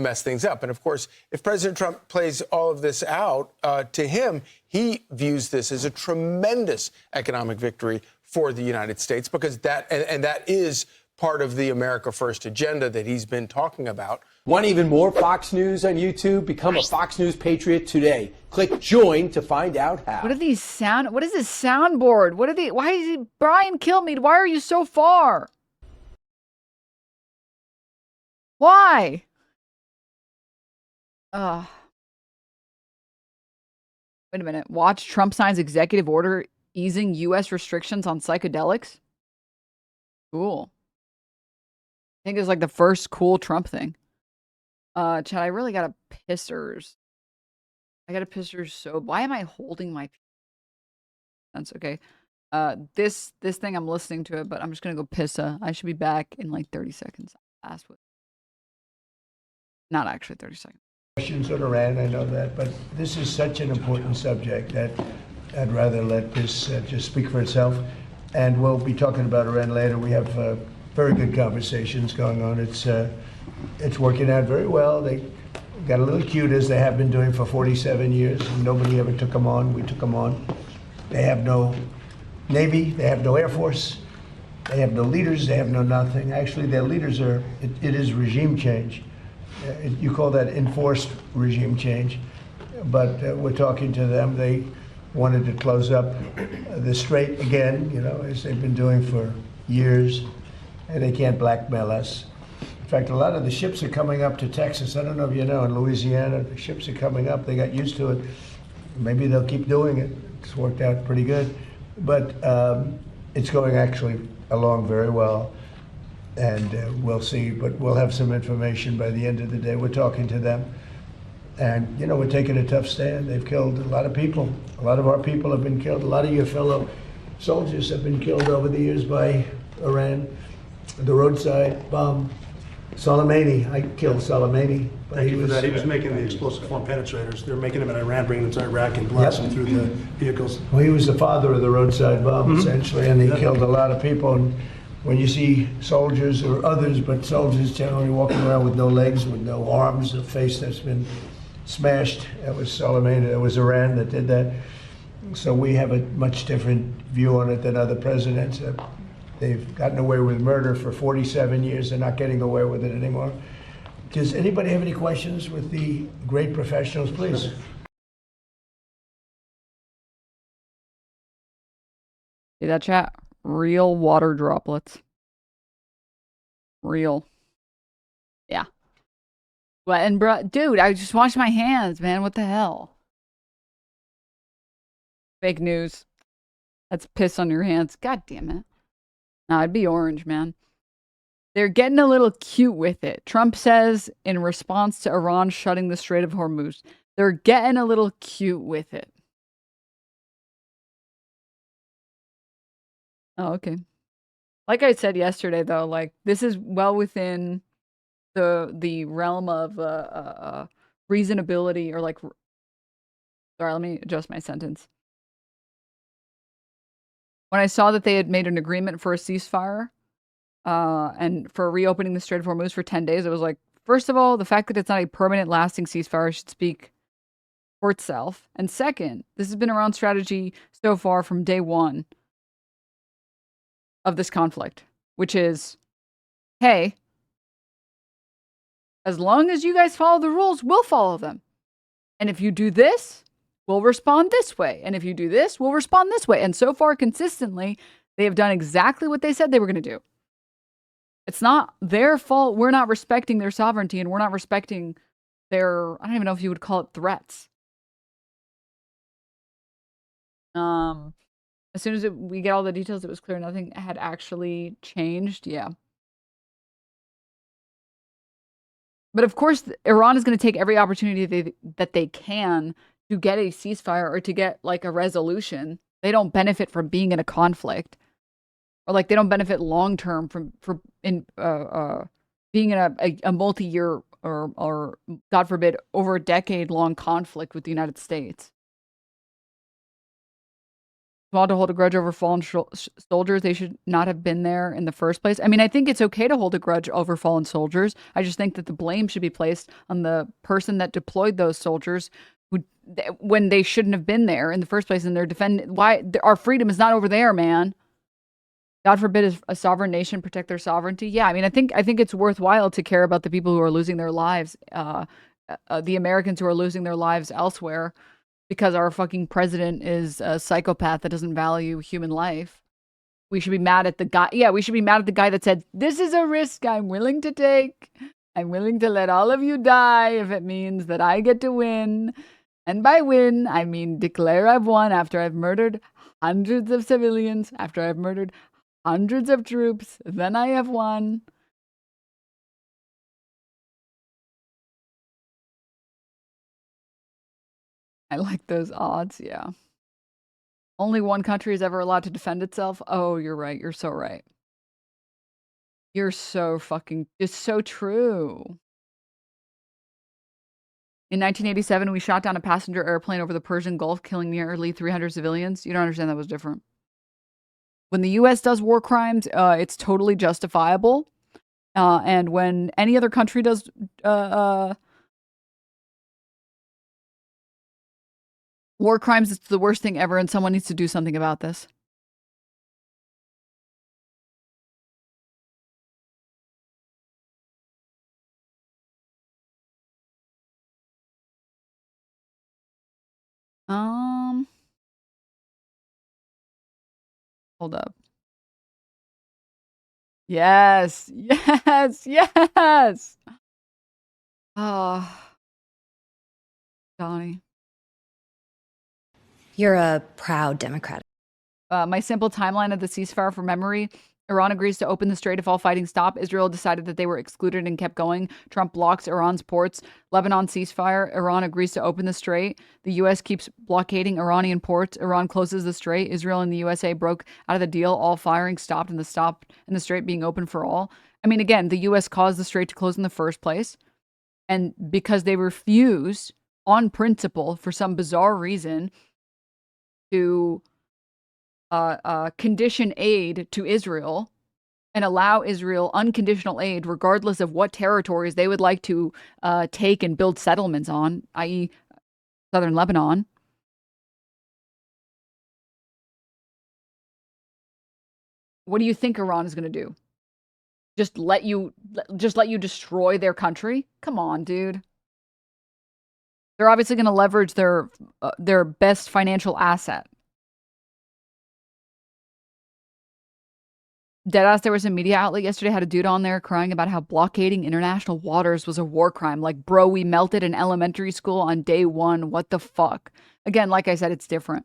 mess things up. And of course, if President Trump plays all of this out, to him, he views this as a tremendous economic victory for the United States, because that is part of the America First agenda that he's been talking about. Want even more Fox News on YouTube? Become a Fox News Patriot today. Click join to find out how. What are these what is this soundboard? Why is he, Brian Kilmeade, why are you so far? Why? Wait a minute. Watch Trump signs executive order easing U.S. restrictions on psychedelics. Cool. I think it's like the first cool Trump thing. Chad, I really got a pissers. I got a pissers. So why am I holding my? That's okay. This thing I'm listening to it, but I'm just gonna go piss. I should be back in like 30 seconds. Not actually 30 seconds. Questions on Iran, I know that, but this is such an important subject that I'd rather let this just speak for itself. And we'll be talking about Iran later. We have very good conversations going on. It's working out very well. They got a little cute, as they have been doing for 47 years. Nobody ever took them on. We took them on. They have no Navy. They have no Air Force. They have no leaders. They have no nothing. Actually, their leaders it is regime change. You call that enforced regime change. But we're talking to them. They wanted to close up the Strait again, as they've been doing for years. And they can't blackmail us. In fact, a lot of the ships are coming up to Texas. I don't know if you know, in Louisiana, the ships are coming up. They got used to it. Maybe they'll keep doing it. It's worked out pretty good. But it's going actually along very well. And we'll see, but we'll have some information by the end of the day. We're talking to them. And, you know, we're taking a tough stand. They've killed a lot of people. A lot of our people have been killed. A lot of your fellow soldiers have been killed over the years by Iran. The roadside bomb. Soleimani, I killed Soleimani. Thank you for that. He was making the explosive form penetrators. They're making them in Iran, bringing them to Iraq and blasting through the vehicles. Well, he was the father of the roadside bomb, essentially, and he killed a lot of people. And when you see soldiers or others, but soldiers generally walking around with no legs, with no arms, a face that's been smashed, that was Soleimani, that was Iran that did that. So we have a much different view on it than other presidents. They've gotten away with murder for 47 years. They're not getting away with it anymore. Does anybody have any questions with the great professionals, please? See that, chat? Real water droplets. Real. Yeah. Well, and bro, dude, I just washed my hands, man. What the hell? Fake news. That's piss on your hands. God damn it. No, it'd be orange, man. They're getting a little cute with it. Trump says in response to Iran shutting the Strait of Hormuz, they're getting a little cute with it. Oh, okay. Like I said yesterday, though, like this is well within the realm of reasonability, or like. Sorry, let me adjust my sentence. When I saw that they had made an agreement for a ceasefire and for reopening the Strait of Hormuz for 10 days, it was like, first of all, the fact that it's not a permanent, lasting ceasefire should speak for itself. And second, this has been around strategy so far from day one of this conflict, which is, hey, as long as you guys follow the rules, we'll follow them. And if you do this, we'll respond this way. And if you do this, we'll respond this way. And so far, consistently, they have done exactly what they said they were going to do. It's not their fault. We're not respecting their sovereignty, and we're not respecting their, I don't even know if you would call it threats. As soon as we get all the details, it was clear nothing had actually changed. Yeah. But of course, Iran is going to take every opportunity that they can to get a ceasefire or to get like a resolution. They don't benefit from being in a conflict, or like they don't benefit long term from being in a multi-year or God forbid over a decade long conflict with the United States. Well, to hold a grudge over fallen soldiers, they should not have been there in the first place. I mean, I think it's okay to hold a grudge over fallen soldiers. I just think that the blame should be placed on the person that deployed those soldiers when they shouldn't have been there in the first place, and they're defending. Why our freedom is not over there, man. God forbid a sovereign nation protect their sovereignty. Yeah, I mean, I think it's worthwhile to care about the people who are losing their lives, the Americans who are losing their lives elsewhere, because our fucking president is a psychopath that doesn't value human life. We should be mad at the guy. Yeah, we should be mad at the guy that said, "This is a risk I'm willing to take. I'm willing to let all of you die if it means that I get to win." And by win, I mean declare I've won after I've murdered hundreds of civilians, after I've murdered hundreds of troops, then I have won. I like those odds, yeah. Only one country is ever allowed to defend itself. Oh, you're right. You're so right. You're so fucking, it's so true. In 1987, we shot down a passenger airplane over the Persian Gulf, killing nearly 300 civilians. You don't understand that was different. When the U.S. does war crimes, it's totally justifiable. And when any other country does war crimes, it's the worst thing ever, and someone needs to do something about this. Hold up. Yes, yes, yes. Oh, Donnie. You're a proud Democrat. My simple timeline of the ceasefire from memory. Iran agrees to open the Strait if all fighting stop. Israel decided that they were excluded and kept going. Trump blocks Iran's ports. Lebanon ceasefire. Iran agrees to open the Strait. The U.S. keeps blockading Iranian ports. Iran closes the Strait. Israel and the USA broke out of the deal. All firing stopped and the Strait being open for all. I mean, again, the U.S. caused the Strait to close in the first place. And because they refused on principle for some bizarre reason to condition aid to Israel and allow Israel unconditional aid regardless of what territories they would like to take and build settlements on, i.e. southern Lebanon. What do you think Iran is going to do? Just let you destroy their country? Come on, dude. They're obviously going to leverage their best financial asset. Deadass, there was a media outlet yesterday had a dude on there crying about how blockading international waters was a war crime. Like, bro, we melted an elementary school on day one. What the fuck? Again, like I said, it's different.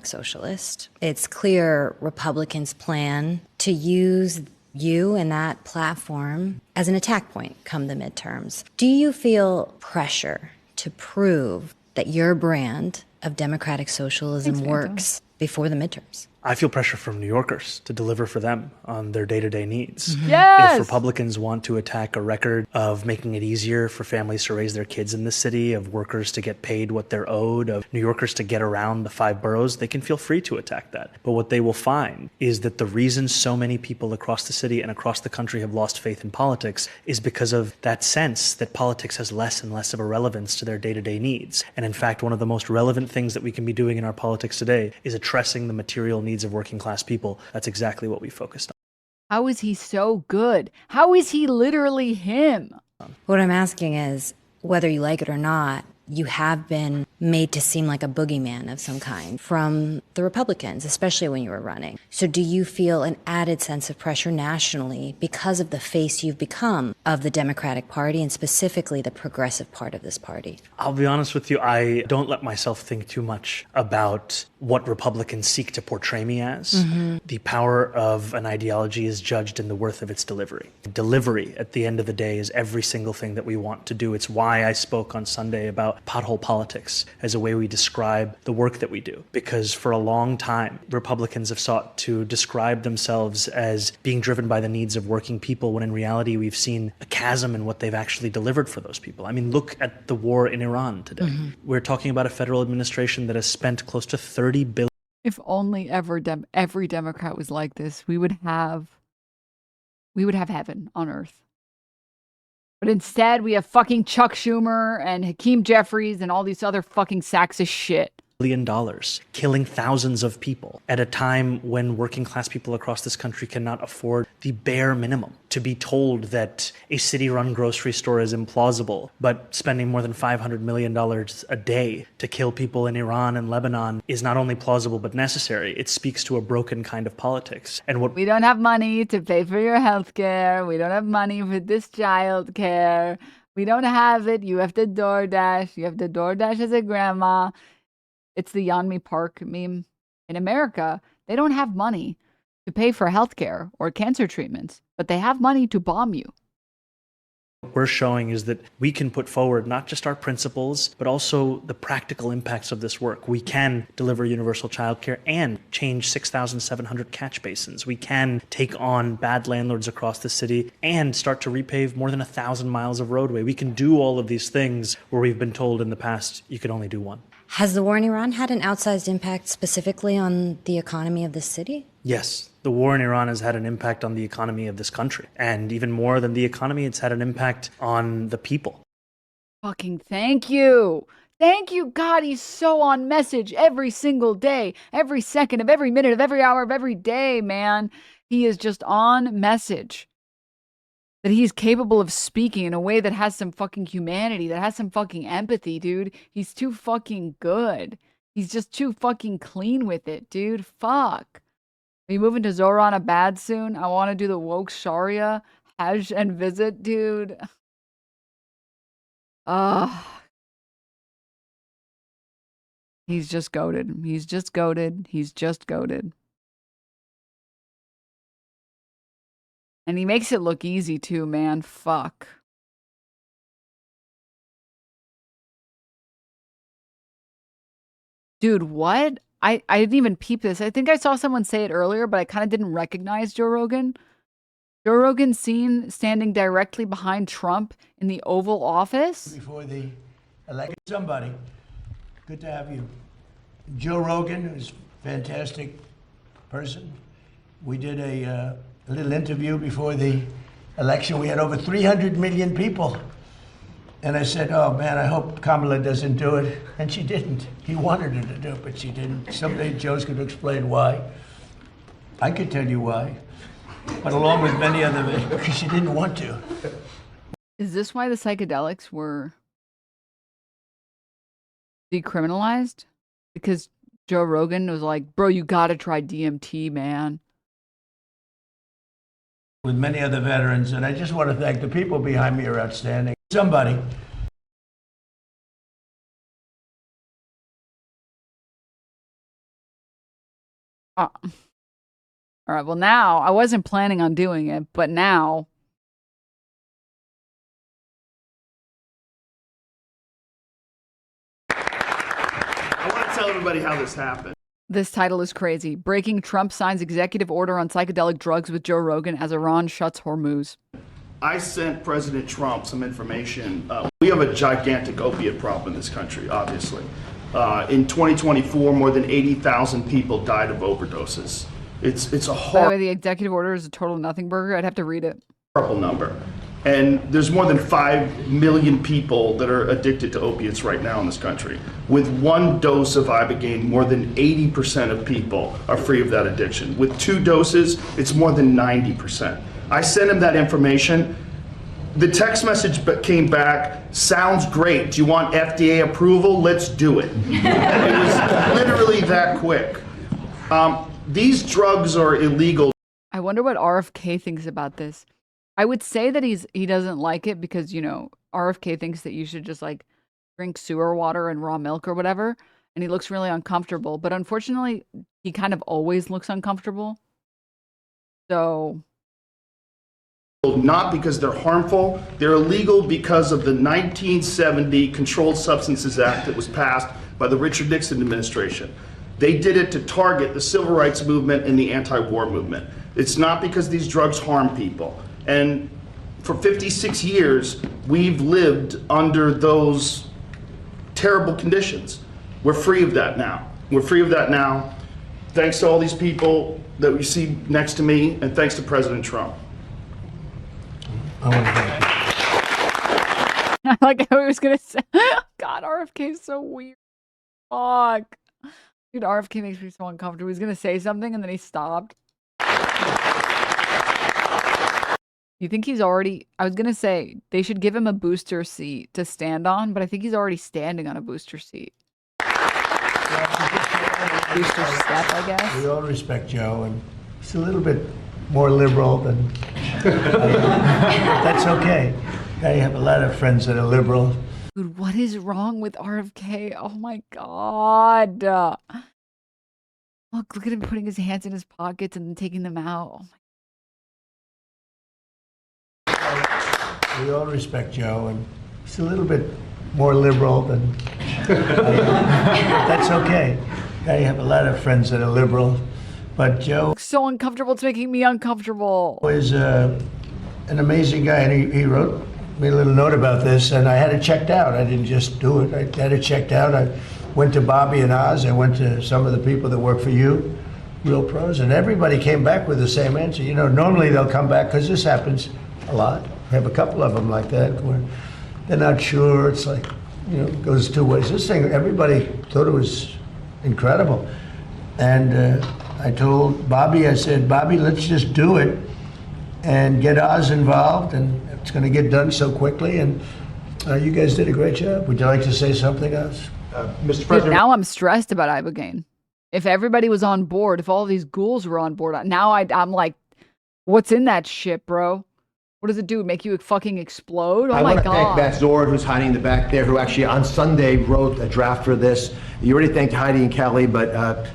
Socialist. It's clear Republicans plan to use you and that platform as an attack point come the midterms. Do you feel pressure to prove that your brand of democratic socialism works before the midterms? I feel pressure from New Yorkers to deliver for them on their day-to-day needs. Yes! If Republicans want to attack a record of making it easier for families to raise their kids in the city, of workers to get paid what they're owed, of New Yorkers to get around the 5 boroughs, they can feel free to attack that. But what they will find is that the reason so many people across the city and across the country have lost faith in politics is because of that sense that politics has less and less of a relevance to their day-to-day needs. And in fact, one of the most relevant things that we can be doing in our politics today is addressing the material needs of working class people. That's exactly what we focused on. How is he so good? How is he literally him? What I'm asking is, whether you like it or not, you have been made to seem like a boogeyman of some kind from the Republicans, especially when you were running. So do you feel an added sense of pressure nationally because of the face you've become of the Democratic Party and specifically the progressive part of this party? I'll be honest with you, I don't let myself think too much about what Republicans seek to portray me as. The power of an ideology is judged in the worth of its delivery. Delivery, at the end of the day, is every single thing that we want to do. It's why I spoke on Sunday about pothole politics as a way we describe the work that we do. Because for a long time, Republicans have sought to describe themselves as being driven by the needs of working people, when in reality we've seen a chasm in what they've actually delivered for those people. I mean, look at the war in Iran today. We're talking about a federal administration that has spent close to $30 billion. If only every Democrat was like this, we would have heaven on earth. But instead, we have fucking Chuck Schumer and Hakeem Jeffries and all these other fucking sacks of shit. $1 billion, killing thousands of people at a time when working class people across this country cannot afford the bare minimum. To be told that a city-run grocery store is implausible, but spending more than $500 million a day to kill people in Iran and Lebanon is not only plausible but necessary. It speaks to a broken kind of politics. And what We don't have money to pay for your health care. We don't have money for this child care. We don't have it. You have to DoorDash. You have to DoorDash as a grandma. It's the Yeonmi Park meme. In America, they don't have money to pay for healthcare or cancer treatments, but they have money to bomb you. What we're showing is that we can put forward not just our principles, but also the practical impacts of this work. We can deliver universal childcare and change 6,700 catch basins. We can take on bad landlords across the city and start to repave more than 1,000 miles of roadway. We can do all of these things where we've been told in the past you could only do one. Has the war in Iran had an outsized impact specifically on the economy of the city? Yes, the war in Iran has had an impact on the economy of this country. And even more than the economy, it's had an impact on the people. Fucking thank you. Thank you. God, he's so on message every single day, every second of every minute of every hour of every day, man. He is just on message. That he's capable of speaking in a way that has some fucking humanity, that has some fucking empathy, dude. He's too fucking good. He's just too fucking clean with it, dude. Fuck. Are you moving to Zohran Abad soon? I want to do the woke Sharia, Hajj and visit, dude. He's just goated. He's just goated. He's just goated. And he makes it look easy too, man. Fuck. Dude, what? I didn't even peep this. I think I saw someone say it earlier, but I kind of didn't recognize Joe Rogan. Joe Rogan seen standing directly behind Trump in the Oval Office. Before the election, somebody. Good to have you. Joe Rogan is a fantastic person. We did a little interview before the election. We had over 300 million people. And I said, oh man, I hope Kamala doesn't do it. And she didn't. He wanted her to do it, but she didn't. Someday Joe's going to explain why. I could tell you why. But along with many other, because she didn't want to. Is this why the psychedelics were decriminalized? Because Joe Rogan was like, bro, you got to try DMT, man. With many other veterans, and I just want to thank the people behind me are outstanding. Somebody. All right, well now, I wasn't planning on doing it, but now. I want to tell everybody how this happened. This title is crazy. Breaking Trump signs executive order on psychedelic drugs with Joe Rogan as Iran shuts Hormuz. I sent President Trump some information. We have a gigantic opiate problem in this country, obviously. In 2024, more than 80,000 people died of overdoses. It's a By the horrible way, the executive order is a total nothing burger. I'd have to read it. number. And there's more than 5 million people that are addicted to opiates right now in this country. With one dose of Ibogaine, more than 80% of people are free of that addiction. With 2 doses, it's more than 90%. I sent him that information. The text message came back, sounds great. Do you want FDA approval? Let's do it. It was literally that quick. These drugs are illegal. I wonder what RFK thinks about this. I would say that he doesn't like it because, you know, RFK thinks that you should just like drink sewer water and raw milk or whatever. And he looks really uncomfortable. But unfortunately, he kind of always looks uncomfortable. So. Not because they're harmful. They're illegal because of the 1970 Controlled Substances Act that was passed by the Richard Nixon administration. They did it to target the civil rights movement and the anti-war movement. It's not because these drugs harm people. And for 56 years, we've lived under those terrible conditions. We're free of that now. We're free of that now. Thanks to all these people that we see next to me, and thanks to President Trump. I like how he was going to say, God, RFK is so weird. Fuck. Dude, RFK makes me so uncomfortable. He's going to say something and then he stopped. You think he's already, I was going to say, they should give him a booster seat to stand on, but I think he's already standing on a booster seat. Booster step, I guess. We all respect Joe, and he's a little bit more liberal than. That's okay. I have a lot of friends that are liberal. Dude, what is wrong with RFK? Oh my God. Look at him putting his hands in his pockets and then taking them out. Oh my. We all respect Joe, and he's a little bit more liberal than. That's okay. I have a lot of friends that are liberal, but Joe. So uncomfortable. It's making me uncomfortable. Is an amazing guy, and he wrote me a little note about this, and I had it checked out. I didn't just do it. I had it checked out. I went to Bobby and Oz. I went to some of the people that work for you, real pros, and everybody came back with the same answer. You know, normally they'll come back, because this happens a lot. I have a couple of them like that, where they're not sure. It's like, you know, it goes 2 ways. This thing, everybody thought it was incredible. And I told Bobby, I said, Bobby, let's just do it and get Oz involved, and it's going to get done so quickly. And you guys did a great job. Would you like to say something else? Mr. President. Dude, now I'm stressed about Ibogaine. If everybody was on board, if all these ghouls were on board, now I'm like, what's in that shit, bro? What does it do? Make you fucking explode? Oh I my want to thank God. Matt Zohran, who's hiding in the back there, who actually on Sunday wrote a draft for this. You already thanked Heidi and Kelly, but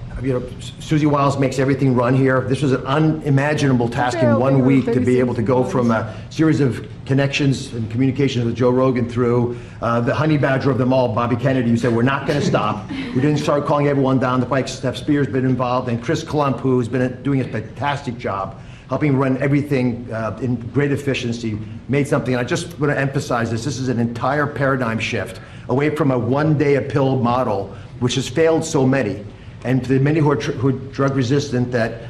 Susie Wiles makes everything run here. This was an unimaginable task in 1 week to be able to go from a series of connections and communications with Joe Rogan through the honey badger of them all, Bobby Kennedy, who said, we're not going to stop. We didn't start calling everyone down the pike. Steph Spear's been involved, and Chris Klump, who's been doing a fantastic job helping run everything in great efficiency, made something. And I just want to emphasize this. This is an entire paradigm shift away from a one-day-a-pill model, which has failed so many. And to the many who are drug resistant that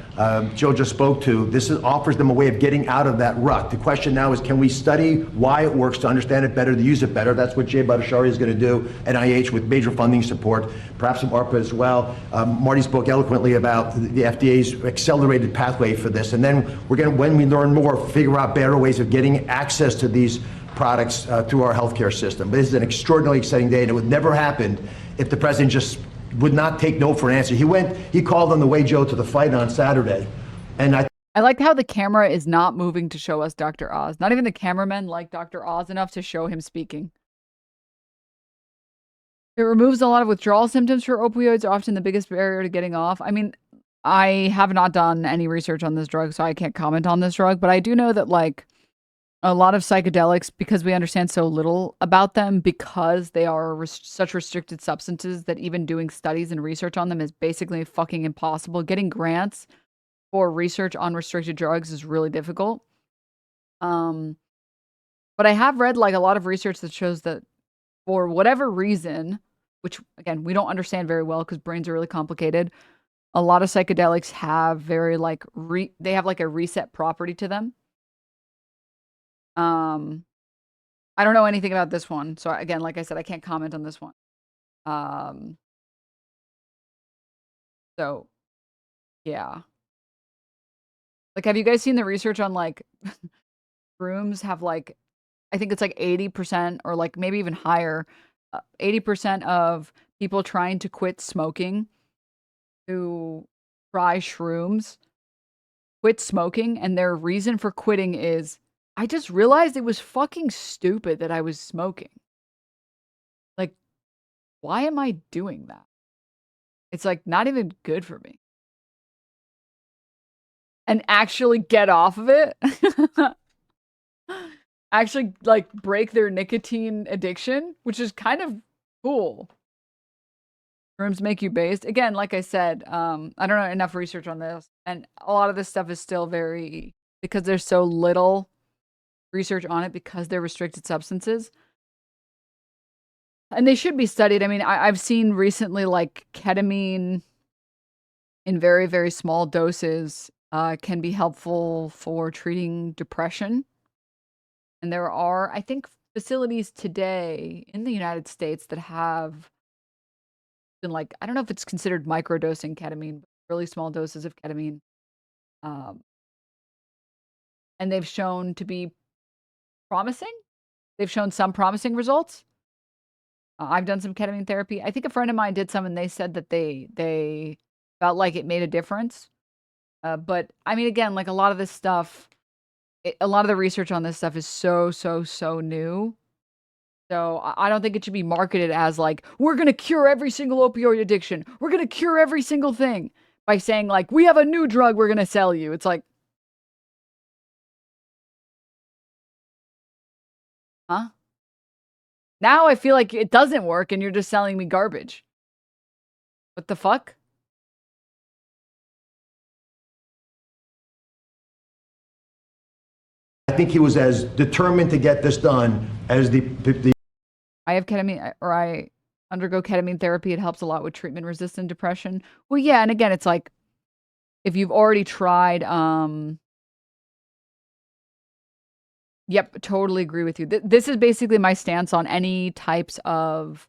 Joe just spoke to, this offers them a way of getting out of that rut. The question now is, can we study why it works to understand it better, to use it better? That's what Jay Bhattacharya is going to do at NIH with major funding support, perhaps some ARPA as well. Marty spoke eloquently about the FDA's accelerated pathway for this. And then we're going to, when we learn more, figure out better ways of getting access to these products through our healthcare system. But this is an extraordinarily exciting day, and it would never happen if the president just would not take no for an answer. He called on the way, Joe, to the fight on Saturday. And I like how the camera is not moving to show us Dr. Oz. Not even the cameramen like Dr. Oz enough to show him speaking. It removes a lot of withdrawal symptoms for opioids, often the biggest barrier to getting off. I mean, I have not done any research on this drug, so I can't comment on this drug, but I do know that like a lot of psychedelics, because we understand so little about them, because they are such restricted substances that even doing studies and research on them is basically fucking impossible. Getting grants for research on restricted drugs is really difficult. But I have read like a lot of research that shows that for whatever reason, which again, we don't understand very well because brains are really complicated, a lot of psychedelics have very like, they have like a reset property to them. I don't know anything about this one. So again, like I said, I can't comment on this one. So yeah. Like, have you guys seen the research on like Shrooms have like, I think it's like 80% or like maybe even higher, 80% of people trying to quit smoking who try Shrooms quit smoking, and their reason for quitting is, I just realized it was fucking stupid that I was smoking. Like, why am I doing that? It's like not even good for me. And actually get off of it. Actually, like, break their nicotine addiction, which is kind of cool. Shrooms make you based. Again, like I said, I don't know enough research on this. And a lot of this stuff is still very, because there's so little research on it because they're restricted substances. And they should be studied. I mean, I've seen recently like ketamine in very, very small doses can be helpful for treating depression. And there are, I think, facilities today in the United States that have been like, I don't know if it's considered microdosing ketamine, but really small doses of ketamine. And they've shown to be promising. They've shown some promising results. I've done some ketamine therapy. I think a friend of mine did some, and they said that they felt like it made a difference. But I mean, again, like a lot of this stuff, a lot of the research on this stuff is so new. So I don't think it should be marketed as like, we're going to cure every single opioid addiction. We're going to cure every single thing by saying like, we have a new drug we're going to sell you. It's like, huh? Now I feel like it doesn't work and you're just selling me garbage. What the fuck? I think he was as determined to get this done as the I have ketamine, or I undergo ketamine therapy. It helps a lot with treatment-resistant depression. Well, yeah, and again, it's like, if you've already tried, yep, totally agree with you. This is basically my stance on any types of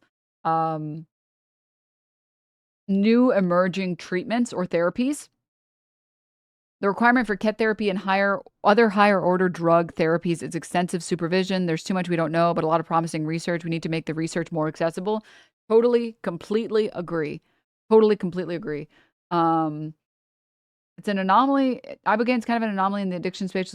new emerging treatments or therapies. The requirement for KET therapy and other higher order drug therapies is extensive supervision. There's too much we don't know, but a lot of promising research. We need to make the research more accessible. Totally, completely agree. Totally, completely agree. It's an anomaly. Ibogaine is kind of an anomaly in the addiction space,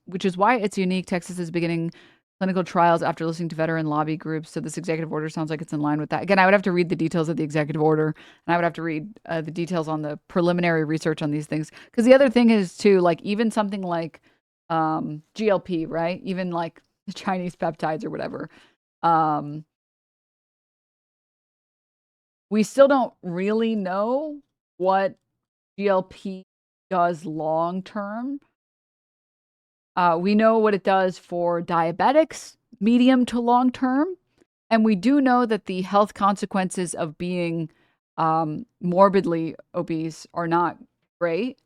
which is why it's unique. Texas is beginning clinical trials after listening to veteran lobby groups. So this executive order sounds like it's in line with that. Again, I would have to read the details of the executive order, and I would have to read the details on the preliminary research on these things. Because the other thing is too, like even something like GLP, right? Even like the Chinese peptides or whatever. We still don't really know what GLP does long term. We know what it does for diabetics, medium to long term. And we do know that the health consequences of being morbidly obese are not great.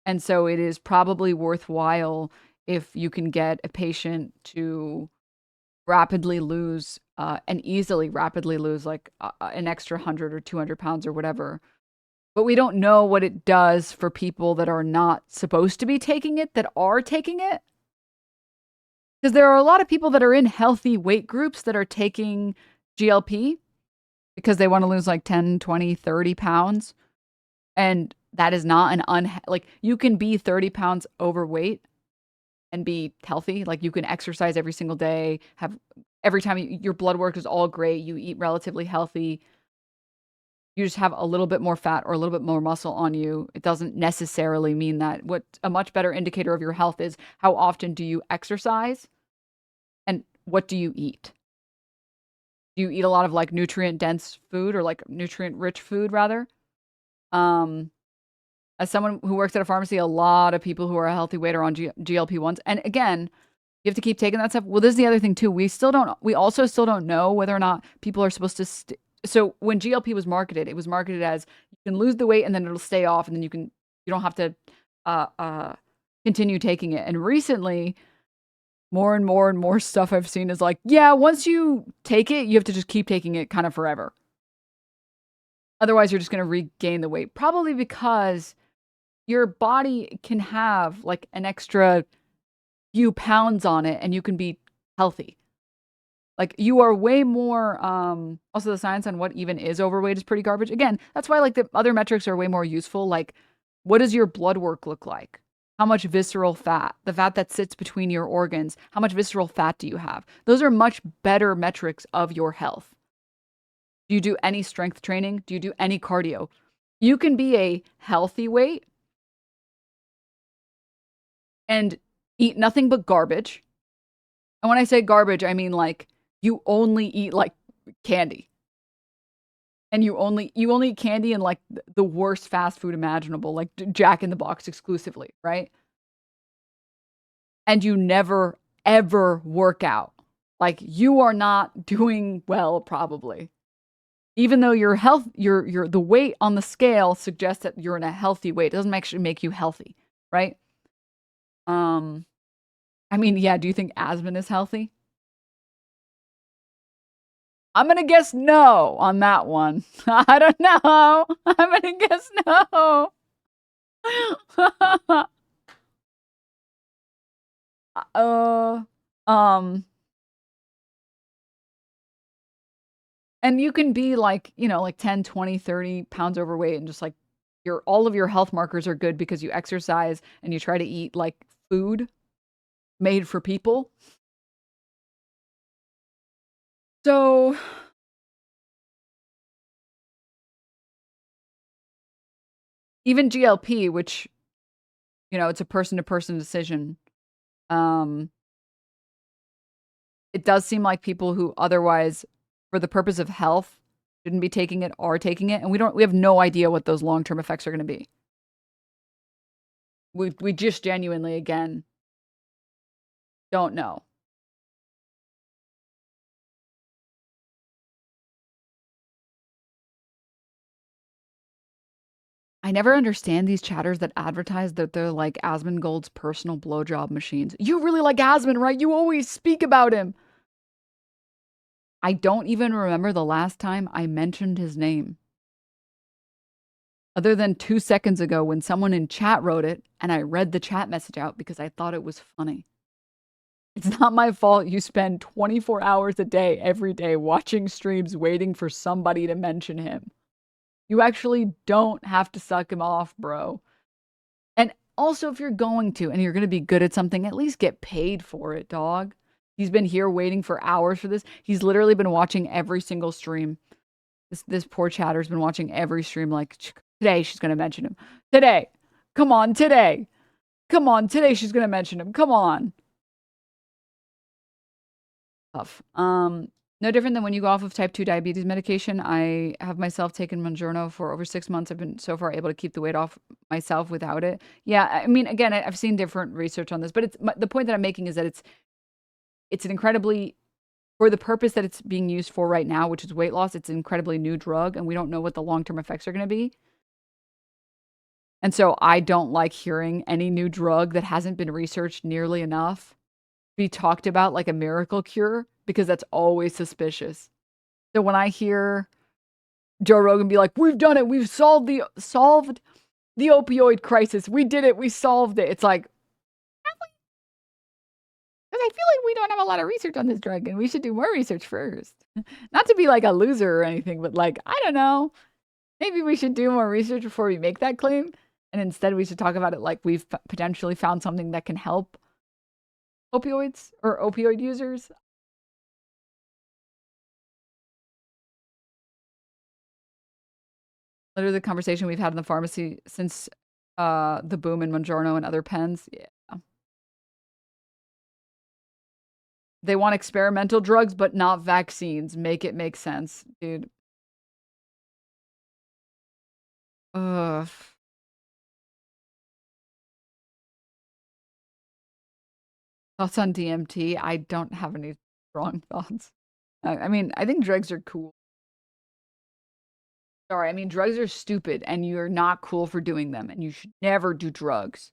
And so it is probably worthwhile if you can get a patient to rapidly lose and easily rapidly lose like an extra 100 or 200 pounds or whatever. But we don't know what it does for people that are not supposed to be taking it, that are taking it. Because there are a lot of people that are in healthy weight groups that are taking GLP because they want to lose like 10, 20, 30 pounds. And that is not an like you can be 30 pounds overweight and be healthy. Like you can exercise every single day, have every time your blood work is all great, you eat relatively healthy. You just have a little bit more fat or a little bit more muscle on you. It doesn't necessarily mean that. What a much better indicator of your health is how often do you exercise and what do you eat? Do you eat a lot of like nutrient dense food or like nutrient rich food rather? As someone who works at a pharmacy, a lot of people who are a healthy weight are on GLP-1s. And again, you have to keep taking that stuff. Well, this is the other thing too. We also still don't know whether or not people are supposed to so when GLP was marketed, it was marketed as you can lose the weight and then it'll stay off and then you don't have to continue taking it. And recently, more and more and more stuff I've seen is like, yeah, once you take it, you have to just keep taking it kind of forever. Otherwise, you're just going to regain the weight. Probably because your body can have like an extra few pounds on it and you can be healthy. Like you are way more, also the science on what even is overweight is pretty garbage. Again, that's why like the other metrics are way more useful. Like what does your blood work look like? How much visceral fat, the fat that sits between your organs, how much visceral fat do you have? Those are much better metrics of your health. Do you do any strength training? Do you do any cardio? You can be a healthy weight and eat nothing but garbage. And when I say garbage, I mean like you only eat like candy. And you only eat candy and like the worst fast food imaginable, like Jack in the Box exclusively, right? And you never ever work out. Like you are not doing well probably. Even though your health, the weight on the scale suggests that you're in a healthy weight. It doesn't actually make you healthy, right? I mean, yeah, do you think Asmon is healthy? I'm going to guess no on that one. I don't know. I'm going to guess no. And you can be like, like 10, 20, 30 pounds overweight and just like all of your health markers are good because you exercise and you try to eat like food made for people. So even GLP, which, it's a person-to-person decision. It does seem like people who otherwise, for the purpose of health, shouldn't be taking it are taking it. And we have no idea what those long-term effects are going to be. We just genuinely, again, don't know. I never understand these chatters that advertise that they're like Asmongold's personal blowjob machines. You really like Asmon, right? You always speak about him. I don't even remember the last time I mentioned his name. Other than 2 seconds ago when someone in chat wrote it and I read the chat message out because I thought it was funny. It's not my fault you spend 24 hours a day, every day, watching streams waiting for somebody to mention him. You actually don't have to suck him off, bro. And also, if you're going to and you're going to be good at something, at least get paid for it, dog. He's been here waiting for hours for this. He's literally been watching every single stream. This poor chatter's been watching every stream. Like, today she's going to mention him. Today. Come on, today. Come on, today she's going to mention him. Come on. Tough. No different than when you go off of type 2 diabetes medication. I have myself taken Mounjaro for over 6 months. I've been so far able to keep the weight off myself without it. Yeah, I mean, again, I've seen different research on this, but the point that I'm making is that it's an incredibly, for the purpose that it's being used for right now, which is weight loss, it's an incredibly new drug, and we don't know what the long-term effects are going to be. And so I don't like hearing any new drug that hasn't been researched nearly enough be talked about like a miracle cure, because that's always suspicious. So when I hear Joe Rogan be like, we've done it, we've solved the opioid crisis, we did it, we solved it, it's like, because I feel like we don't have a lot of research on this drug and we should do more research first. Not to be like a loser or anything, but like, I don't know, maybe we should do more research before we make that claim. And instead we should talk about it like we've potentially found something that can help opioids or opioid users. Literally the conversation we've had in the pharmacy since the boom in Mounjaro and other pens. Yeah. They want experimental drugs, but not vaccines. Make it make sense, dude. Ugh. Thoughts on DMT? I don't have any strong thoughts. I mean, I think drugs are cool. Sorry, I mean, drugs are stupid and you're not cool for doing them, and you should never do drugs.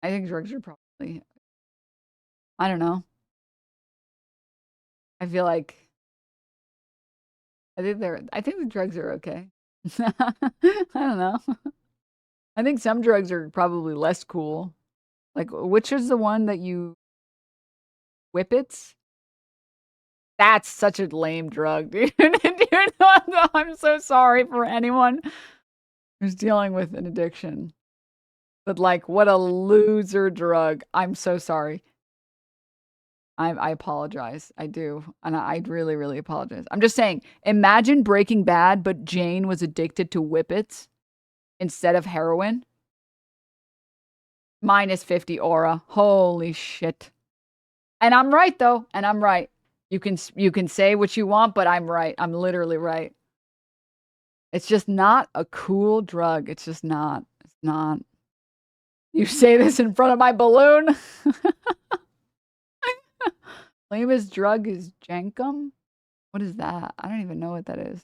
I think drugs are probably, I don't know. I feel like, I think the drugs are okay. I don't know. I think some drugs are probably less cool. Like, which is the one that you, Whippets? That's such a lame drug, dude. I'm so sorry for anyone who's dealing with an addiction. But like, what a loser drug. I'm so sorry. I apologize. I do. And I really, really apologize. I'm just saying, imagine Breaking Bad, but Jane was addicted to Whippets instead of heroin. Minus 50 aura. Holy shit. And I'm right, though. And I'm right. You can say what you want, but I'm right. I'm literally right. It's just not a cool drug. It's just not. It's not. You say this in front of my balloon? Lamest drug is Jankum? What is that? I don't even know what that is.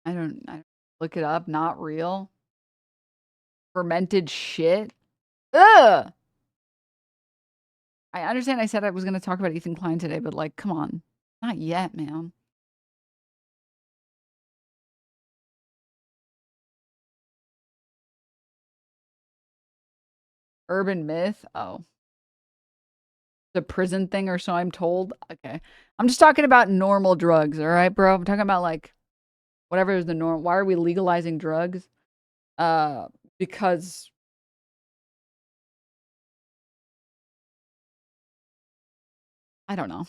I don't look it up. Not real. Fermented shit. Ugh. I understand I said I was going to talk about Ethan Klein today, but like, come on. Not yet, man. Urban myth? Oh. The prison thing or so I'm told? Okay. I'm just talking about normal drugs, all right, bro? I'm talking about like whatever is the norm. Why are we legalizing drugs? Because I don't know.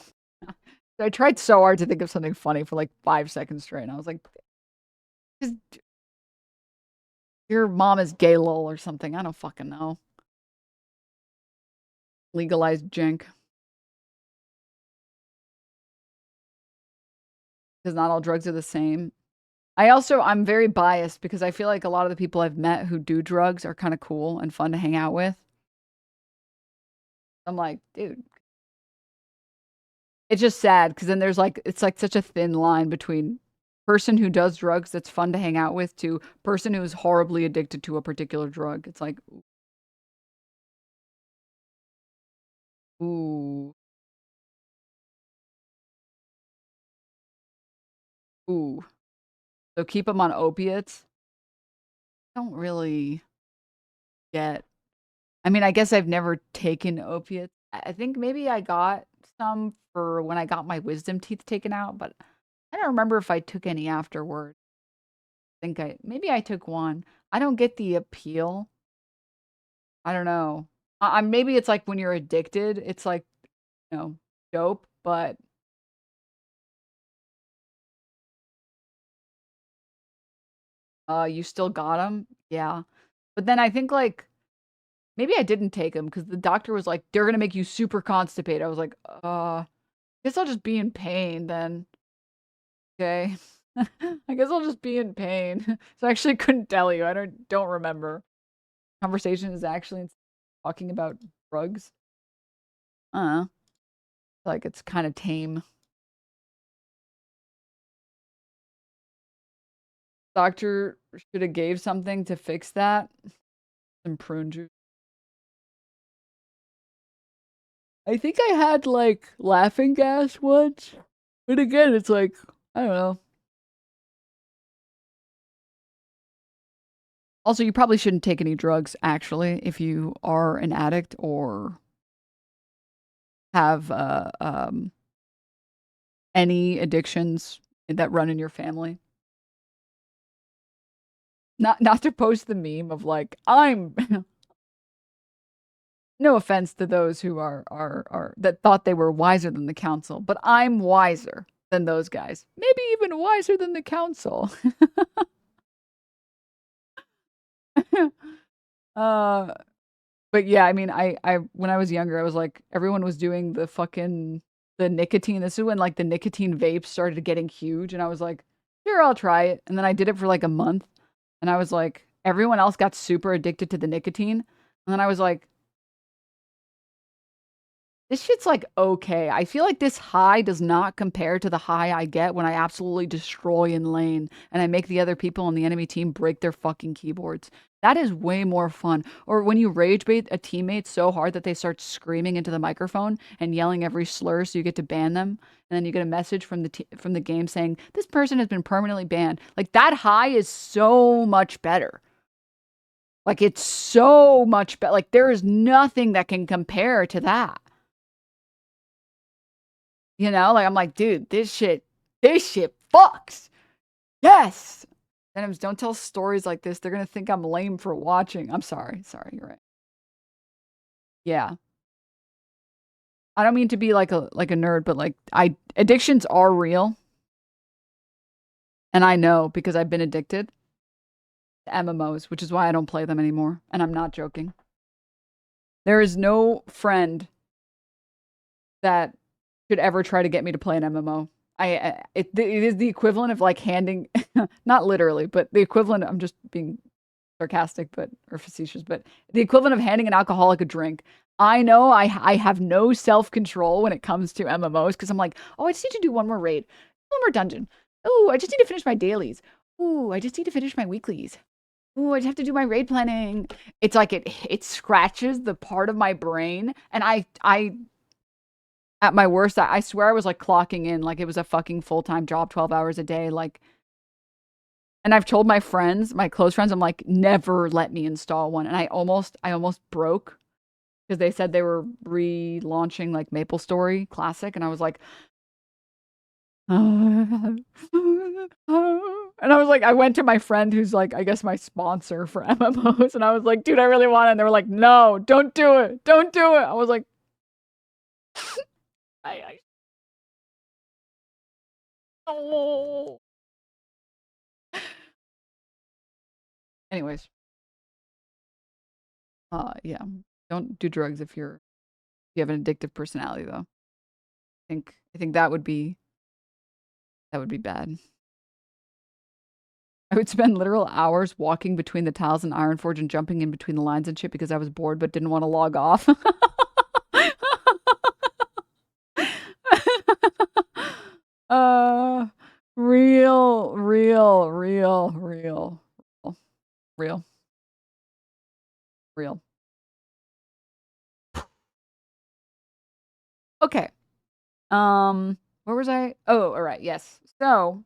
I tried so hard to think of something funny for like 5 seconds straight, and I was like, just, your mom is gay lol or something. I don't fucking know. Legalized jank. Because not all drugs are the same. I'm very biased because I feel like a lot of the people I've met who do drugs are kind of cool and fun to hang out with. I'm like, dude. It's just sad because then there's like, it's like such a thin line between person who does drugs that's fun to hang out with to person who is horribly addicted to a particular drug. It's like, ooh. Ooh. So keep them on opiates. I don't really get. I mean, I guess I've never taken opiates. I think maybe I got some for when I got my wisdom teeth taken out, but I don't remember if I took any afterward. Maybe I took one. I don't get the appeal. I don't know. Maybe it's like when you're addicted, it's like, dope, but you still got them? Yeah. But then I think, like, maybe I didn't take them because the doctor was like, they're gonna make you super constipated. I was like, guess I'll just be in pain then. Okay. I guess I'll just be in pain. So I actually couldn't tell you. I don't remember. Conversation is actually talking about drugs. Like it's kind of tame. Doctor should have gave something to fix that. Some prune juice. I think I had like laughing gas once. But again, it's like, I don't know. Also, you probably shouldn't take any drugs, actually, if you are an addict or have any addictions that run in your family. Not to post the meme of like, I'm no offense to those who are that thought they were wiser than the council, but I'm wiser than those guys. Maybe even wiser than the council. But yeah, I mean, I when I was younger, I was like, everyone was doing the nicotine. This is when like the nicotine vapes started getting huge, and I was like, sure, I'll try it. And then I did it for like a month, and I was like, everyone else got super addicted to the nicotine, and then I was like, this shit's like okay. I feel like this high does not compare to the high I get when I absolutely destroy in lane and I make the other people on the enemy team break their fucking keyboards. That is way more fun. Or when you rage bait a teammate so hard that they start screaming into the microphone and yelling every slur so you get to ban them. And then you get a message from the game saying, this person has been permanently banned. Like that high is so much better. Like it's so much better. Like there is nothing that can compare to that. You know, like I'm like, dude, this shit fucks. Yes. Denims, don't tell stories like this. They're gonna think I'm lame for watching. I'm sorry. Sorry, you're right. Yeah. I don't mean to be like a nerd, but like addictions are real. And I know because I've been addicted to MMOs, which is why I don't play them anymore. And I'm not joking. There is no friend that should ever try to get me to play an MMO. It is the equivalent of like handing, not literally, but the equivalent, I'm just being sarcastic, or facetious, but the equivalent of handing an alcoholic a drink. I know I have no self-control when it comes to MMOs because I'm like, oh, I just need to do one more raid, one more dungeon. Oh, I just need to finish my dailies. Oh, I just need to finish my weeklies. Oh, I just have to do my raid planning. It's like it scratches the part of my brain, and I at my worst, I swear I was like clocking in like it was a fucking full-time job, 12 hours a day. Like, and I've told my friends, my close friends, I'm like, never let me install one. And I almost broke because they said they were relaunching like MapleStory Classic. And I was like, and I was like, I went to my friend who's like, I guess my sponsor for MMOs. And I was like, dude, I really want it. And they were like, no, don't do it. Don't do it. I was like, oh. Anyways. Yeah. Don't do drugs if you have an addictive personality though. I think that would be bad. I would spend literal hours walking between the tiles in Ironforge and jumping in between the lines and shit because I was bored but didn't want to log off. Real. Okay. Where was I? Oh, all right. Yes. So,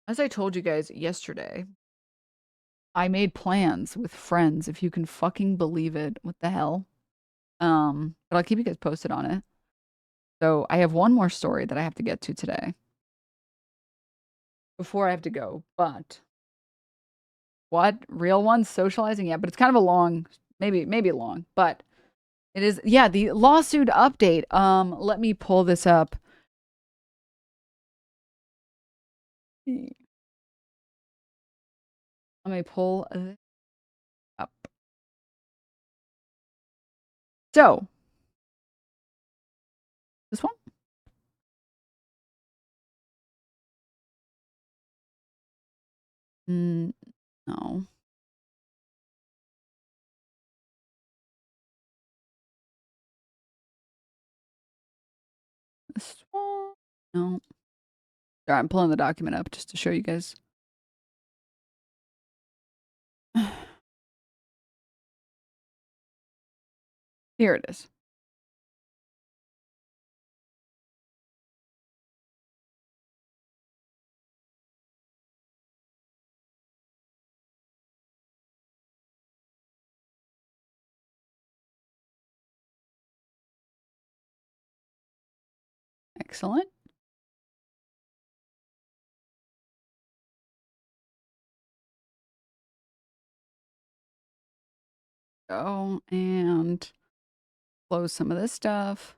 as I told you guys yesterday, I made plans with friends, if you can fucking believe it. What the hell? But I'll keep you guys posted on it. So I have one more story that I have to get to today before I have to go. But what? Real one? Socializing? Yeah, but it's kind of a long, maybe long, but it is. Yeah, the lawsuit update. Let me pull this up. Let me pull this up. So, this one? No. This one? No. All right, I'm pulling the document up just to show you guys. Here it is. Excellent. Go and close some of this stuff.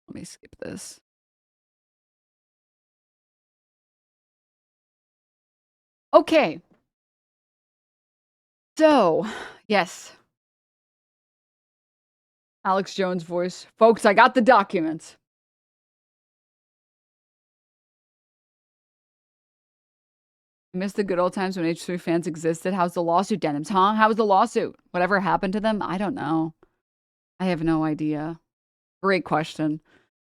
Let me skip this. Okay. So, yes. Alex Jones' voice. Folks, I got the documents. I miss the good old times when H3 fans existed. How's the lawsuit, Denims? Huh? How was the lawsuit? Whatever happened to them? I don't know. I have no idea. Great question.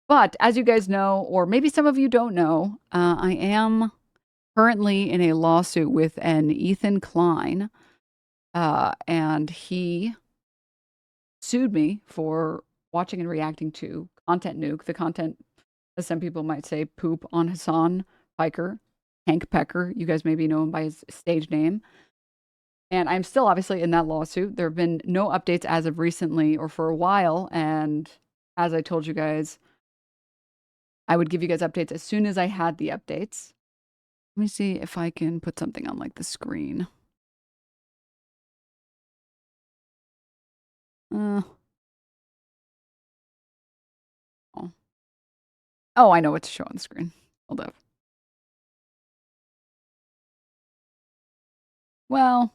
But as you guys know, or maybe some of you don't know, I am currently in a lawsuit with an Ethan Klein. And he sued me for watching and reacting to content nuke. The content, as some people might say, poop on Hassan Piker, Hank Pecker. You guys maybe know him by his stage name. And I'm still obviously in that lawsuit. There have been no updates as of recently or for a while. And as I told you guys, I would give you guys updates as soon as I had the updates. Let me see if I can put something on like the screen. Oh, I know what to show on the screen. Hold up. Well,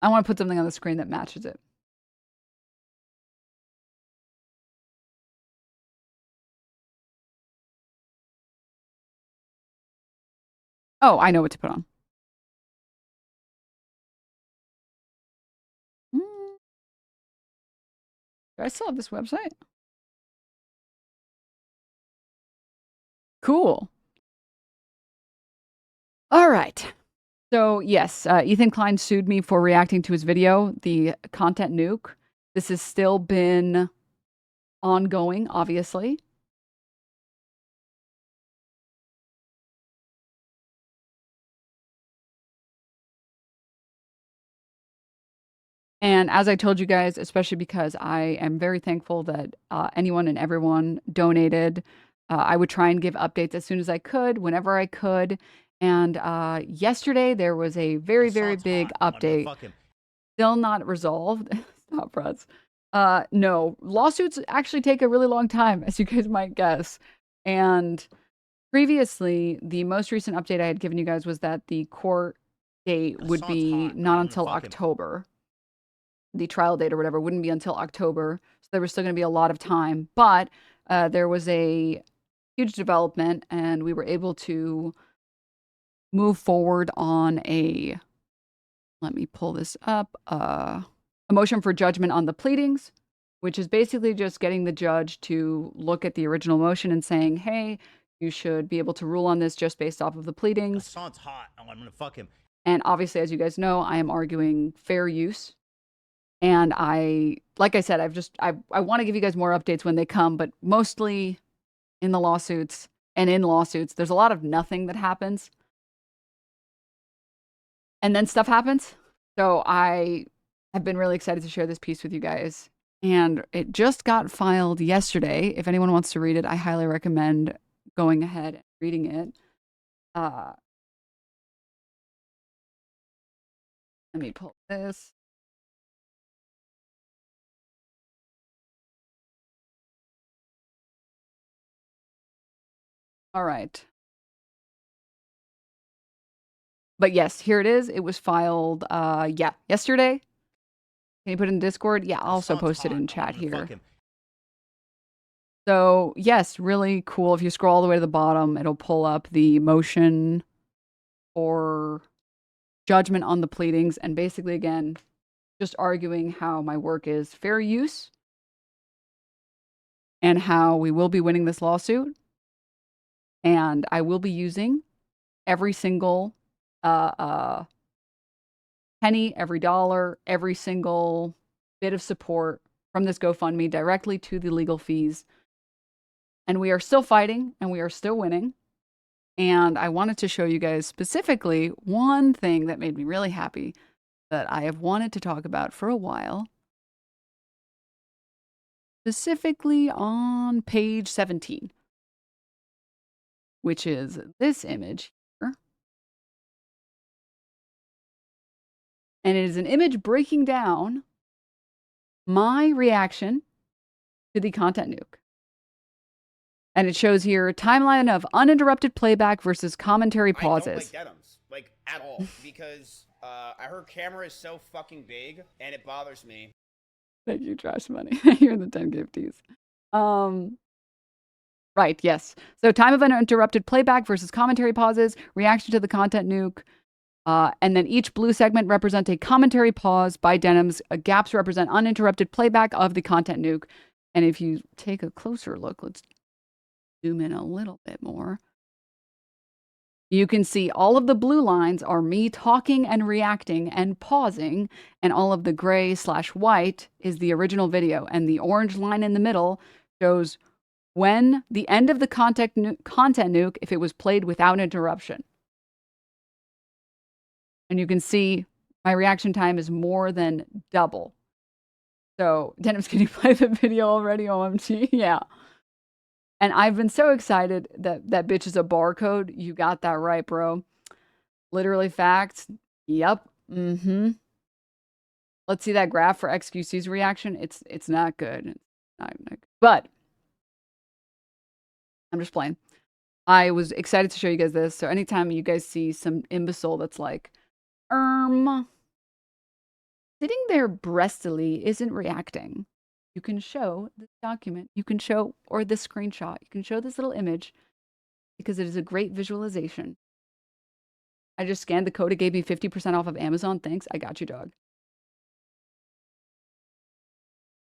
I want to put something on the screen that matches it. Oh, I know what to put on. Do I still have this website? Cool. All right. So, yes, Ethan Klein sued me for reacting to his video, the content nuke. This has still been ongoing, obviously. And as I told you guys, especially because I am very thankful that anyone and everyone donated, I would try and give updates as soon as I could, whenever I could. And yesterday there was a very, very big update. Still not resolved. Stop, Russ. No, lawsuits actually take a really long time, as you guys might guess. And previously, the most recent update I had given you guys was that the court date would be not until October. The trial date or whatever wouldn't be until October. So there was still going to be a lot of time. But there was a huge development, and we were able to move forward on a, let me pull this up, a motion for judgment on the pleadings, which is basically just getting the judge to look at the original motion and saying, hey, you should be able to rule on this just based off of the pleadings. Hassan's hot. Oh, I'm gonna fuck him. And obviously, as you guys know, I am arguing fair use. And like I said, I want to give you guys more updates when they come, but mostly in the lawsuits, and in lawsuits, there's a lot of nothing that happens. And then stuff happens. So I have been really excited to share this piece with you guys. And it just got filed yesterday. If anyone wants to read it, I highly recommend going ahead and reading it. Let me pull this. All right. But yes, here it is. It was filed, yesterday. Can you put it in Discord? Yeah, I'll also post it in chat here. So, yes, really cool. If you scroll all the way to the bottom, it'll pull up the motion for judgment on the pleadings. And basically, again, just arguing how my work is fair use and how we will be winning this lawsuit. And I will be using every single penny, every dollar, every single bit of support from this GoFundMe directly to the legal fees. And we are still fighting and we are still winning. And I wanted to show you guys specifically one thing that made me really happy that I have wanted to talk about for a while. Specifically on page 17, which is this image here. And it is an image breaking down my reaction to the content nuke. And it shows here timeline of uninterrupted playback versus commentary pauses. I don't like Denims, like, at all, because her camera is so fucking big, and it bothers me. Thank you, Trash Money. You're the 10 gifties. Right, yes. So time of uninterrupted playback versus commentary pauses, reaction to the content nuke, and then each blue segment represents a commentary pause by Denims. Gaps represent uninterrupted playback of the content nuke. And if you take a closer look, let's zoom in a little bit more. You can see all of the blue lines are me talking and reacting and pausing, and all of the gray/white is the original video, and the orange line in the middle shows when the end of the content nuke if it was played without interruption. And you can see my reaction time is more than double. So, Denims, can you play the video already, OMG? Yeah. And I've been so excited that that bitch is a barcode. You got that right, bro. Literally facts. Yep. Mm-hmm. Let's see that graph for XQC's reaction. It's not good. It's not good. But I'm just playing. I was excited to show you guys this. So anytime you guys see some imbecile that's like, sitting there breastily isn't reacting. You can show this document, you can show, or this screenshot, you can show this little image because it is a great visualization. I just scanned the code, it gave me 50% off of Amazon. Thanks, I got you, dog.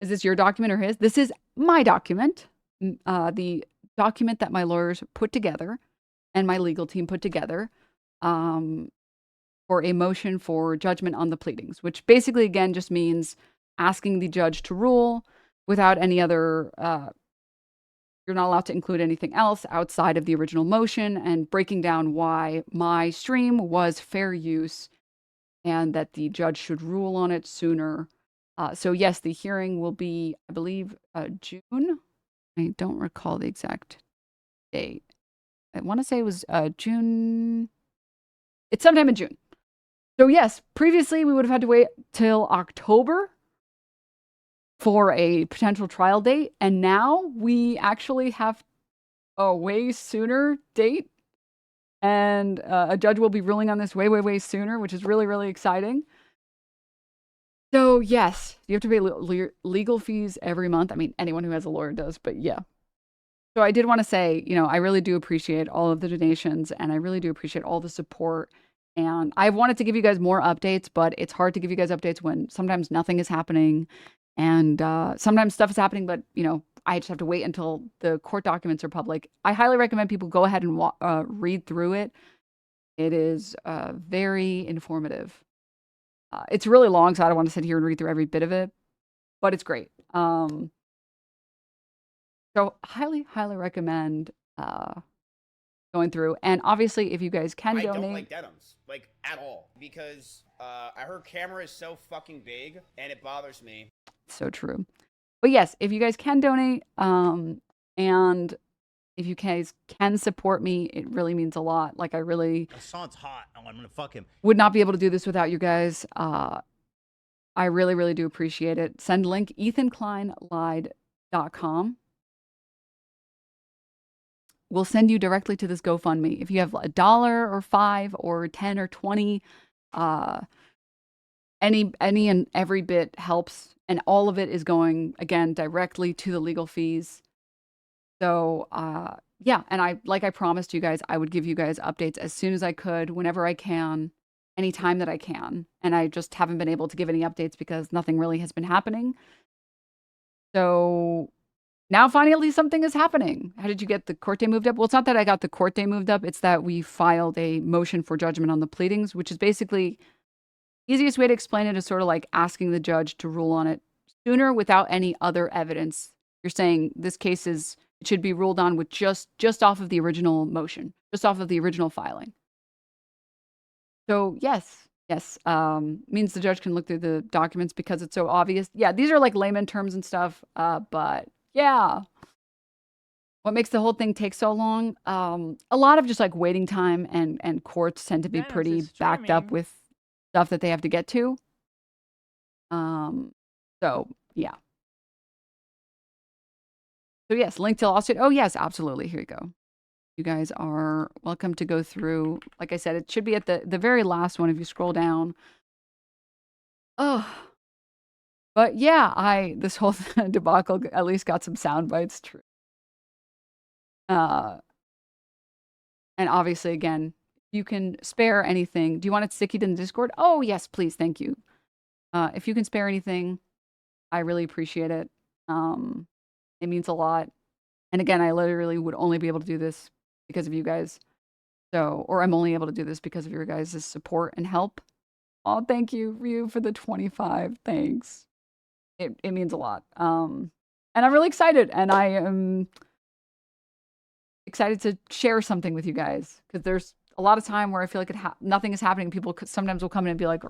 Is this your document or his? This is my document, the document that my lawyers put together and my legal team put together for a motion for judgment on the pleadings, which basically, again, just means asking the judge to rule without any other, you're not allowed to include anything else outside of the original motion, and breaking down why my stream was fair use and that the judge should rule on it sooner. So yes, the hearing will be, I believe, June. I don't recall the exact date. I want to say it was June. It's sometime in June. So yes, previously we would have had to wait till October for a potential trial date, and now we actually have a way sooner date, and a judge will be ruling on this way sooner, which is really, really exciting. So yes, you have to pay legal fees every month. I mean, anyone who has a lawyer does, but yeah. So I did want to say, you know, I really do appreciate all of the donations, and I really do appreciate all the support. And I've wanted to give you guys more updates, but it's hard to give you guys updates when sometimes nothing is happening. And sometimes stuff is happening, but, you know, I just have to wait until the court documents are public. I highly recommend people go ahead and read through it. It is very informative. It's really long, so I don't want to sit here and read through every bit of it, but it's great. So highly, highly recommend going through. And obviously, if you guys can I donate, don't like Denims, like at all, because her camera is so fucking big and it bothers me. so true. But yes, if you guys can donate, and if you guys can support me, it really means a lot. Like, I really Hassan's hot. Oh, I'm gonna fuck him. would not be able to do this without you guys. I really, really do appreciate it. Send link ethankleinlied.com. We'll send you directly to this GoFundMe. If you have $1 or $5 or 10 or 20, any and every bit helps, and all of it is going again directly to the legal fees. So yeah, and I promised you guys, I would give you guys updates as soon as I could, whenever I can, anytime that I can. And I just haven't been able to give any updates because nothing really has been happening. So now finally something is happening. How did you get the court date moved up? Well, it's not that I got the court date moved up. It's that we filed a motion for judgment on the pleadings, which is basically, easiest way to explain it is sort of like asking the judge to rule on it sooner without any other evidence. You're saying this case it should be ruled on with just off of the original motion, just off of the original filing. So yes, means the judge can look through the documents because it's so obvious. Yeah, these are like layman terms and stuff, but yeah. What makes the whole thing take so long? A lot of just like waiting time, and courts tend to be pretty backed up with stuff that they have to get to. So yeah. So yes, link to lawsuit. Oh yes, absolutely. Here you go. You guys are welcome to go through. Like I said, it should be at the very last one if you scroll down. Oh, but yeah, this whole debacle at least got some sound bites. True. And obviously, again, you can spare anything. Do you want it stickied in the Discord? Oh yes, please, thank you. If you can spare anything, I really appreciate it. It means a lot. And again, I literally would only be able to do this because of you guys. So, or I'm only able to do this because of your guys' support and help. Oh, thank you for the 25. Thanks. It means a lot. And I'm really excited, and I am excited to share something with you guys, because there's a lot of time where I feel like nothing is happening. People sometimes will come in and be like,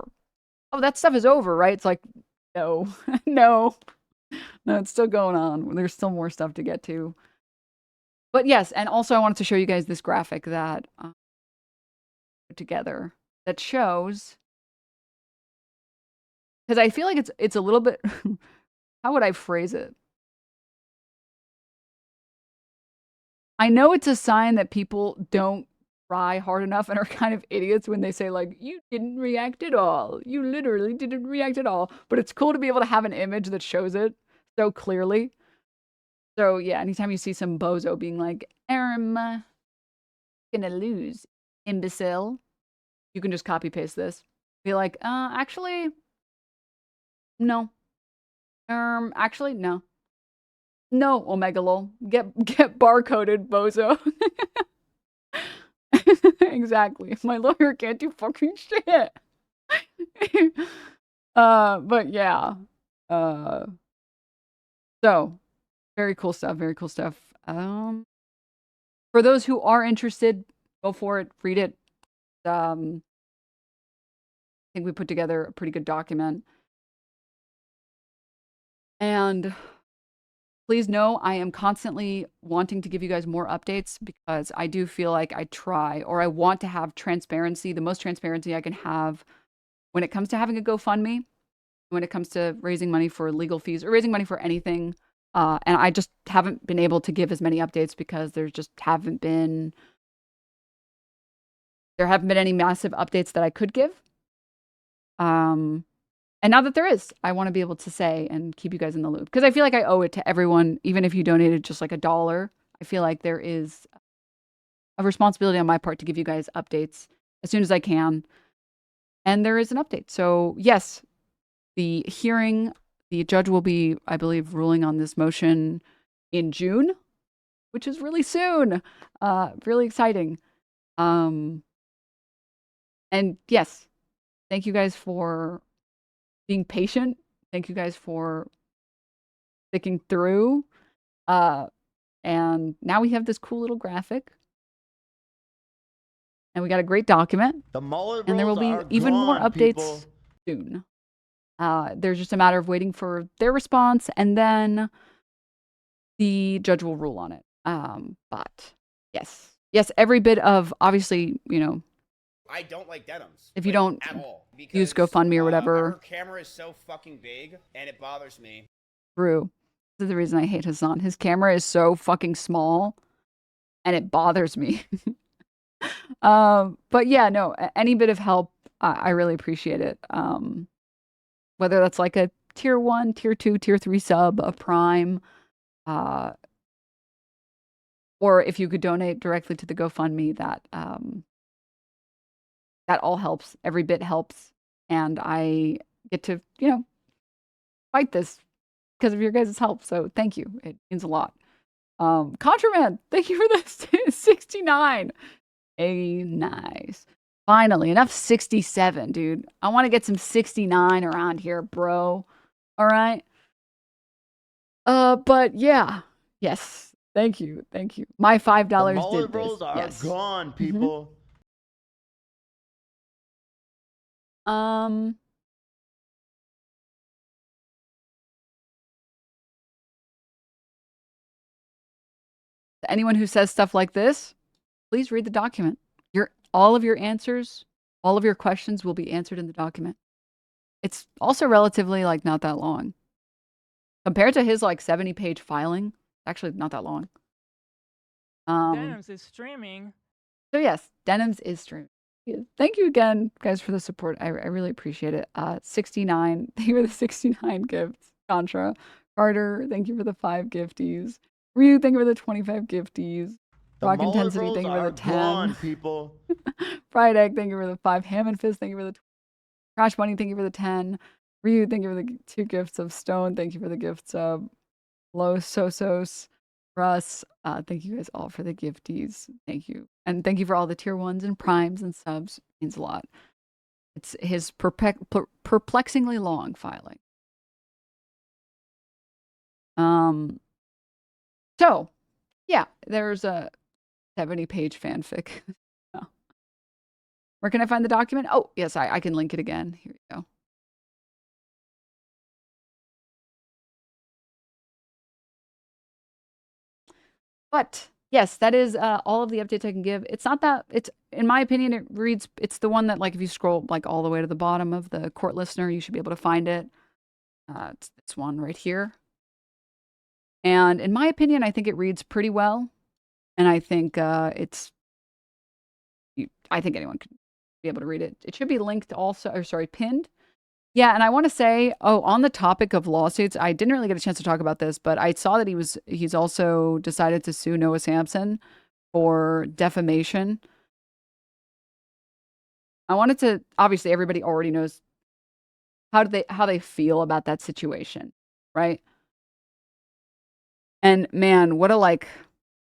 "Oh, that stuff is over, right?" It's like, no, no, it's still going on. There's still more stuff to get to. But yes, and also I wanted to show you guys this graphic that I put together that shows, because I feel like it's a little bit, how would I phrase it? I know it's a sign that people don't try hard enough and are kind of idiots when they say, like, you didn't react at all. You literally didn't react at all. But it's cool to be able to have an image that shows it so clearly. So yeah, anytime you see some bozo being like, gonna lose, imbecile, you can just copy paste this. Be like, actually, no. Actually, no. No, Omega lol. Get barcoded, bozo. Exactly. My lawyer can't do fucking shit. But yeah. So very cool stuff. Very cool stuff. For those who are interested, go for it. Read it. I think we put together a pretty good document. And please know I am constantly wanting to give you guys more updates, because I do feel like I try, or I want to have transparency, the most transparency I can have when it comes to having a GoFundMe, when it comes to raising money for legal fees or raising money for anything. And I just haven't been able to give as many updates because there haven't been any massive updates that I could give. And now that there is, I want to be able to say and keep you guys in the loop, because I feel like I owe it to everyone, even if you donated just like $1. I feel like there is a responsibility on my part to give you guys updates as soon as I can. And there is an update. So yes, the hearing, the judge will be, I believe, ruling on this motion in June, which is really soon. Really exciting. And yes, thank you guys for being patient. Thank you guys for sticking through. And now we have this cool little graphic And we got a great document. The Mueller And there will be are even more gone, updates people. soon. There's just a matter of waiting for their response, and then the judge will rule on it. But yes, every bit of, obviously, you know, I don't like Denims. if you like, don't at all, use GoFundMe or her whatever, camera is so fucking big, and it bothers me. Drew, this is the reason I hate Hassan. His camera is so fucking small, and it bothers me. But yeah, no, any bit of help, I really appreciate it. Whether that's like a tier 1, tier 2, tier 3 sub, a prime, or if you could donate directly to the GoFundMe, that all helps. Every bit helps, and I get to, you know, fight this because of your guys' help. So thank you. It means a lot. Contraband, thank you for this 69. Hey, nice. Finally, enough 67, dude. I want to get some 69 around here, bro. All right. But yeah. Yes. Thank you. Thank you. My $5 The Mueller did this. rolls are Yes. gone, people. Anyone who says stuff like this, please read the document. All of your answers, all of your questions will be answered in the document. It's also relatively like not that long. Compared to his like 70-page filing, actually not that long. Denims is streaming. So yes, Denims is streaming. Thank you again, guys, for the support. I really appreciate it. 69, thank you for the 69 gifts. Contra. Carter, thank you for the 5 gifties. Ryu, thank you for the 25 gifties. The Rock Mueller Intensity, rolls thank you for are the 10. gone, people. Fried Egg, thank you for the 5. Hammond Fist, thank you for the 20. Crash Money, thank you for the 10. Ryu, thank you for the 2 gifts of Stone. Thank you for the gifts of Los Sosos. Russ, thank you guys all for the gifties. Thank you. And thank you for all the tier 1s and primes and subs. It means a lot. It's his perplexingly long filing. So, yeah, there's a 70-page fanfic. Oh. Where can I find the document? Oh, yes, I can link it again. Here we go. But yes, that is all of the updates I can give. It's not that, it's, in my opinion, it reads, it's the one that, like, if you scroll like all the way to the bottom of the court listener, you should be able to find it. It's this one right here. And in my opinion, I think it reads pretty well. And I think I think anyone can be able to read it. It should be linked also, or sorry, pinned. Yeah, and I want to say, on the topic of lawsuits, I didn't really get a chance to talk about this, but I saw that he's also decided to sue Noah Samson for defamation. I wanted to, obviously everybody already knows how they feel about that situation, right? And man, what a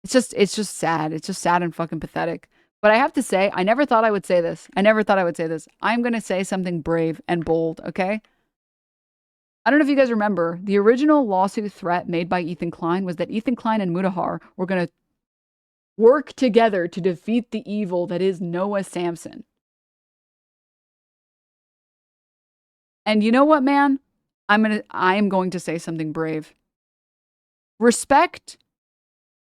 it's just sad. It's just sad and fucking pathetic. But I have to say, I never thought I would say this. I'm going to say something brave and bold, okay? I don't know if you guys remember, the original lawsuit threat made by Ethan Klein was that Ethan Klein and Mutahar were going to work together to defeat the evil that is Noah Samson. And you know what, man? I am going to say something brave. Respect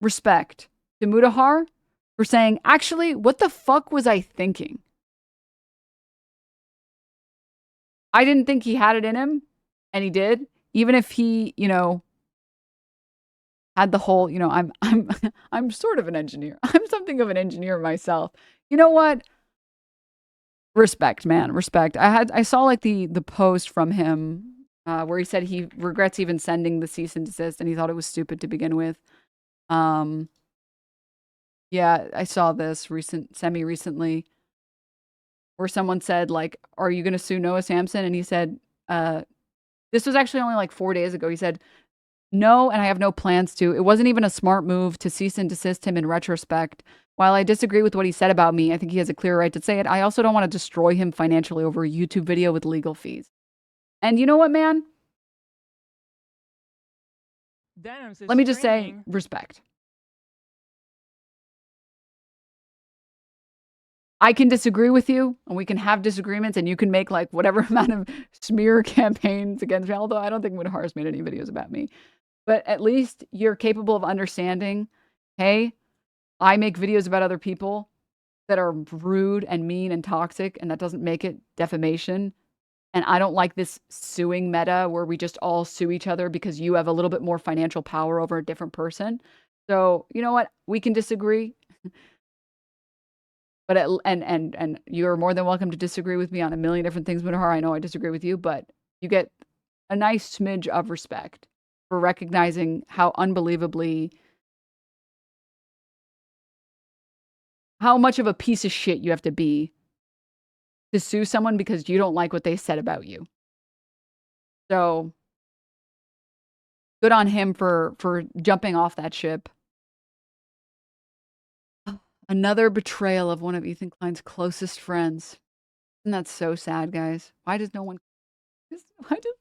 to Mutahar for saying, actually, what the fuck was I thinking? I didn't think he had it in him, and he did. Even if he, had the whole, I'm sort of an engineer. I'm something of an engineer myself. You know what? Respect, man, respect. I saw like the post from him where he said he regrets even sending the cease and desist, and he thought it was stupid to begin with. Yeah, I saw this semi-recently where someone said, like, are you going to sue Noah Samson? And he said, this was actually only like 4 days ago. He said, no, and I have no plans to. It wasn't even a smart move to cease and desist him in retrospect. While I disagree with what he said about me, I think he has a clear right to say it. I also don't want to destroy him financially over a YouTube video with legal fees. And you know what, man? Let me just say, respect. I can disagree with you, and we can have disagreements, and you can make like whatever amount of smear campaigns against me, although I don't think Mutahar's made any videos about me. But at least you're capable of understanding, hey, I make videos about other people that are rude and mean and toxic, and that doesn't make it defamation. And I don't like this suing meta where we just all sue each other because you have a little bit more financial power over a different person. So, you know what? We can disagree. But and you're more than welcome to disagree with me on a million different things, Mutahar. I know I disagree with you, but you get a nice smidge of respect for recognizing how unbelievably, how much of a piece of shit you have to be to sue someone because you don't like what they said about you. So good on him for jumping off that ship. Another betrayal of one of Ethan Klein's closest friends. Isn't that so sad, guys? Why does no one... Why does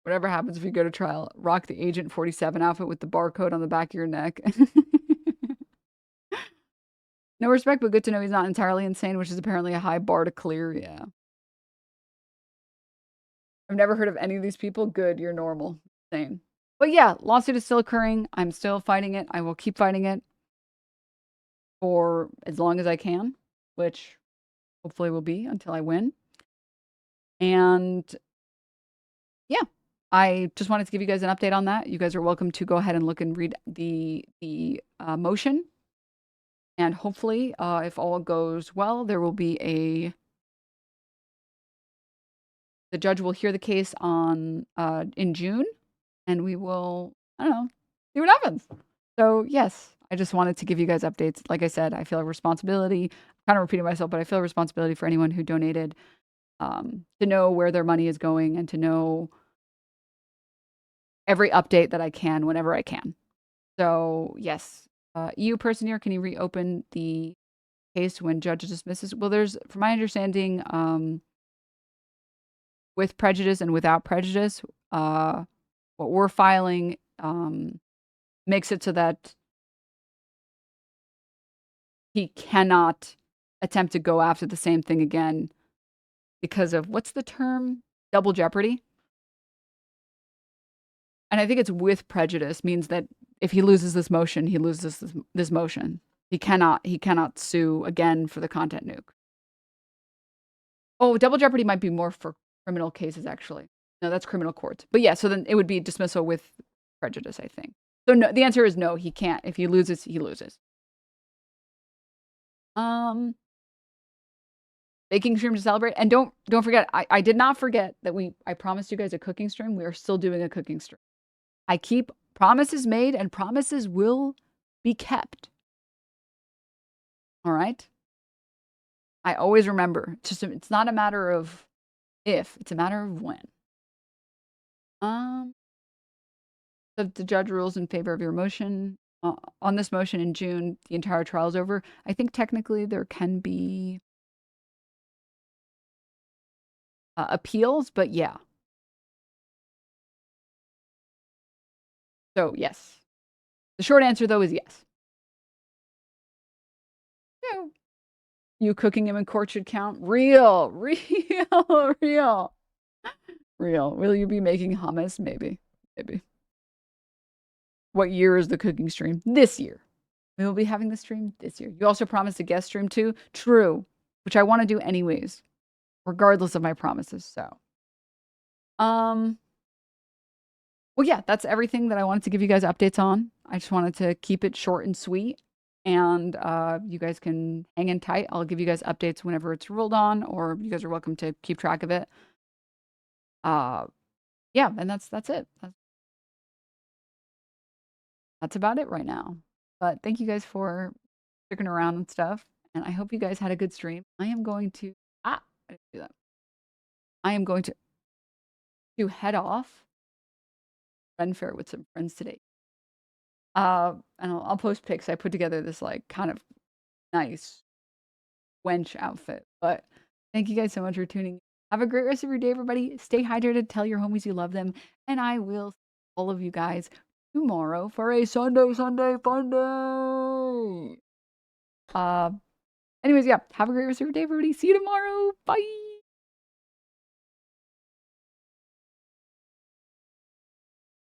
whatever happens if you go to trial, rock the Agent 47 outfit with the barcode on the back of your neck. No respect, but good to know he's not entirely insane, which is apparently a high bar to clear. Yeah. I've never heard of any of these people. Good, you're normal. Same. But yeah, lawsuit is still occurring. I'm still fighting it. I will keep fighting it for as long as I can, which hopefully will be until I win. And yeah, I just wanted to give you guys an update on that. You guys are welcome to go ahead and look and read the motion. And hopefully, if all goes well, there will be the judge will hear the case on in June, and we will, I don't know, see what happens. So yes, I just wanted to give you guys updates. Like I said, I feel a responsibility. I'm kind of repeating myself, but I feel a responsibility for anyone who donated to know where their money is going and to know every update that I can whenever I can. So yes, EU person here, can you reopen the case when judge dismisses? Well, there's, from my understanding, with prejudice and without prejudice, what we're filing makes it so that he cannot attempt to go after the same thing again because of, what's the term? Double jeopardy. And I think it's with prejudice, means that if he loses this motion, he loses this motion. He cannot sue again for the content nuke. Oh, double jeopardy might be more for criminal cases, actually. No, that's criminal courts. But yeah, so then it would be dismissal with prejudice, I think. So no, the answer is no, he can't. If he loses, he loses. Baking stream to celebrate. And don't forget, I did not forget that I promised you guys a cooking stream. We are still doing a cooking stream. I keep promises made and promises will be kept. All right? I always remember, it's not a matter of if, it's a matter of when. The judge rules in favor of your motion. On this motion in June, the entire trial is over. I think technically there can be appeals, but yeah. So yes. The short answer though is yes. So, you cooking him in court should count. Real. Will you be making hummus? Maybe. What year is the cooking stream? This year. We will be having the stream this year. You also promised a guest stream too? True. Which I want to do anyways, regardless of my promises. So, well, yeah, that's everything that I wanted to give you guys updates on. I just wanted to keep it short and sweet. And you guys can hang in tight. I'll give you guys updates whenever it's ruled on, or you guys are welcome to keep track of it. Yeah, and that's it. That's about it right now. But thank you guys for sticking around and stuff. And I hope you guys had a good stream. I am going to I didn't do that. I am going to head off Ren Fair with some friends today. And I'll post pics. I put together this like kind of nice wench outfit. But thank you guys so much for tuning in. Have a great rest of your day, everybody. Stay hydrated. Tell your homies you love them. And I will see all of you guys tomorrow for a Sunday fun day. Anyways, yeah. Have a great rest of your day, everybody. See you tomorrow. Bye.